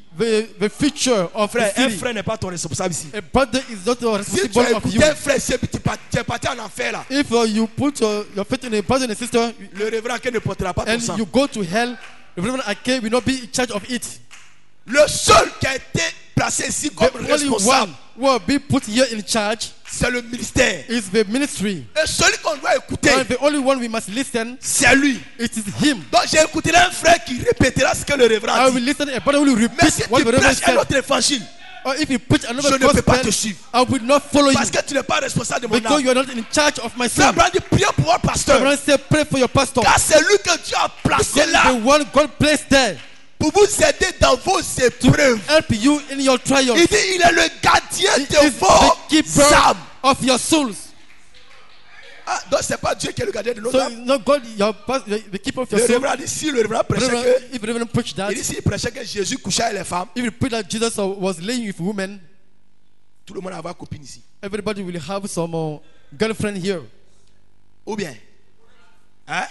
the future of Frère, the un city. frère n'est pas ton responsable ici. A brother is not Si tu as responsible of you. écouté un frère, tu es parti en enfer là. If you put your faith in a brother and a sister Le révérend ne portera pas ton and sang. you go to hell, the Reverend Ake will not be in charge of it. Le seul qui a été placé ici The comme only responsable, one who will be put here in charge c'est le ministère. is the ministry. Et celui qu'on doit écouter, And the only one we must listen, c'est lui. it is him. Donc j'ai écouté un frère qui répétera ce que le révérend I dit. will listen, a brother will Mais repeat si what tu the Reverend prêches un said. autre évangile, Or if you preach je another ne peux pas te gospel, suivre. I will not follow you. Parce que tu n'es pas responsable de mon Because âme. you are not in charge of my Frère sin. Branham dit, priez pour votre pasteur. Reverend said, pray for your pastor. Car c'est lui que Dieu a placé God là is the one God placed there pour vous aider dans vos épreuves. help you in your trials. Il dit, il est le gardien He de is vos the keeper âmes. of your souls. Ah, donc c'est pas Dieu qui est le gardien de nos So âmes. no God, the keeper of Le your soul. révérend dit, si le révérend prêchait Reverend, que, if Reverend preach that, il dit, s'il prêchait que Jésus couchait avec les femmes, if you preach that Jesus was laying with women, tout le monde va avoir copine ici. everybody will have some girlfriend here. Ou bien, hein?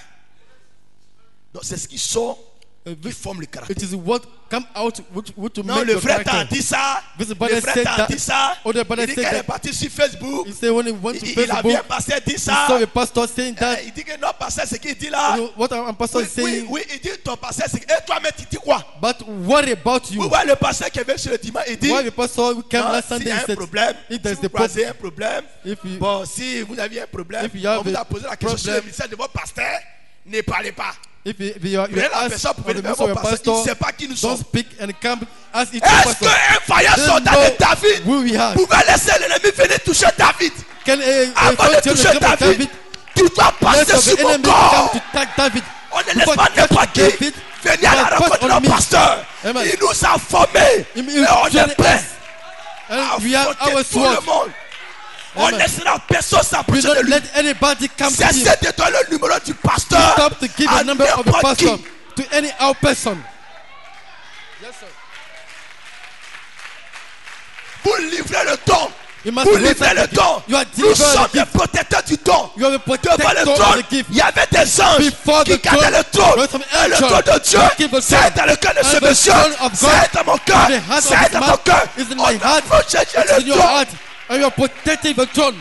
Donc c'est ce qui sort, Uh, qui forme le caractère. It is what come out which to Non, make le your frère t'a character. dit ça. This Le brother frère said t'a that. dit ça. Other brother Il dit said qu'elle est that. partie sur Facebook. He said when he went to Il a vu un Facebook, pasteur dire he ça. saw a pastor saying that. Il dit que non, pasteur, ce qu'il dit là. You know, what our pastor Oui, is saying, oui, il dit ton pasteur, c'est que. Et toi-même, tu dis quoi? but what about Vous you? voyez le pasteur qui est venu sur le dimanche, il dit. Why the pastor who came Non, last s'il Sunday y a and un said, problème, if si there's vous the problem, croisez un problème, if you, bon, si vous aviez un problème, If you have on vous a a posé la question sur le problem, ministère de votre pasteur, ne parlez pas. if you are Mais la asked personne for pouvait the le faire minister of parce your qu'il ne pastor, sait pas qui nous don't sommes. speak and come ask each Est-ce pastor. qu'un vaillant They soldat know de David who we are. pouvait laisser l'ennemi venir toucher David? Can a Avant de soldier toucher come to David, David? tu dois Let passer of sur the mon enemy come corps. to attack David. On ne laisse Before pas touch n'importe qui David, venir à la but rencontre de on nos me. pasteurs. Amen. Il nous a formés. He Et on est trained prêts us. à And we are affronter our tout le sword. monde. On Amen. laissera personne We s'approcher de don't lui. let anybody come to him. Cessez de donner le numéro du pasteur Stop to give à the number of the n'importe qui. pastor to any out person. Yes, sir. Vous livrez le don. You must Vous deliver livrez le the don. gift. You are Nous delivered sommes the les gift. protecteurs du don. You are the Devant protector le of trône, the gift. il y avait des anges Before qui the gardaient throne, le trône. there was some Et le angel trône de Dieu, that keep the c'est throne. dans le cœur de And ce the monsieur. throne of God, C'est dans mon cœur. the heart of C'est his dans mon mouth cœur. is in On my a heart. protégé It's in le your trône. heart. And you are protecting the throne.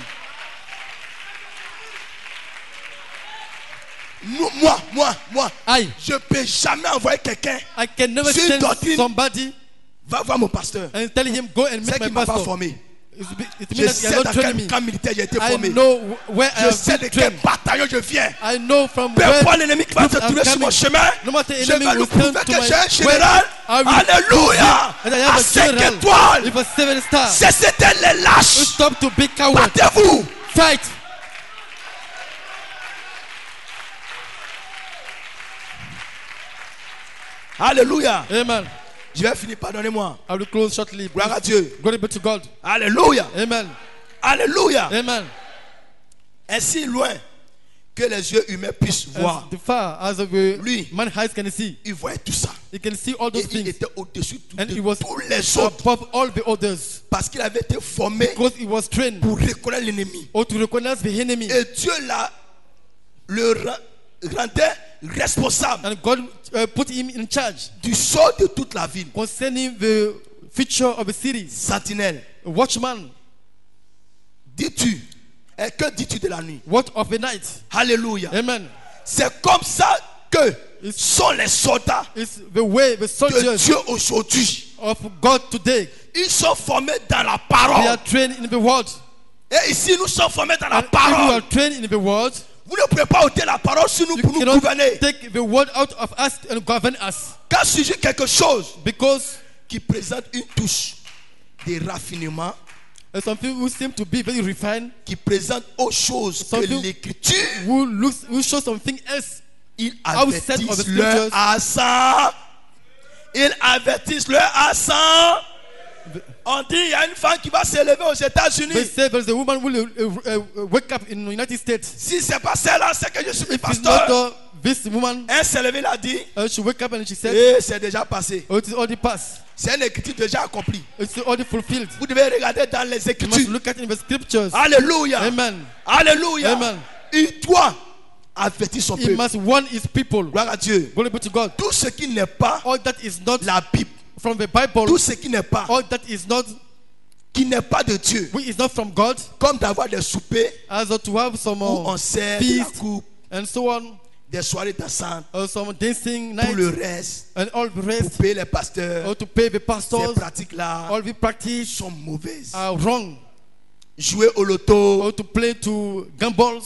Moi, I je ne peux jamais envoyer quelqu'un. can never Sur une send doctrine. somebody Va voir mon pasteur. and tell him go and C'est meet qui my m'a pas pastor. formé. It Je means that sais you are dans not quel training me. camp militaire j'ai été I formé. know where I Je have sais de been quel trained. bataillon je viens. I know from Peu where importe l'ennemi qui va se I'm trouver sur mon coming. chemin, No matter je enemy vais lui will prouver come que to my j'ai un way. général. I will Alléluia. and I have À a 5 general étoiles. with a 7 star. Cessez les lâches. Stop to be coward. Battez-vous. Fight. Alléluia. Amen. Je vais finir, pardonnez-moi. I will close shortly. Gloire à Dieu. Glory be to God. Alléluia. Amen. Alléluia. Amen. Ainsi loin que les yeux humains puissent voir. As far as the Lui. man's eyes can see, Il voyait tout ça. he can see all Et those il things. était au-dessus And de he was tous les autres. above all the others Parce qu'il avait été formé because he was trained pour reconnaître l'ennemi. or to recognize the enemy. Et Dieu le rendait responsable And God put him in charge du sort de toute la ville. concerning the future of the cities. Sentinelle. A watchman, Dis-tu? Et que dis-tu de la nuit? what of the night? Alléluia. Amen. C'est comme ça que sont les soldats It's the way the de soldiers Dieu aujourd'hui. of God today, Ils sont formés dans la they are parole. trained in the word. Et ici, nous sommes formés dans la And if you parole. are trained in the word, Vous ne pouvez pas ôter la parole sur nous you pour nous cannot gouverner. take the word out of us and govern us. Quand surgit quelque chose Because qui présente une touche de raffinement, some people who seem to be very refined, qui présente autre chose que Something- l'écriture, who show something else, ils outside of avertissent the leur scriptures. accent. Ils avertissent leur accent. On dit il y a une femme qui va s'élever aux they États-Unis. say there's a woman who will wake up in the United States. Si c'est pas celle-là, c'est que je suis If it's pasteur. not this woman, Un s'est levé, il a dit she wake up and she said, et c'est déjà passé. oh, it is already passed. C'est une écriture déjà accomplie. It's already fulfilled. Vous devez regarder dans les You must écritures. look at it in the scriptures. Alléluia. Amen. Alléluia. Amen. Il doit avertir son He peuple. must warn his people. Gloire à Dieu. Glory be to God. Tout ce qui n'est pas All that is not la Bible, from the Bible, tout ce qui n'est pas, all that is not, qui n'est pas de Dieu, which is not from God, comme d'avoir des soupers as to have some où on sert de la feast coupe, and so on, des soirées dansantes, some dancing tout le nights reste, and all the pour rest, payer les pasteurs, or to pay the ces pastors, pratiques-là all the practice sont mauvaises. are wrong. Jouer au loto, Or to play to gambles,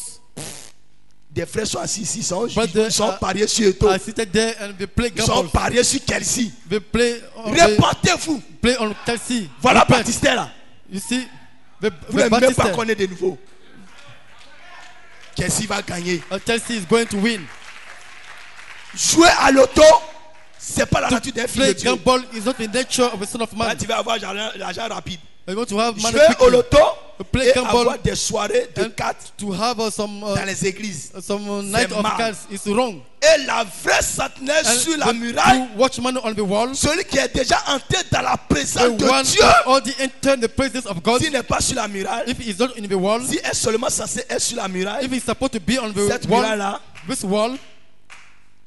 des frères sont assis ici, But ils sont pariés sur Eto, are seated there and they play ils sont gambles. pariés sur Kelsey. They play they Répentez-vous. play on Chelsea. Voilà Repent. Baptiste là. You see, the Vous n'avez même Baptiste, pas connaître de nouveau. Kelsey va gagner. Chelsea is going to win. Jouer à l'auto, c'est pas la nature d'un fils de Play Dieu. gamble is not the nature of a son of Là, man. tu vas avoir l'argent rapide. You want to have money Jouer au quickly, loto play et gamble avoir des soirées de and cartes to have some dans les églises. night of mal. cards is wrong. Et la vraie sentinelle And sur la the muraille, true watchman on the wall, celui qui est déjà entré dans la the présence one de Dieu, that already entered the presence of God. s'il n'est pas sur la muraille, If he is not in the wall, s'il est seulement censé être sur la muraille, if he's supposed to be on the cette wall, muraille-là this wall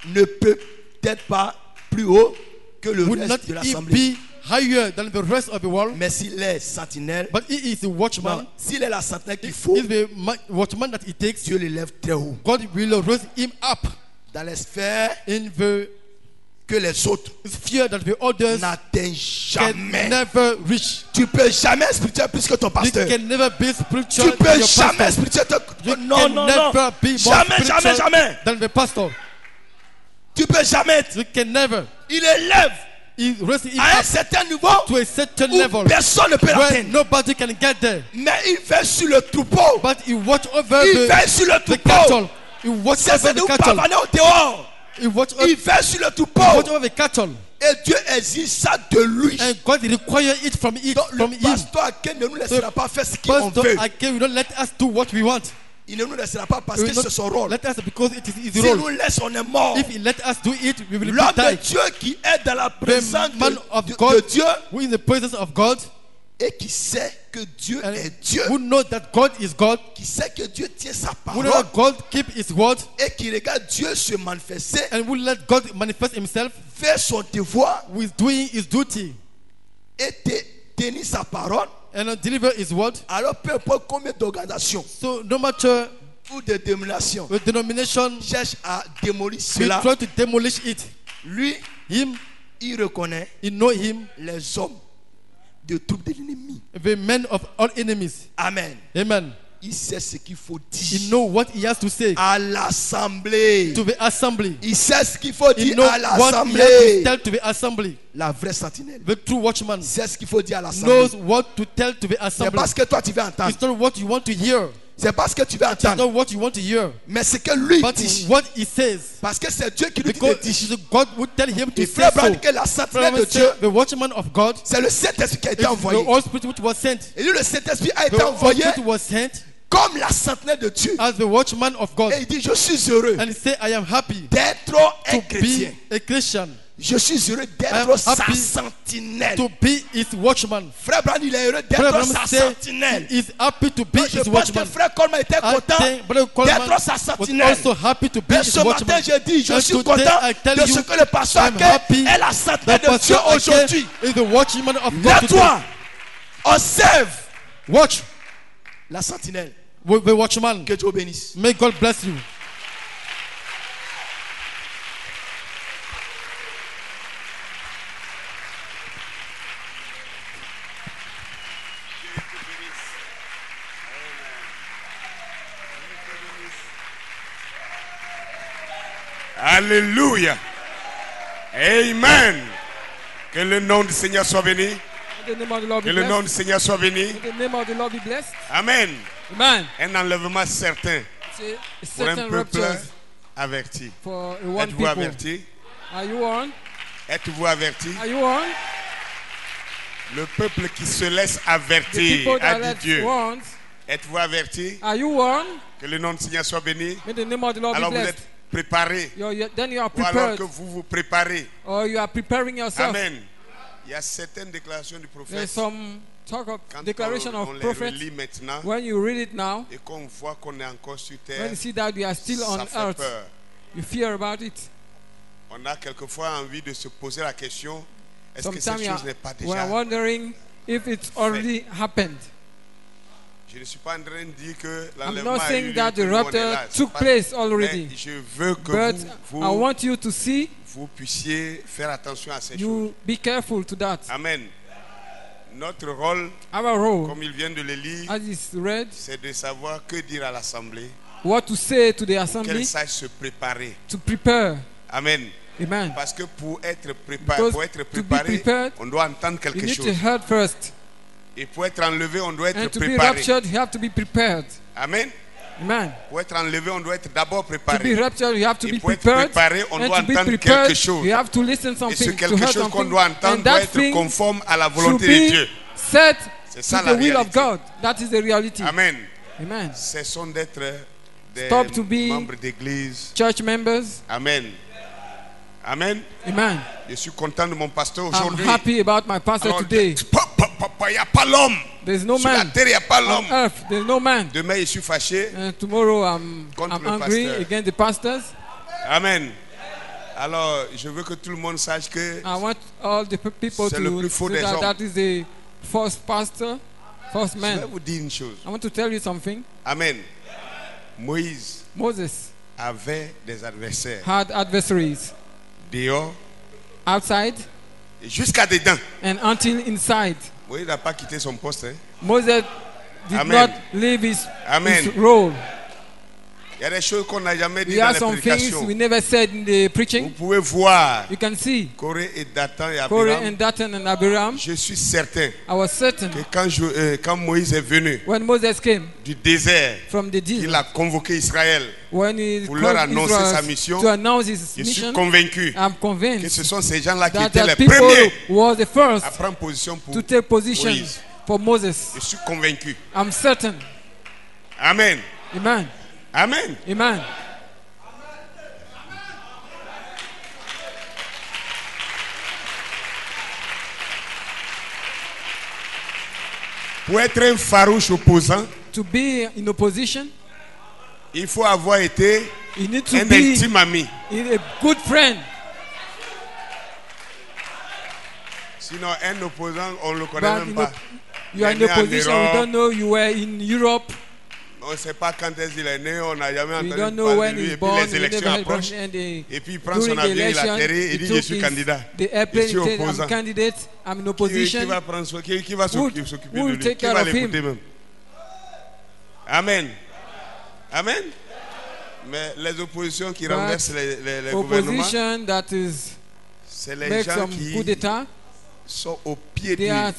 ne peut être pas plus haut que le would not reste de l'assemblée. be higher than the rest of the wall. Mais s'il est sentinelle, But he is the watchman. non, s'il est la sentinelle qu'il faut, If the watchman that he takes, Dieu l'élève très haut. God will raise him up Dans les sphères in the que les autres sphere that the others n'atteignent can jamais. never reach. Tu peux jamais spirituel plus que ton You pasteur. can never be spiritual Tu than peux your jamais pastor. spirituel. You Non, can non, non. never be more Jamais, spiritual jamais, jamais. than the pastor. Tu peux jamais. You can never. Il élève He raises him à un up certain niveau to a certain où level personne ne peut where l'atteindre. nobody can get there. Mais il fait sur le troupeau. But he watch over Il fait sur le the troupeau. cattle. He watch C'est over de the nous cattle. pavaner au dehors. He watch Il fait sur le troupeau. over the cattle. Et Dieu exige ça de lui. And God require it from Donc, from le him. pasteur Aken ne nous laissera pas faire ce qu'on Pastor, veut. again, you don't let us do what we want. Il ne nous laissera pas parce He que will c'est son rôle. Let us because it is his S'il role. nous laisse, on est mort. If he let us do it, we will L'homme de die. Dieu qui est dans la présence The man of de God, Dieu who is in the presence of God, et qui sait que Dieu and est Dieu, who knows that God is God, qui sait que Dieu tient sa who knows parole that God keep His word, et qui regarde Dieu se manifester, and will let God manifest Himself, faire son devoir who is doing His duty, et tenir sa parole. and deliver His word. Alors peu importe combien d'organisations, So no matter ou de dénomination the denomination cherche à démolir will cela, try to demolish it. lui, Him, il reconnaît you know him, les hommes de troupes de l'ennemi. the men of all enemies. Amen. Amen. Il sait ce qu'il faut He dire know what he has to say à l'assemblée. to the assembly. Il sait ce qu'il faut He dire know à what he has to l'assemblée. tell to the assembly. La vraie sentinelle The true watchman sait ce qu'il faut dire à l'assemblée. knows what to tell to the C'est assembly. parce que toi tu veux entendre. It's not what you want to hear. C'est parce que tu veux It's entendre. not what you want to hear. Mais c'est que lui But dit. what he says. Parce que c'est Dieu qui lui dit Because de dire. it's God would tell him to Et say frère so. Branham dit que la sentinelle de Brother Dieu, said, the watchman of God, c'est le Saint-Esprit qui a été it's the envoyé. Holy Spirit which was sent. Et lui, le Saint-Esprit a été The envoyé Holy Spirit was sent comme la sentinelle de Dieu. as the watchman of God. Et il dit, je suis heureux And he said, I am happy d'être un to chrétien. be a Christian, Je suis heureux I d'être am sa happy sentinelle. to be his watchman. Frère Branham, il est heureux Brother d'être Branham sa said sentinelle. he is happy to be Donc, je his pense que watchman. frère Coleman était I content think Brother Coleman d'être sa was sentinelle. also happy to be Et his ce matin, watchman. je dis, je And suis today content I tell de you, ce que le pasteur I'm Ake happy est la sentinelle The de Dieu pastor aujourd'hui. Ake is the watchman of God today. Lève-toi, observe Watch la sentinelle. the watchman. Que Dieu bénisse. May God bless you. Alléluia. Amen. Que le nom du Seigneur soit béni. May the name of the Lord Que be le nom blessed. du Seigneur soit béni. May the name of the Lord be blessed. Amen. Amen. Un enlèvement certain Say, a pour un certain peuple raptures averti. for a one Êtes-vous people. averti? Are you on? Êtes-vous averti? Are you on? Le peuple qui se laisse The avertir, people a that dit are Dieu. warned. Êtes-vous averti? Are you on? Que le nom du Seigneur soit béni. May the name of the Lord Alors be vous blessed. êtes préparés. Then you are Ou alors prepared. que vous vous préparez. Or you are preparing yourself. Amen. Il y a certaines déclarations du There's prophète. some talk of Quand declaration on of les prophet. relit maintenant When you read it now, et qu'on voit qu'on est encore sur terre, when you see that you are still ça on fait earth, peur. you fear about it. On a quelquefois envie de se poser la question, est-ce que Sometimes cette you chose n'est pas we are déjà... wondering if it's already happened. Je ne suis pas en train de dire que I'm l'enlèvement not a eu saying lieu, that que the nous, on est rapture là. C'est took pas- place Mais already. je veux que But vous, I want you to see, vous puissiez faire attention à ces choses. you be careful to that. Amen. Notre rôle, Our role, comme il vient de le lire, as is read, c'est de savoir que dire à l'assemblée, what to say to the qu'elle assembly, sache se préparer. to prepare. Amen. Amen. Parce que pour être Because to be préparé, prepared, on doit entendre You quelque need to chose. hear first. Et pour être enlevé, on doit être And to be préparé. raptured, you have to be prepared. Amen. Amen. Pour être enlevé, on doit être d'abord To be préparé. raptured, you have to Et be pour être prepared. préparé, on And doit to be entendre prepared, quelque chose. you have to listen Et ce something, to quelque hear chose qu'on something. doit entendre And doit that être thing conforme à la should volonté de Dieu. be set C'est to ça the la will of réalité. God. That is the reality. Amen. Amen. Cessons d'être des Stop to be membres d'église. Church members. Amen. Amen. Amen. Je suis content de mon pasteur I'm aujourd'hui. happy about my pastor Alors, today. il n'y a pas l'homme. There's no Sur la man terre, il n'y a pas on l'homme. earth. There's no man. Demain, je suis fâché. And tomorrow I'm Contre le angry pasteur. against the pastors. Amen. Alors, je veux que tout le monde sache que I want all the people C'est le to plus faux know des that hommes. that is the first pastor, first je vais man. vous dire une chose. I want to tell you something. Amen. Moïse Moses avait des adversaires had adversaries dehors outside et jusqu'à dedans. and until inside. Moïse n'a pas quitté son poste. Hein. Moses did Amen. not leave his Amen. role. Il y a des choses qu'on n'a jamais dit There dans are les some things prédications. we never said in the Vous preaching. pouvez voir You can see Corée et Dathan et Korah Abiram. and Dathan and Abiram. Je suis certain I was certain que quand Moïse est venu when Moses came du désert, from the il desert, a convoqué Israël. when he pour leur called annoncer Israel sa mission, to announce his Je suis mission, convaincu I'm que convinced ce sont ces gens-là qui that étaient the les people premiers was the first à prendre position pour to take position Moïse. for Moses. Je suis convaincu. I'm certain. Amen. Amen. Amen. Amen. Pour être un farouche opposant, To be in opposition, il faut avoir été you need to un be intime ami. a good friend. Sinon, un opposant, on ne le connaît But même in pas. you are in Il est né en opposition. We Europe. don't know you were in Europe. On ne sait pas quand est-ce qu'il est né, on n'a jamais We entendu don't know parler when de lui. he's Et puis born. les We never élections heard approchent. from him. And Et puis il prend son during the avion, il election, atterrit, il he dit je took suis his- candidat. the airplane, Je suis he said, opposant. I'm candidate, I'm in Qui opposition. va prendre soin, qui va Who s'occuper will de lui? take Qui care va of him? l'écouter même? Amen. Amen. Mais les oppositions qui But renversent les gouvernements, Opposition that is c'est les make gens some qui coup d'etat. sont au pied They are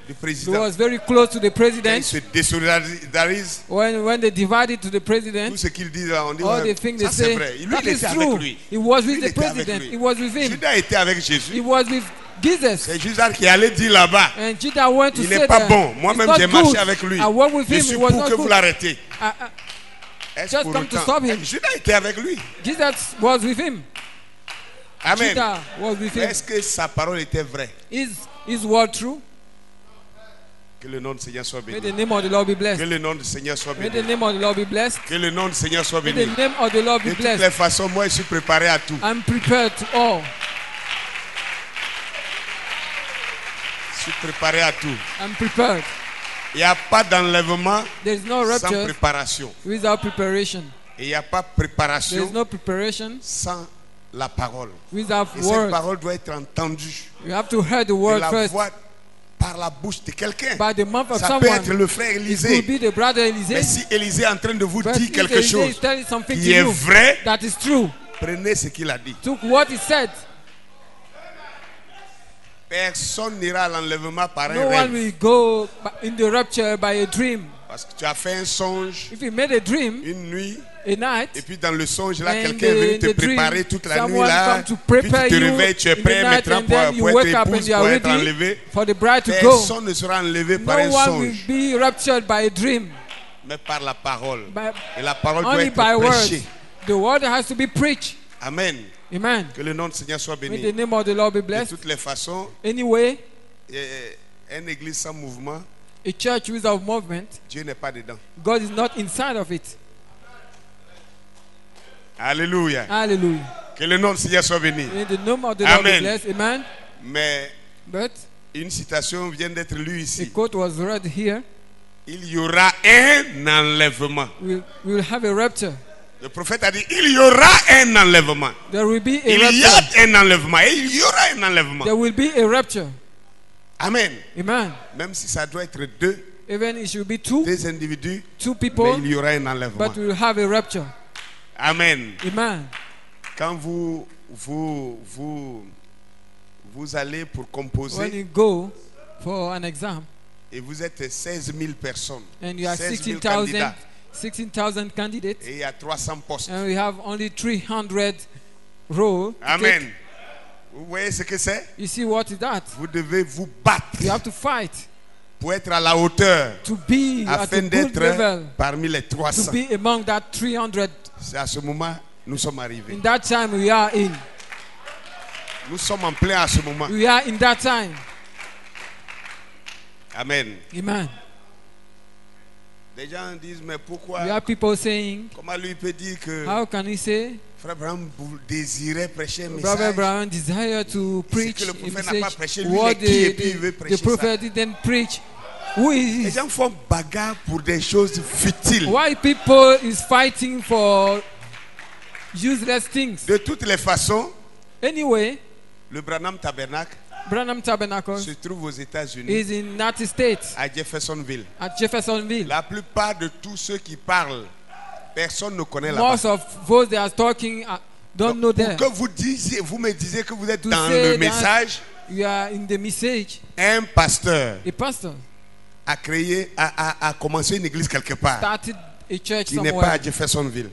du He président. was very close to the Quand ils president. se désolidarisent, When they divided to the tout president, ce qu'ils disent, on dit all ouais, the things ça they c'est say, vrai. Lui, that il is était avec true. lui. He was Lui, with il the était avec president. lui. He was with him. Judas était avec Jésus. He was with Jesus. C'est Judas qui allait dire là-bas, And Judah went to il say n'est pas that bon. it's Moi-même, not j'ai marché good. avec lui. I went with Je him. suis It was pour not que vous good. l'arrêtez. Est-ce Just pour come to autant? stop him. Judas était avec lui. Jesus was with him. Amen. Judah was with him. Est-ce que sa parole était vraie? Is his word true? Que le nom du Seigneur soit May béni. the name of the Lord be Que blessed. le nom du Seigneur soit May the béni. name of the Lord be blessed. Que le nom du Seigneur soit May béni. the name of the Lord De be toutes les blessed. façons, moi, je suis préparé à tout. I'm prepared to all. Je suis préparé à tout. I'm prepared. Il n'y a pas d'enlèvement There is no sans rapture préparation. without preparation. Et il n'y a pas There is préparation no preparation sans la parole. without Et cette word. parole doit être entendue. You have to hear the Et word la first voix par la bouche de quelqu'un. by the mouth of Ça peut someone. être le frère It Élisée. could be the brother Mais Elysee. si Élisée est en train de vous But dire if quelque Elysee chose is telling something to qui est you vrai, that is true, prenez ce qu'il a dit. took what he said. Personne n'ira à l'enlèvement par No un one rêve. will go in the rapture by a dream. Parce que tu as fait un songe If you made a dream, une nuit, a night, et puis dans le songe là, and quelqu'un est venu te the dream, préparer toute la nuit someone là, come to puis tu prepare te you réveilles, tu es in the prêt night, maintenant and then you pour wake être up and épouse, you are pour être ready enlevé. for the bride to go. Personne ne sera enlevé par No un one will songe, be raptured by a dream. mais par la parole. By, Et la parole doit only être by words. prêchée. The word has to be preached. Amen. Amen. Que le nom du Seigneur soit May the béni. name of the Lord be De blessed. toutes les façons, Anyway, une église sans mouvement, a church without movement, Dieu n'est pas dedans. God is not inside of it. Alléluia. Hallelujah. Que le nom du Seigneur soit béni. May the name of the Lord be Amen. blessed. Amen. Mais But une citation vient d'être lue a ici. quote was read here. Il y aura un enlèvement. We'll have a rapture. Le prophète a dit, il y aura un enlèvement. There will be a Il y rapture. a un enlèvement et il y aura un enlèvement. There will be a rapture. Amen. Amen. Même si ça doit être deux Even it should be two individus, mais people, il y aura un enlèvement. but we'll have a rapture. Amen. Amen. Quand vous allez pour When composer you go for an exam et vous êtes 16 000 personnes, and you are 16 000 candidats, 16,000 candidates, et il y a 300 postes. and we have only 300 rows. to Amen. take. Vous voyez ce que c'est? You see what is that? Vous devez vous battre You have to fight pour être à la hauteur to be at afin a good d'être level, parmi les to 300. be among that 300. C'est à ce moment nous sommes arrivés. In that time we are in. Nous sommes en plein à ce moment. We are in that time. Amen. Amen. Les gens disent, mais pourquoi? We have people saying, Comment lui peut dire que how can he say Frère Abraham désirait prêcher un Brother message? Abraham desired to preach que le a prophète n'a pas message prêché, lui, il what est qui et puis il veut the prêcher prophet didn't preach. Who is Les he? gens font bagarre pour des choses futiles. Why people is fighting for useless things? De toutes les façons, Anyway, le Branham Tabernacle Branham Tabernacle se trouve aux États-Unis, is in United States à Jeffersonville. at Jeffersonville. La plupart de tous ceux qui parlent, personne ne connaît là-bas. Most of those they are talking don't know Pour there. que vous me disiez que vous êtes To dans say le that message, you are in the message. un pasteur A pastor a commencé une église quelque part started a church qui n'est pas somewhere. à Jeffersonville.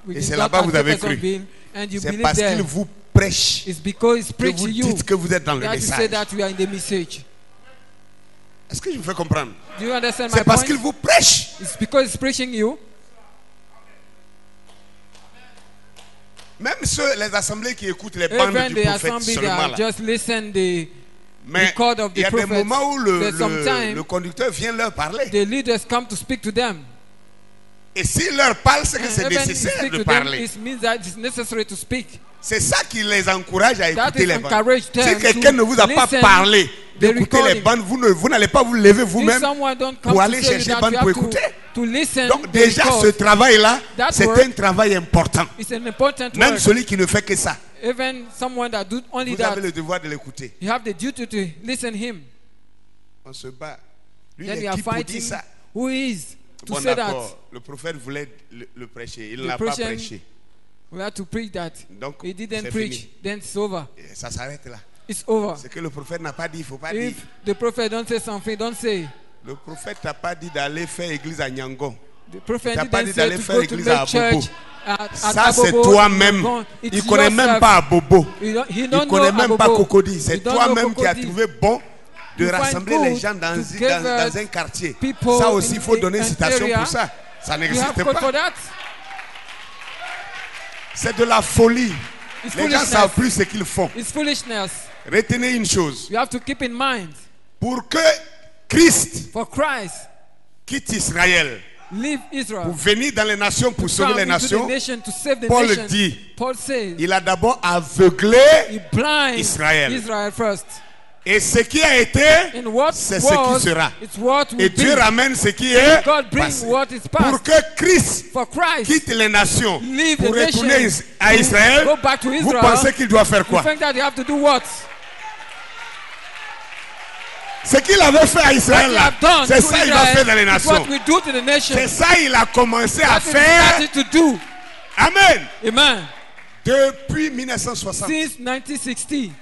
We Et can c'est go là-bas at que vous avez Jeffersonville, and you C'est believe parce there. qu'il vous prêche It's because it's que vous preaching you dites que vous êtes dans le that you say message. that we are in the message. Est-ce que je vous fais comprendre? Do you understand my C'est parce point? qu'il vous prêche. It's because it's preaching you. Même les assemblées qui écoutent les bandes Even du the prophète assembly seulement that là. just listen the Mais record of il y the a des prophets. moments où There's some time le conducteur vient leur parler. the leaders come to speak to them. Et s'il leur parle, c'est que And c'est even if you nécessaire speak de to them, parler. it means that it's necessary to speak. C'est ça qui les encourage à That écouter is les bandes. encourage them Si quelqu'un to ne vous a pas listen parlé the d'écouter les recording. bandes, vous n'allez pas vous lever If vous-même someone don't come pour to aller tell you chercher that bande you pour have écouter. to to listen Donc to déjà his ce call. travail-là, That c'est work un travail important. It's an important Même work. celui qui ne fait que ça, Even someone that do only vous that, avez le devoir de l'écouter. you have the duty to listen him. On se bat. Lui, Then il we est are qui pour fighting. dire ça? Who is to Bon, say that? d'accord. Le prophète voulait le prêcher. Il The n'a pas Christian- prêché. We have to preach that. Donc, He didn't c'est preach. fini. Then it's over. Et ça s'arrête là. It's over. Ce que le prophète n'a pas dit, il ne faut pas dire. If the prophet don't say something, don't say. Le prophète n'a pas dit d'aller faire église à Nyangon. The prophet T'as pas dit didn't say d'aller to faire go to église à make church Abobo. at Ça, c'est Abobo, toi-même. Yangon. Il It's ne connaît même yourself. pas Abobo. He don't Il ne know connaît même pas Abobo. Cocody. C'est You don't know toi-même qui as Cocody. trouvé bon de You find rassembler les good gens dans, to dans- gather dans un quartier. people Ça aussi, il faut in donner une an citation area. pour ça. Ça You have n'existe code for pas. that? C'est de la folie. It's Les gens ne foolishness. savent plus ce qu'ils font. It's foolishness. Retenez une chose. You have to keep in mind. Pour que Christ For Christ, quitte Israël leave pour Israel. venir dans les nations pour sauver Come les into the nations, nation to save the Paul nation. dit, Paul says, il a d'abord aveuglé he blind Israël. Israel first. Et ce qui a été, And what c'est ce was, qui sera. it's what will Et Dieu be. ramène ce qui est God brings passé. what is Pour past. que Christ For Christ, quitte les nations leave pour the retourner nation à to Israël, go back to vous Israel. pensez qu'il doit faire You quoi? think that you have to do what? Ce qu'il avait fait à What Israël, you là, have done c'est to ça qu'il va faire dans les Israel is nations. what we do to the nation. C'est ça qu'il a commencé à That is faire. started to do. Amen. Amen. Depuis 1960, Since 1960,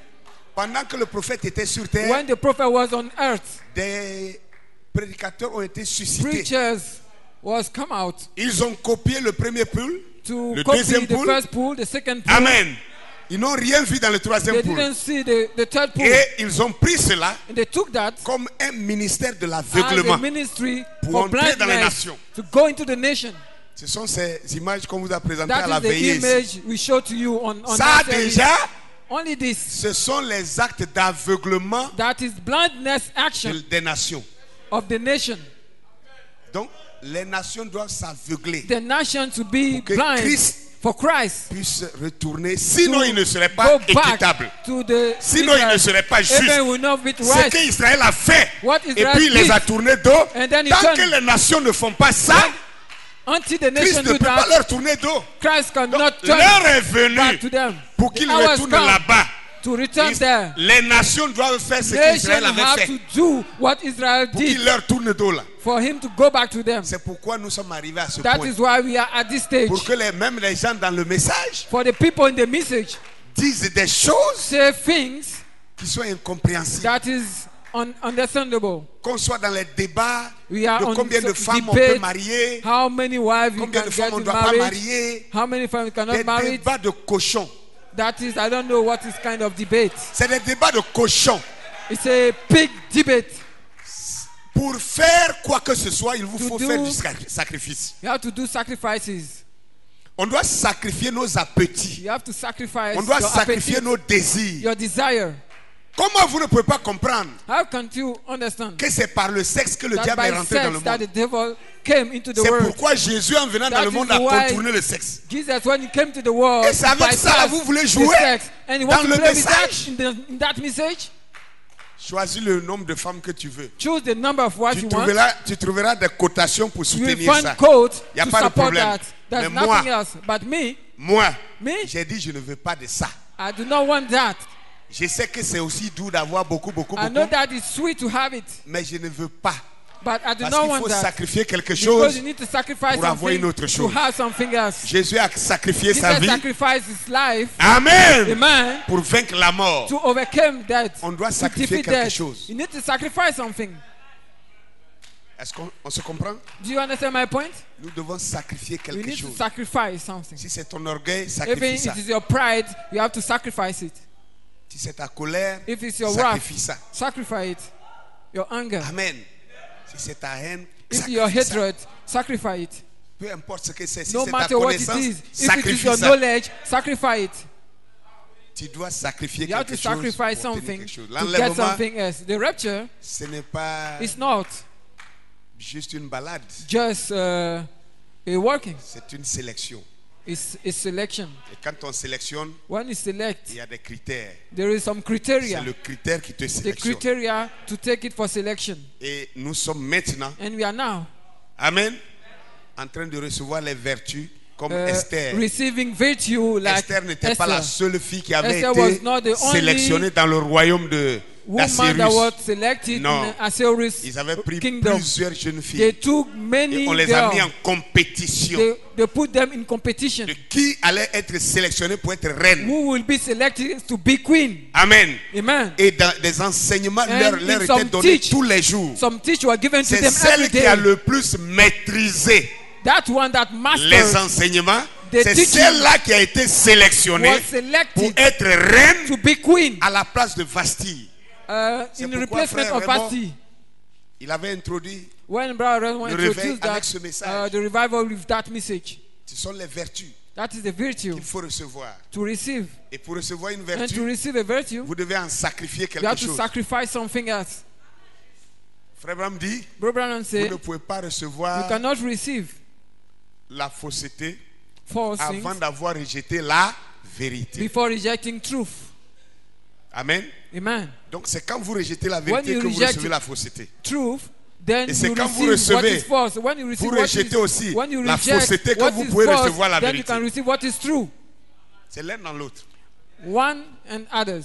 pendant que le prophète était sur terre, when the prophet was on earth, des prédicateurs ont été suscités. preachers was come out Ils ont copié le premier pool, to le copy deuxième the pool. first pool, the second pool. Amen. Ils n'ont rien vu dans le troisième They pool. didn't see the third pool. Et ils ont pris cela And they took that comme un ministère de as l'aveuglement. a ministry Pour for entrer dans les blindness nations. to go into the nation. Ce sont ces images qu'on vous a présentées à That la is the veillée. image we show to you on Ça that service. déjà, Only this. ce sont les actes d'aveuglement That is blindness action des nations. of the nation. Donc, les nations doivent s'aveugler The nation to be que blind Christ for Christ. puisse retourner. Sinon, il ne serait Go pas back équitable. to the Sinon, il ne serait pas juste. Even will not be Ce right. qu'Israël a fait, What et Israel puis il les did. a tournés dos. And then he Tant turned. que les nations ne font pas ça, Until the Christ nation ne do peut pas that, leur tourner dos. Christ Donc, cannot turn l'heure est back venue to them. pour qu'ils The hour has retournent come là-bas. to return there. Les nations doivent faire ce Nation qu'Israël avait have fait to do what Israel pour qu'ils did leur tournent dos là. for him to go back to them. C'est pourquoi nous sommes arrivés à ce That point. is why we are at this stage. Pour que même les gens dans le message For the people in the message, disent des choses say things qui sont incompréhensibles. that is understandable. Qu'on soit dans les débats We are de on combien de femmes on debate, peut marier, how many wives you combien can de femmes get on ne in doit pas marriage, marier, how many femmes cannot des marry. débats de cochons. That is, I don't know what is kind of debate. C'est des débats de cochons. It's a big debate. Pour faire quoi que ce soit, il vous To faut do- faire du sacrifice. You have to do sacrifices. On doit sacrifier nos appétits. You have to sacrifice On doit your sacrifier appetite, nos désirs. your desire. Comment vous ne pouvez pas comprendre How can you understand que c'est par le sexe que le that diable est by rentré dans le sex that the monde? devil came into the C'est world? pourquoi Jésus, en venant dans That le monde, is a why contourné le sexe. Jesus, when he came to the world, Et c'est avec ça, bypassed vous voulez the jouer sex, and he dans wants to le play with that message. in that message. Choisis le nombre de femmes que tu veux. Choose the number of wives you want. Tu trouveras des cotations pour You will soutenir find ça. codes Y a to pas de support problème. that. There's Mais moi, nothing else. But Moi, Me? j'ai dit je ne veux pas de ça. I do not want that. Je sais que c'est aussi doux d'avoir beaucoup, I know that it's sweet to have it, mais je ne veux pas. but I do Parce not qu'il want faut that. sacrifier quelque Because chose. you need to sacrifice pour avoir something une autre to chose. have something else. Jésus a sacrifié sa Jesus vie. sacrificed his life, Amen. amen, Pour vaincre la mort. to overcome death. On doit to sacrifier defeat quelque death. chose. You need to sacrifice something. Est-ce qu'on se comprend? Do you understand my point? Nous devons sacrifier You quelque need to chose. sacrifice something. Si c'est ton orgueil, Even sacrifie ça. if it is your pride, you have to sacrifice it. Si c'est ta colère, If it's your wrath, sacrifie ça. sacrifice it. Your anger. Amen. Si c'est ta haine, If your sacrifie ça. hatred, sacrifice it. Peu importe ce que c'est. Si No c'est ta matter what it connaissance, is, if it is sacrifie your ça. knowledge, sacrifice it. Tu dois sacrifier You have quelque to chose sacrifice pour obtenir something quelque chose. to get L'enlèvement, something else. The rapture ce n'est pas is not juste une balade. just a working. C'est une sélection. It's a selection. Et quand on sélectionne, When you select, il y a des critères. there is some C'est criteria. le critère qui te The sélectionne. criteria to take it for selection. Et nous sommes maintenant, And we are now, Amen, en train de recevoir les vertus comme Esther. receiving virtue like Esther n'était pas la Esther. seule fille qui avait Esther was été not the only sélectionnée dans le royaume Woman that was d'Assyrus. selected Non. in Assyria's Ils avaient pris kingdom. plusieurs jeunes They filles took et many on les a mis en girls. compétition They put them in competition. de qui allait être sélectionné pour être reine. Who will be selected to be queen? Amen. Amen. Et dans des enseignements And leur in étaient some donnés teach- tous les jours. Some teach were given to C'est them celle every qui a day. le plus maîtrisé That one that les mastered enseignements. The C'est teaching celle-là qui a été sélectionnée was pour selected être reine to be queen à la place de Vasti. C'est in pourquoi, replacement frère of Raymond, Vasti. Il avait introduit, When Brother Raymond le réveil introduced avec that, ce message. the revival with that message, Ce sont les vertus that is the virtue qu'il faut recevoir. to receive. Et pour recevoir une And to vertu, receive a virtue, vous devez en sacrifier you quelque have to chose. sacrifice something else. Frère Bram dit, Brother Branham vous said, ne pouvez pas you recevoir cannot receive la fausseté false avant things d'avoir rejeté la vérité. before rejecting truth. Amen. Amen. Donc c'est quand vous rejetez la When vérité you que vous reject recevez la fausseté. truth, then Et c'est you quand vous receive what recevez, is false. When you receive vous what rejetez is, aussi when you la reject fausseté que what vous is pouvez false, recevoir la then you vérité. can receive what is true. C'est l'un dans l'autre. One and others.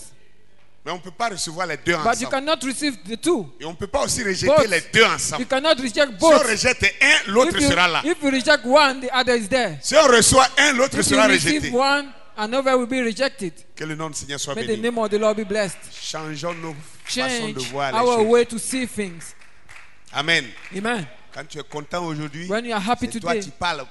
Mais on ne peut pas recevoir les deux But you ensemble. cannot receive the two. Et on ne peut pas aussi rejeter Both. les deux ensemble. You cannot reject Si on both. rejette un, l'autre sera là. If you reject one, the other is there. Si on reçoit un, l'autre If you sera receive rejeté. one, another will be rejected. Que le nom du Seigneur soit May the béni. name of the Lord be blessed. Changeons nos façons de Change voir les our choses. way to see things. Amen. Amen. Quand tu es content aujourd'hui, When you are happy c'est toi today, qui parles.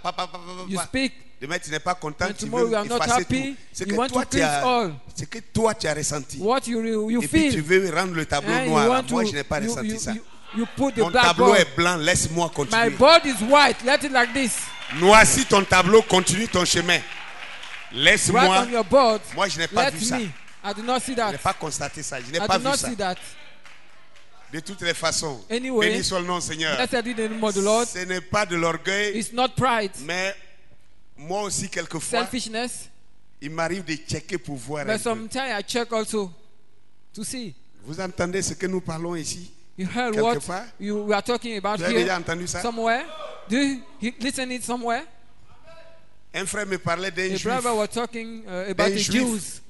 you speak. Demain, tu n'es pas content, And tu tomorrow veux you are not effacer happy, tout. C'est you que want toi, to tu cleanse as, all. c'est que toi, tu as ressenti. What you Et puis tu feel. veux rendre le tableau And you noir. want Moi, to, je n'ai pas ressenti ça. you put the Mon tableau blackboard. est blanc, laisse-moi My continuer. board is white. Let it like this. Noircis ton tableau, continue ton chemin. Right Laisse-moi. on your board. Moi, je n'ai pas Let vu ça. me. I do not see Je that. n'ai pas constaté ça. Je n'ai I pas do vu not ça. see that. De toutes les façons. Anyway, Béni soit le nom, Seigneur. Blessed be the name of the Lord. Ce n'est pas de l'orgueil, It's not pride, mais moi aussi, quelquefois, selfishness. il m'arrive de checker pour voir. un But peu. sometimes I check also to see. Vous entendez ce que nous parlons ici? You heard Quelque what part? you are talking about Vous avez déjà here entendu ça? somewhere? Do you listen it somewhere? Un frère me parlait d'un A juif brother was talking about Un the juif Jews.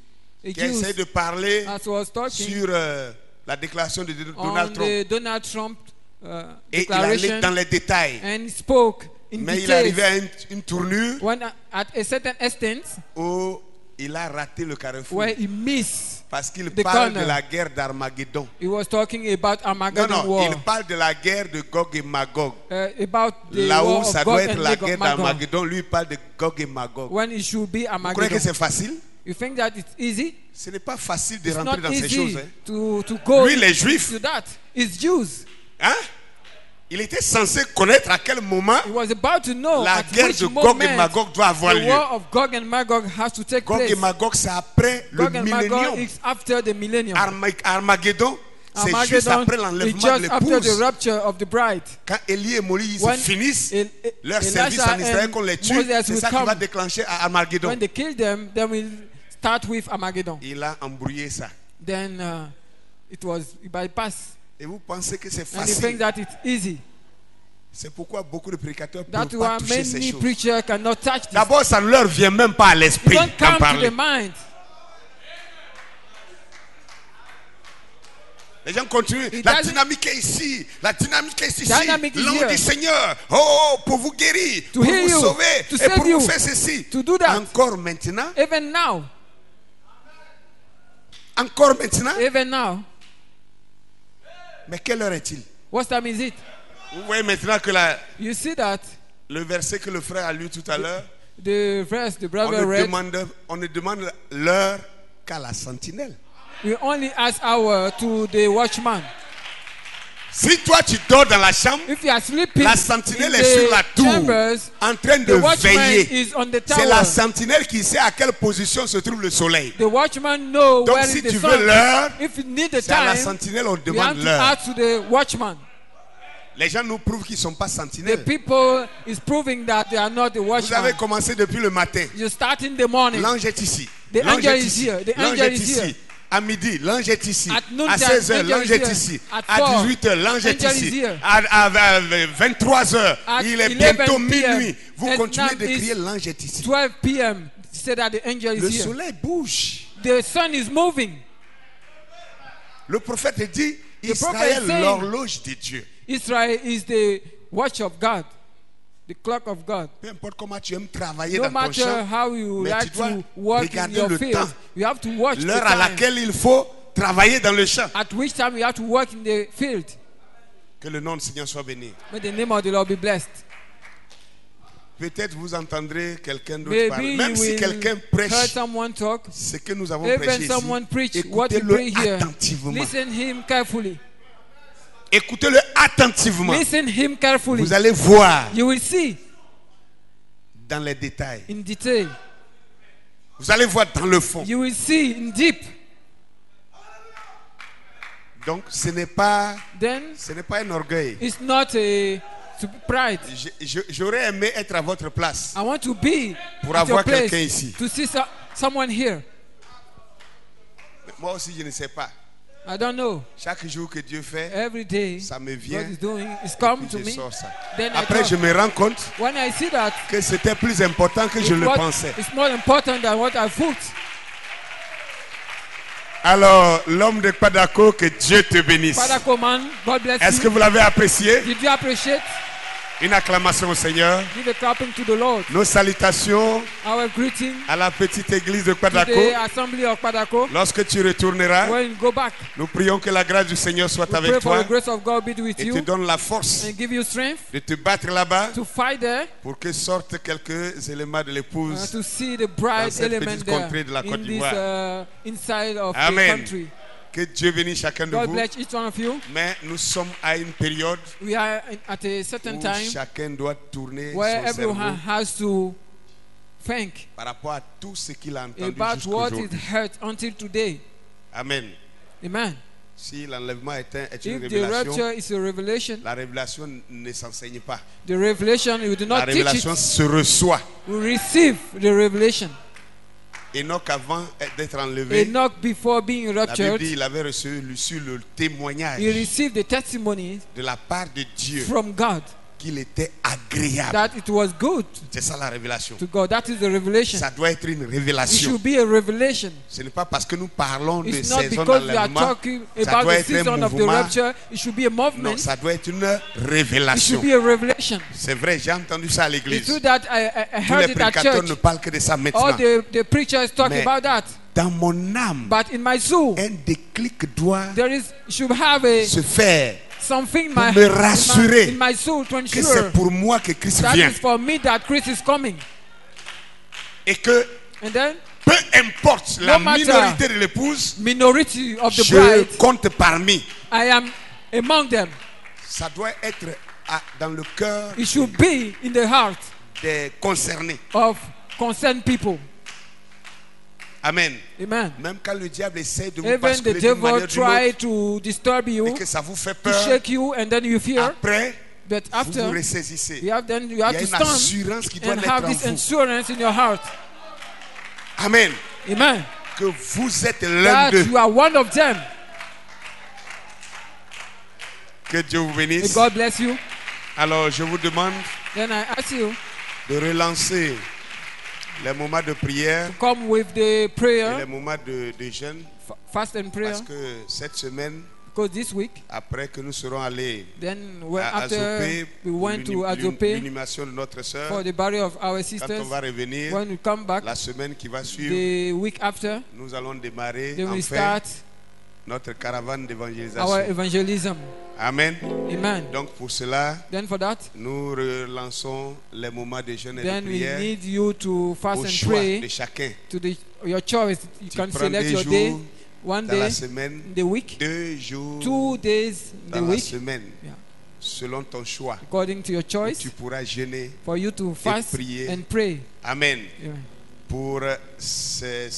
A qui essaie Jews de parler as was talking sur la déclaration de on Donald Trump. the Donald Trump Et il allait declaration dans les détails. and spoke in Mais il arrivait details. à une tournure When at a certain extent où il a raté le carrefour. where he missed, Parce qu'il the parle corner. de la guerre d'Armageddon. he was talking about Non, Armageddon non, war, il parle de la guerre de Gog et Magog. about the Là war où ça of doit God être and la guerre Magog. d'Armageddon, lui il parle de Gog et Magog. When it should be Vous croyez que Armageddon. c'est facile? You think that it's easy? Ce n'est pas facile de It's rentrer not dans ces easy choses. Hein? to go Lui, les Juifs. to that. It's Jews. Hein? Il était censé connaître à quel moment He was about to know la at guerre which de Gog et moment Magog doit avoir the lieu. war of Gog and Magog has to take Gog place. et Magog, c'est après le Gog and Magog millénium. is after the millennium. Armageddon, c'est juste Armageddon après is l'enlèvement de just after the l'épouse. rapture of the bride. Quand Élie et Moïse When finissent leur Elijah service en Israël, and qu'on les tue, Moses c'est will ça qui va come. déclencher à Armageddon. When they kill them, then we'll start with Armageddon. Il a embrouillé ça. Then it was bypassed. Et vous pensez que c'est And he facile. thinks that it's easy. C'est pourquoi beaucoup de prédicateurs ne That's peuvent pas why toucher ces many choses. preachers cannot touch this. D'abord, ça ne leur vient même pas à It l'esprit don't d'en come to parler. the mind. Les gens continuent. It La doesn't- dynamique est ici. La dynamique est ici. Dynamic is L'ange here. du Seigneur. Oh, pour vous guérir. To pour heal vous you, sauver. to Et save pour you, vous faire ceci. to do that. Encore maintenant. Even now, Encore maintenant. even now, Mais quelle heure est-il? what time is it? Vous voyez maintenant que You see that le verset que le frère a lu tout à l'heure. the verse the On brother ne read. demande l'heure qu'à la sentinelle. We only ask hour to the watchman. Si toi tu dors dans la chambre, If you are sleeping la in sentinelle est sur la the tour chambers, en train de the watchman veiller. is on the C'est la tower. sentinelle qui sait à quelle position se trouve le soleil. The watchman know Donc where si is the tu sun. veux l'heure, If you need the c'est à la time, sentinelle on we have demande to l'heure. ask to the watchman. Les gens nous prouvent qu'ils ne sont pas The sentinelles. people is proving that they are not the Vous avez watchman. commencé depuis le matin. You start in the morning. L'ange est ici. The L'ange angel est is ici. here. The L'ange angel est is ici. here. À midi, l'ange est ici. At noon À time, 16h, angel l'ange is est here. ici. At À 4, 18h, l'ange est angel is ici. here. À 23h, At il est 11 bientôt p.m. minuit. Vous At continuez de night crier, is l'ange est ici. 12 p.m. Say that the angel is Le here. soleil bouge. The sun is moving. Le prophète dit, The prophet Israël, is saying- l'horloge de Dieu. Israel is the watch of God, the clock of God. Peu importe comment tu aimes travailler No dans ton matter champ, how you mais like tu dois to work in regarder your le field, temps, you have to watch the l'heure à time. laquelle il faut travailler dans le champ. At which time you have to work in the field. Que le nom du Seigneur soit béni. May the name of the Lord be blessed. Peut-être vous entendrez quelqu'un d'autre parler. Maybe Même you si will quelqu'un hear prêche someone talk. ce que nous avons Even prêché someone preach ici, what we écoutez-le pray here. attentivement. Listen him carefully. Écoutez-le attentivement. Listen him carefully. Vous allez voir You will see dans les détails. in detail. Vous allez voir dans le fond. You will see in deep. Donc ce n'est pas Then un orgueil. it's not a pride. J'aurais aimé être à votre place I want to be pour at your avoir place quelqu'un ici. to see someone here. Moi aussi je ne sais pas. I don't know. Chaque jour que Dieu fait, Every day, ça me what vient. is doing is Et come puis to je me. sors ça. Then I Après talk. je me rends compte When I see that, que c'était plus important que je le pensais. it's more important than what I thought. Alors l'homme de Kpadako, que Dieu te bénisse. Father Coman, God bless Est-ce que you. vous l'avez apprécié? Did you appreciate? Une acclamation au Seigneur. Give a clapping to the Lord. Nos salutations Our greeting à la petite église de to Kpadako. the assembly of Padako. Lorsque tu retourneras, When you go back, nous prions que la grâce du Seigneur soit we pray avec for toi the grace of God be with et te you donne la force and give you strength de te battre là-bas to fight there, pour que sortent quelques éléments de l'épouse. to see the bride cette element petite there contrée de la Côte in this d'Ivoire. inside of Amen. the country. Que Dieu bénisse chacun de God vous. bless each one of you. Mais nous sommes à une période We are at a certain où time chacun doit tourner where son cerveau everyone has to think par rapport à tout ce qu'il a entendu about jusqu'à what is aujourd'hui. heard until today. Amen. Amen. Si l'enlèvement est une If the révélation, rapture is a revelation, la révélation ne s'enseigne pas. the revelation you do La not teach révélation it. se reçoit. We receive the revelation. Enoch, avant d'être enlevé, Enoch, before being la Bible raptured, dit il avait reçu le témoignage he received the testimony de la part de Dieu from God qu'il était agréable. that it was good C'est ça la révélation. to God. That is the revelation. Ça doit être une It révélation. should be a revelation. Ce n'est pas parce que nous parlons de It's not saison because we are d'enlèvement. talking Ça about doit the être un season of the mouvement. rapture. It should be a Non, movement. ça doit être une It révélation. should be a revelation. C'est vrai, j'ai entendu ça à It's l'église. true that I Tous heard les it at prédicateurs church. ne parlent que de ça All maintenant. the preachers talk Mais about that. dans mon âme, But in my soul, un déclic doit should have a se faire something in pour my, me rassurer in my soul to que ensure c'est pour moi que Christ that vient. is for me that Christ is coming. Et que And then, peu importe la No matter minorité de l'épouse, minority of the je bride, compte parmi. I am among them. Ça doit être dans le cœur It should be in the heart des concernés. of concerned people. Amen. Amen. Même quand le diable essaie de vous Even the basculer d'une devil manière d'une try autre to disturb et you, que ça vous fait to peur, shake you, and then you fear. après, But vous vous after, ressaisissez. you have Il y to a une stand assurance qui doit and naître have en this vous. assurance in your heart. Amen. Amen. Que vous êtes l'un That d'eux. you are one of them. Que Dieu vous May bénisse. God bless you. Alors, je vous demande Then I ask you de relancer les moments de prière come with the et les prayer, moments de jeûne. fast and prayer, Parce que cette semaine, because this week, après que nous serons allés then à after Azopé we pour went to Azope l'inhumation de notre for sœur, the burial of our quand sisters, on va revenir, when we come back, la semaine qui va suivre, the week after, nous allons démarrer then we enfin start notre caravane our d'évangélisation. evangelism. Amen. Amen. Donc pour cela, Then for that, nous relançons les moments de jeûne et then de we prière need you to fast au and choix pray de chacun. to your choice. You Tu can prends select des your day, jours one dans la day semaine, in the week, 2 jours 2 days in the dans la week, semaine, Yeah. selon ton choix. according to your choice, Tu pourras jeûner. for you to fast prier. and pray. Amen. Amen. Pour ces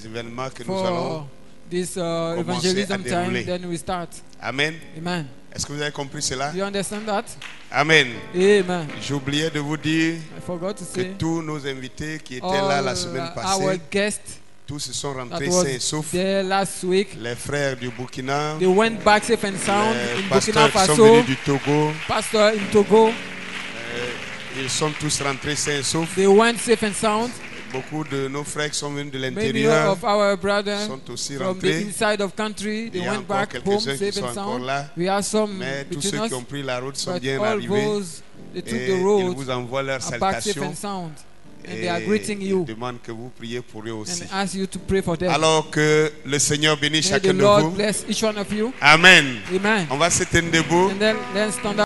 événements que nous allons. For this commencer evangelism à time, dérouler. then we start. Amen. Amen. Est-ce que vous avez compris cela? Do you understand that? Amen. Amen. J'oubliais de vous dire I forgot to que say tous nos invités qui étaient là all la semaine our passée guests Tous se sont that rentrés sains et was saufs. there last week. Les frères du Burkina, They went back safe and sound les in Burkina pasteurs qui sont Faso. venus du Togo, Pastor in Togo, ils sont tous rentrés sains et saufs. they went safe and sound. Beaucoup de nos frères qui sont venus de Many l'intérieur of our brothers sont aussi from the rentrés. inside of country, they Il y a went encore back home quelques-uns qui safe sont and encore sound. là. We have some Mais tous between ceux us, qui ont pris la route sont but bien all arrivés. those they took Et the ils road vous envoient leurs are back safe salutations. and sound, and Et they are greeting ils you demandent que vous priez pour eux aussi. and ask you to pray for them. Alors que le Seigneur bénisse May the chacun de Lord vous. bless each one of you. Amen. Amen. On va se tenir debout. And then stand up.